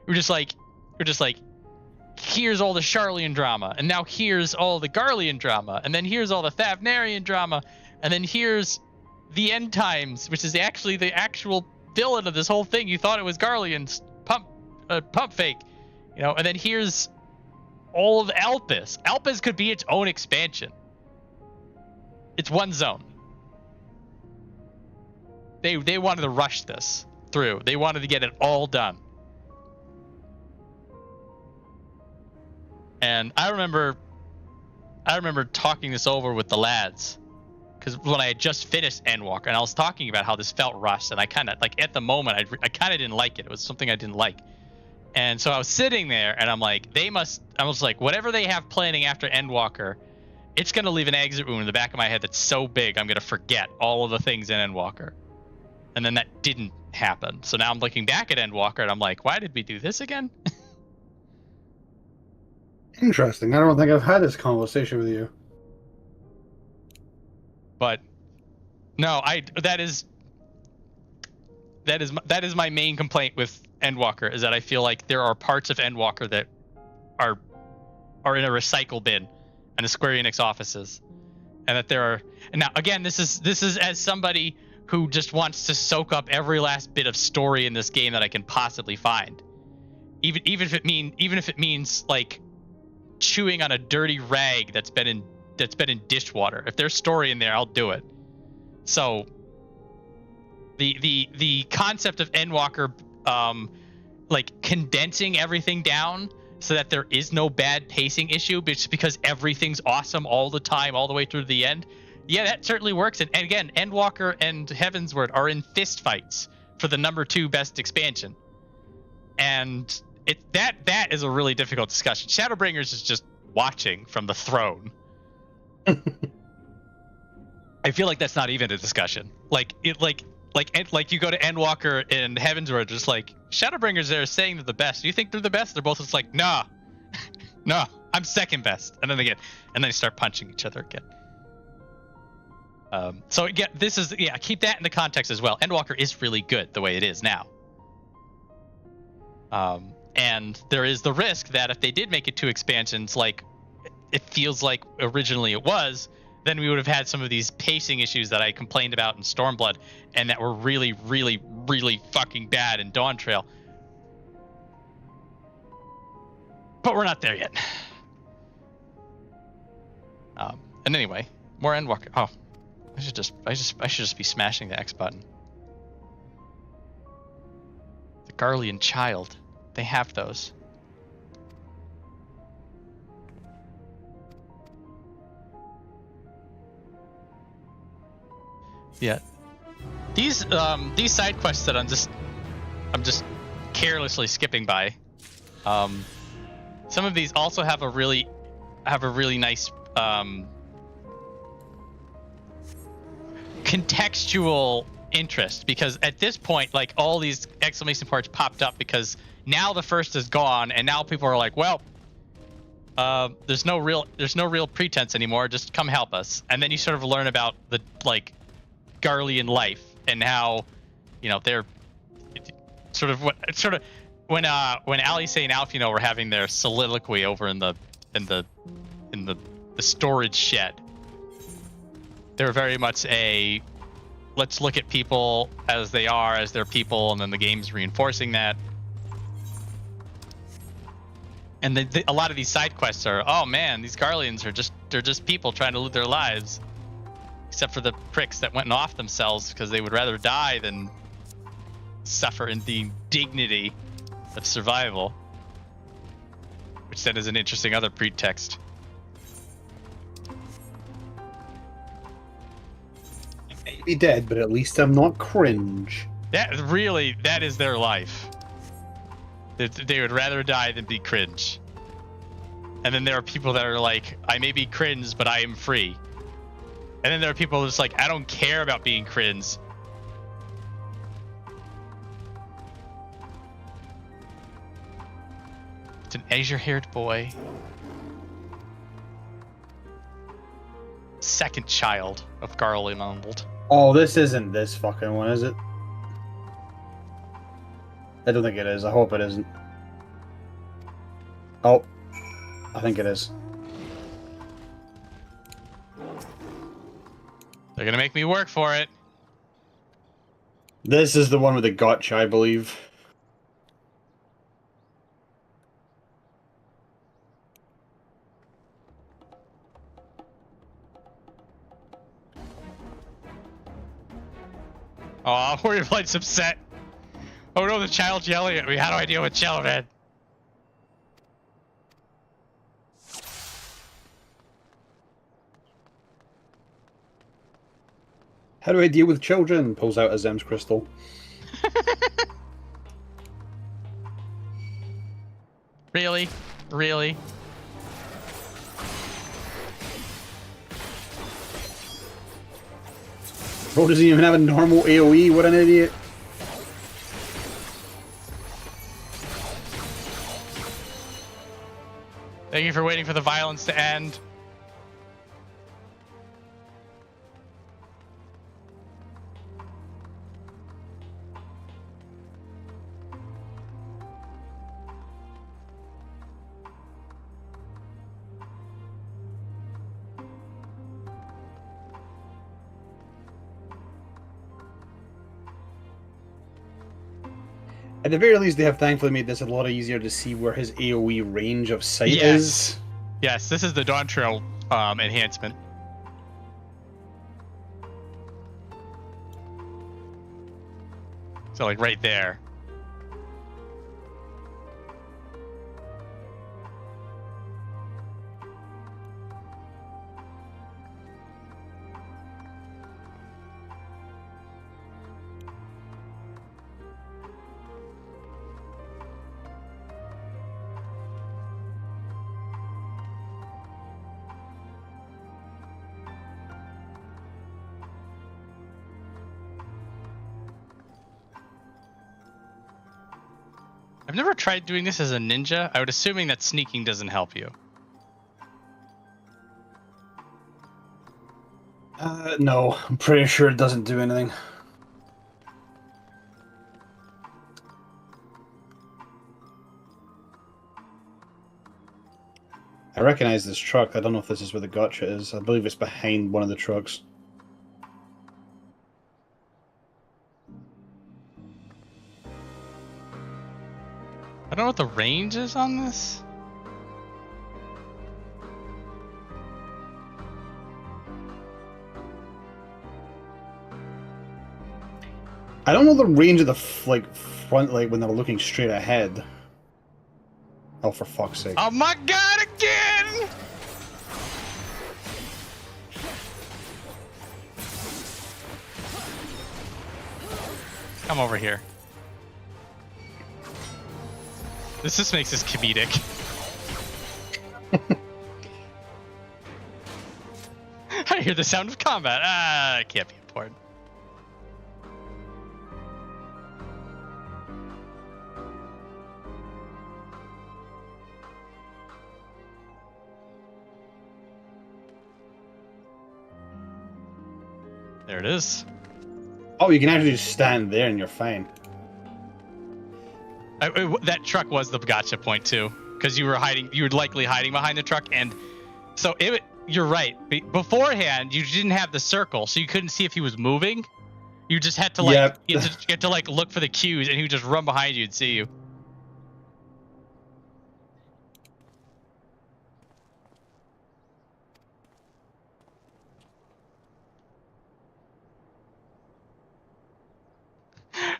we're just like, here's all the Sharlayan drama, and now here's all the Garlean drama, and then here's all the Thavnarian drama, and then here's the End Times, which is actually the actual villain of this whole thing. You thought it was Garlean's pump fake, you know, and then here's all of Alpis. Alpis could be its own expansion. It's one zone. They wanted to rush this through. They wanted to get it all done. And I remember talking this over with the lads, because when I had just finished Endwalker, and I was talking about how this felt rushed, and I kind of, like, at the moment, I kind of didn't like it. It was something I didn't like. And so I was sitting there, and I'm like, I was like, whatever they have planning after Endwalker, it's going to leave an exit wound in the back of my head that's so big, I'm going to forget all of the things in Endwalker. And then that didn't happen. So now I'm looking back at Endwalker, and I'm like, why did we do this again? Interesting. I don't think I've had this conversation with you. But no, that is my main complaint with Endwalker, is that I feel like there are parts of Endwalker that are in a recycle bin in the Square Enix offices, and that there are. And now again, this is as somebody who just wants to soak up every last bit of story in this game that I can possibly find, even if it means like chewing on a dirty rag that's been in dishwater. If there's story in there, I'll do it. So the concept of Endwalker, like condensing everything down so that there is no bad pacing issue, just because everything's awesome all the time, all the way through to the end. Yeah, that certainly works. And again, Endwalker and Heavensward are in fist fights for the number 2 best expansion. And that is a really difficult discussion. Shadowbringers is just watching from the throne. I feel like that's not even a discussion. Like you go to Endwalker and Heavensward, just like, Shadowbringers are saying they're the best. Do you think they're the best? They're both just like, nah, I I'm second best. And then they start punching each other again. So again, keep that in the context as well. Endwalker is really good the way it is now. And there is the risk that if they did make it 2 expansions, like it feels like originally it was, then we would have had some of these pacing issues that I complained about in Stormblood, and that were really, really, really fucking bad in Dawntrail. But we're not there yet. And anyway, more Endwalker. Oh, I should just be smashing the X button. The Garlean Child. They have those. Yeah. These side quests that I'm just carelessly skipping by. Some of these also have a really nice contextual interest, because at this point, like, all these exclamation parts popped up because now the first is gone, and now people are like, well, there's no real pretense anymore. Just come help us. And then you sort of learn about the Garlean life and how, they're sort of when Alisaie and Alphinaud were having their soliloquy over in the storage shed. They were very much let's look at people as they are, as they're people, and then the game's reinforcing that. And a lot of these side quests are, oh man, these Garleans they're just people trying to live their lives. Except for the pricks that went and off themselves because they would rather die than suffer in the indignity of survival. Which then is an interesting other pretext. I may be dead, but at least I'm not cringe. That is their life. They would rather die than be cringe. And then there are people that are like, I may be cringe, but I am free. And then there are people just like, I don't care about being cringe. It's an azure-haired boy. Second child of Garlean. Oh, this isn't this fucking one, is it? I don't think it is. I hope it isn't. Oh, I think it is. They're gonna make me work for it. This is the one with the gotcha, I believe. Oh, Warriorblights upset. Oh no, the child's yelling at me. How do I deal with children? How do I deal with children? Pulls out a Zem's crystal. Really? Really? Bro doesn't even have a normal AoE, what an idiot. Thank you for waiting for the violence to end. At the very least, they have thankfully made this a lot easier to see where his AoE range of sight is. Yes, this is the Dawntrail enhancement. So, like, right there. I've never tried doing this as a ninja. I would assuming that sneaking doesn't help you. No, I'm pretty sure it doesn't do anything. I recognize this truck. I don't know if this is where the gotcha is. I believe it's behind one of the trucks. I don't know what the range is on this. I don't know the range of the front light when they're looking straight ahead. Oh, for fuck's sake! Oh my god, again! Come over here. This just makes this comedic. I hear the sound of combat. Ah, it can't be important. There it is. Oh, you can actually just stand there and you're fine. That truck was the gotcha point too, because you were hiding. You were likely hiding behind the truck, and so you're right. Beforehand, you didn't have the circle, so you couldn't see if he was moving. You just had to you had to like look for the cues, and he would just run behind you and see you.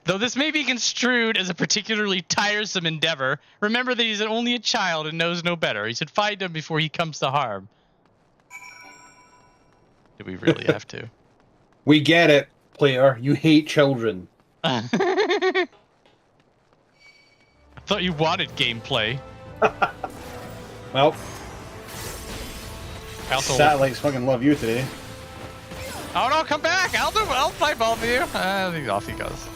Though this may be construed as a particularly tiresome endeavor, remember that he's only a child and knows no better. You should find him before he comes to harm. Do we really have to? We get it, player. You hate children. I thought you wanted gameplay. Well, satellites fucking love you today. Oh no, come back! I'll fight both of you. I think off he goes.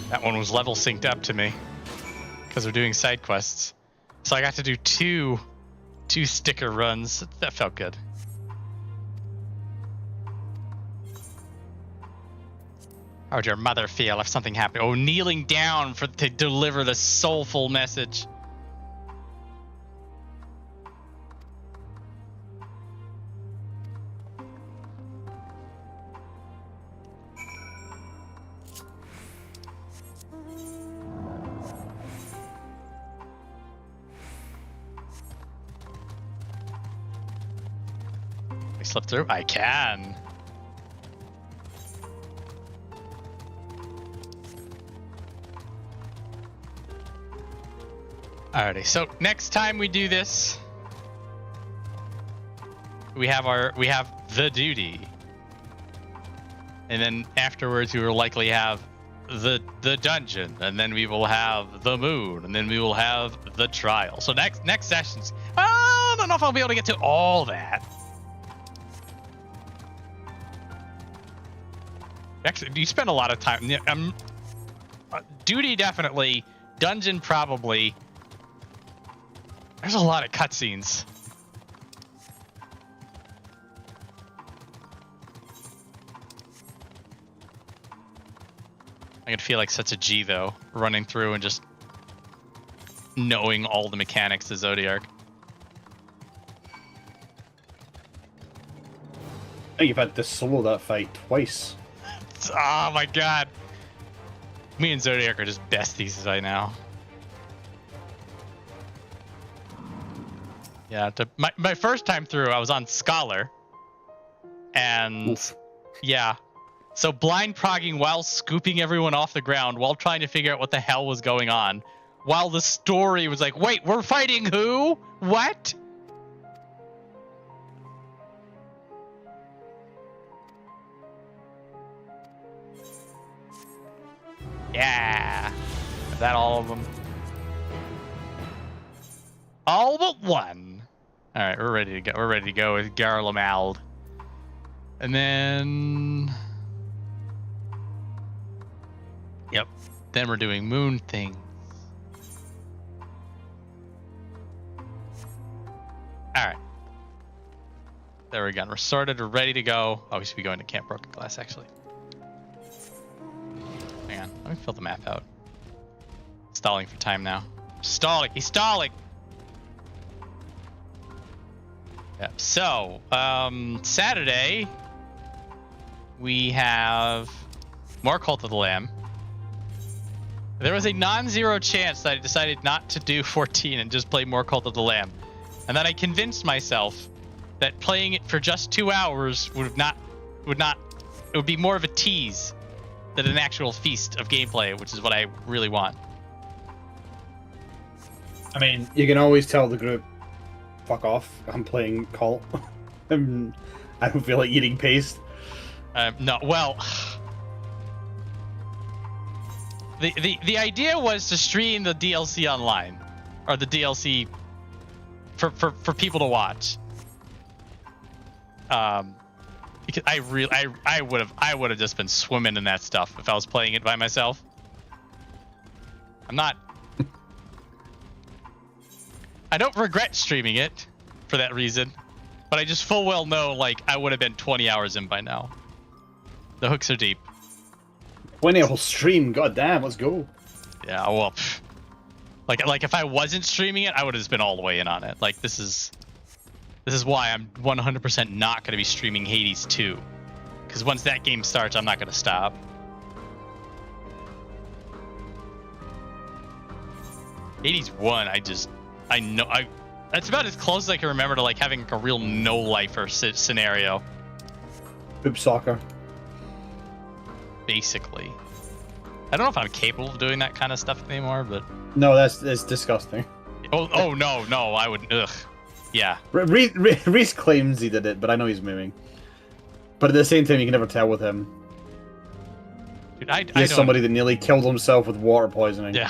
That one was level synced up to me because we're doing side quests. So I got to do two sticker runs. That felt good. How would your mother feel if something happened? Oh, kneeling down to deliver the soulful message. Slip through? I can. Alrighty, so next time we do this, we have the duty. And then afterwards we will likely have the dungeon, and then we will have the moon, and then we will have the trial. So next sessions, I don't know if I'll be able to get to all that. Actually, you spend a lot of time. Duty definitely, dungeon probably. There's a lot of cutscenes. I could feel like such a G though, running through and just knowing all the mechanics of Zodiac. I think you've had to solo that fight twice. Oh my god. Me and Zodiac are just besties right now. Yeah, my first time through, I was on Scholar. And oof. Yeah. So blind progging while scooping everyone off the ground while trying to figure out what the hell was going on. While the story was like, wait, we're fighting who? What? Yeah. Is that all of them? All but one. All right, we're ready to go. We're ready to go with Garlemald. And then Yep. Then we're doing moon things. All right. There we go. We're sorted. We're ready to go. Oh, we should be going to Camp Broken Glass, actually. Hang on. Let me fill the map out. Stalling for time now. Stalling. He's stalling. Yeah. So, Saturday, we have more Cult of the Lamb. There was a non-zero chance that I decided not to do 14 and just play more Cult of the Lamb. And then I convinced myself that playing it for just 2 hours would be more of a tease than an actual feast of gameplay, which is what I really want. I mean, you can always tell the group, fuck off, I'm playing Cult. I don't feel like eating paste. No, well... The idea was to stream the DLC online, or the DLC for people to watch. Because I would have just been swimming in that stuff if I was playing it by myself. I'm not. I don't regret streaming it for that reason, but I just full well know like I would have been 20 hours in by now. The hooks are deep. 20 hour stream, goddamn, let's go. Yeah, well, like if I wasn't streaming it, I would have just been all the way in on it. Like this is why I'm 100% not going to be streaming Hades 2, because once that game starts, I'm not going to stop. Hades 1, I know that's about as close as I can remember to like having a real no-lifer scenario. Poop soccer. Basically. I don't know if I'm capable of doing that kind of stuff anymore, but... No, that's disgusting. Oh no, I would... Ugh. Yeah. Reese claims he did it, but I know he's moving. But at the same time, you can never tell with him. Dude, He's somebody that nearly killed himself with water poisoning. Yeah.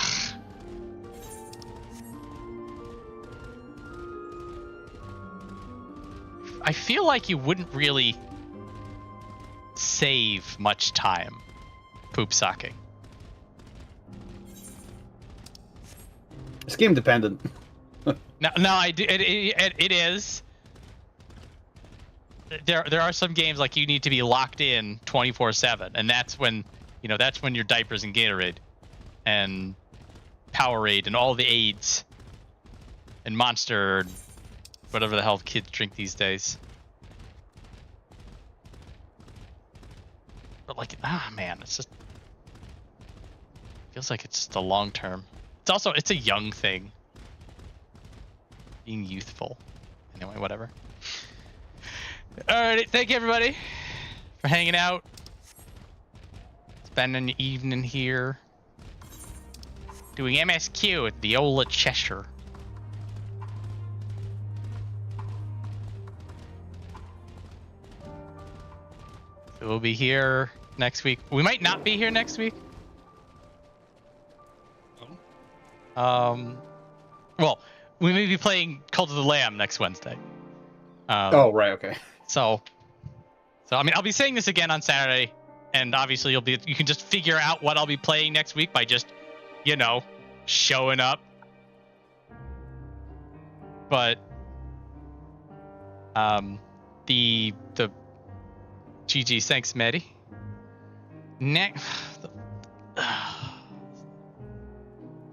I feel like you wouldn't really save much time poop socking. It's game dependent. No, it is. There are some games like you need to be locked in 24/7, and that's when your diapers and Gatorade, and Powerade, and all the aids, and Monster, whatever the hell kids drink these days. But like, man, it's just feels like it's just a long term. It's a young thing. Being youthful. Anyway, whatever. Alright, thank you everybody for hanging out. Spending the evening here. Doing MSQ at Viola, Cheshire. So we'll be here next week. We might not be here next week. Well, we may be playing Cult of the Lamb next Wednesday. Oh, right, okay. So I mean, I'll be saying this again on Saturday, and obviously you can just figure out what I'll be playing next week by just, showing up. But the GG, thanks, Medi.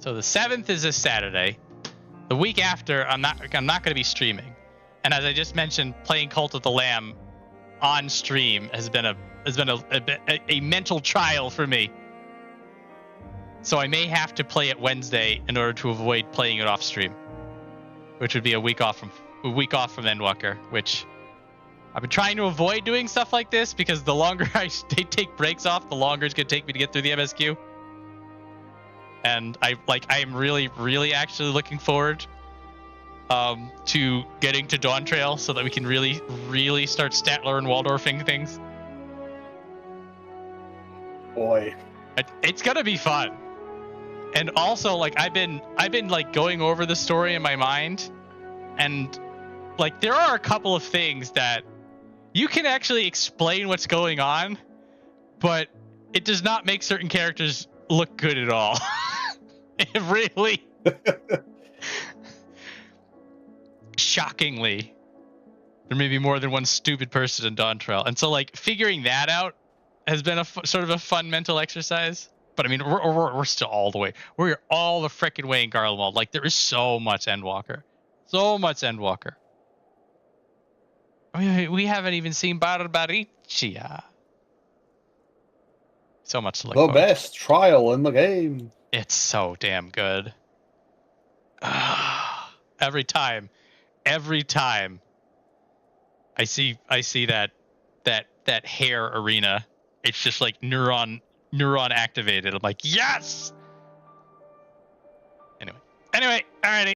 So the 7th is this Saturday. The week after, I'm not going to be streaming. And as I just mentioned, playing Cult of the Lamb on stream has been a mental trial for me. So I may have to play it Wednesday in order to avoid playing it off stream, which would be a week off from Endwalker, which I've been trying to avoid doing stuff like this because the longer I take breaks off, the longer it's going to take me to get through the MSQ. And I am really, really actually looking forward to getting to Dawn Trail so that we can really, really start Statler and Waldorfing things. Boy, it's gonna be fun. And also, like, I've been like going over the story in my mind, and like there are a couple of things that you can actually explain what's going on, but it does not make certain characters look good at all. It really, shockingly, there may be more than one stupid person in Dawntrail, and so like figuring that out has been a sort of a fun mental exercise. But I mean, we're still all the way. We're all the frickin' way in Garlemald. Like there is so much Endwalker, so much Endwalker. I mean, we haven't even seen Barbaricia. So much to look The forward best to. trial in the game. It's so damn good. Every time I see that hair arena, it's just like neuron activated. I'm like, yes. Anyway, alrighty.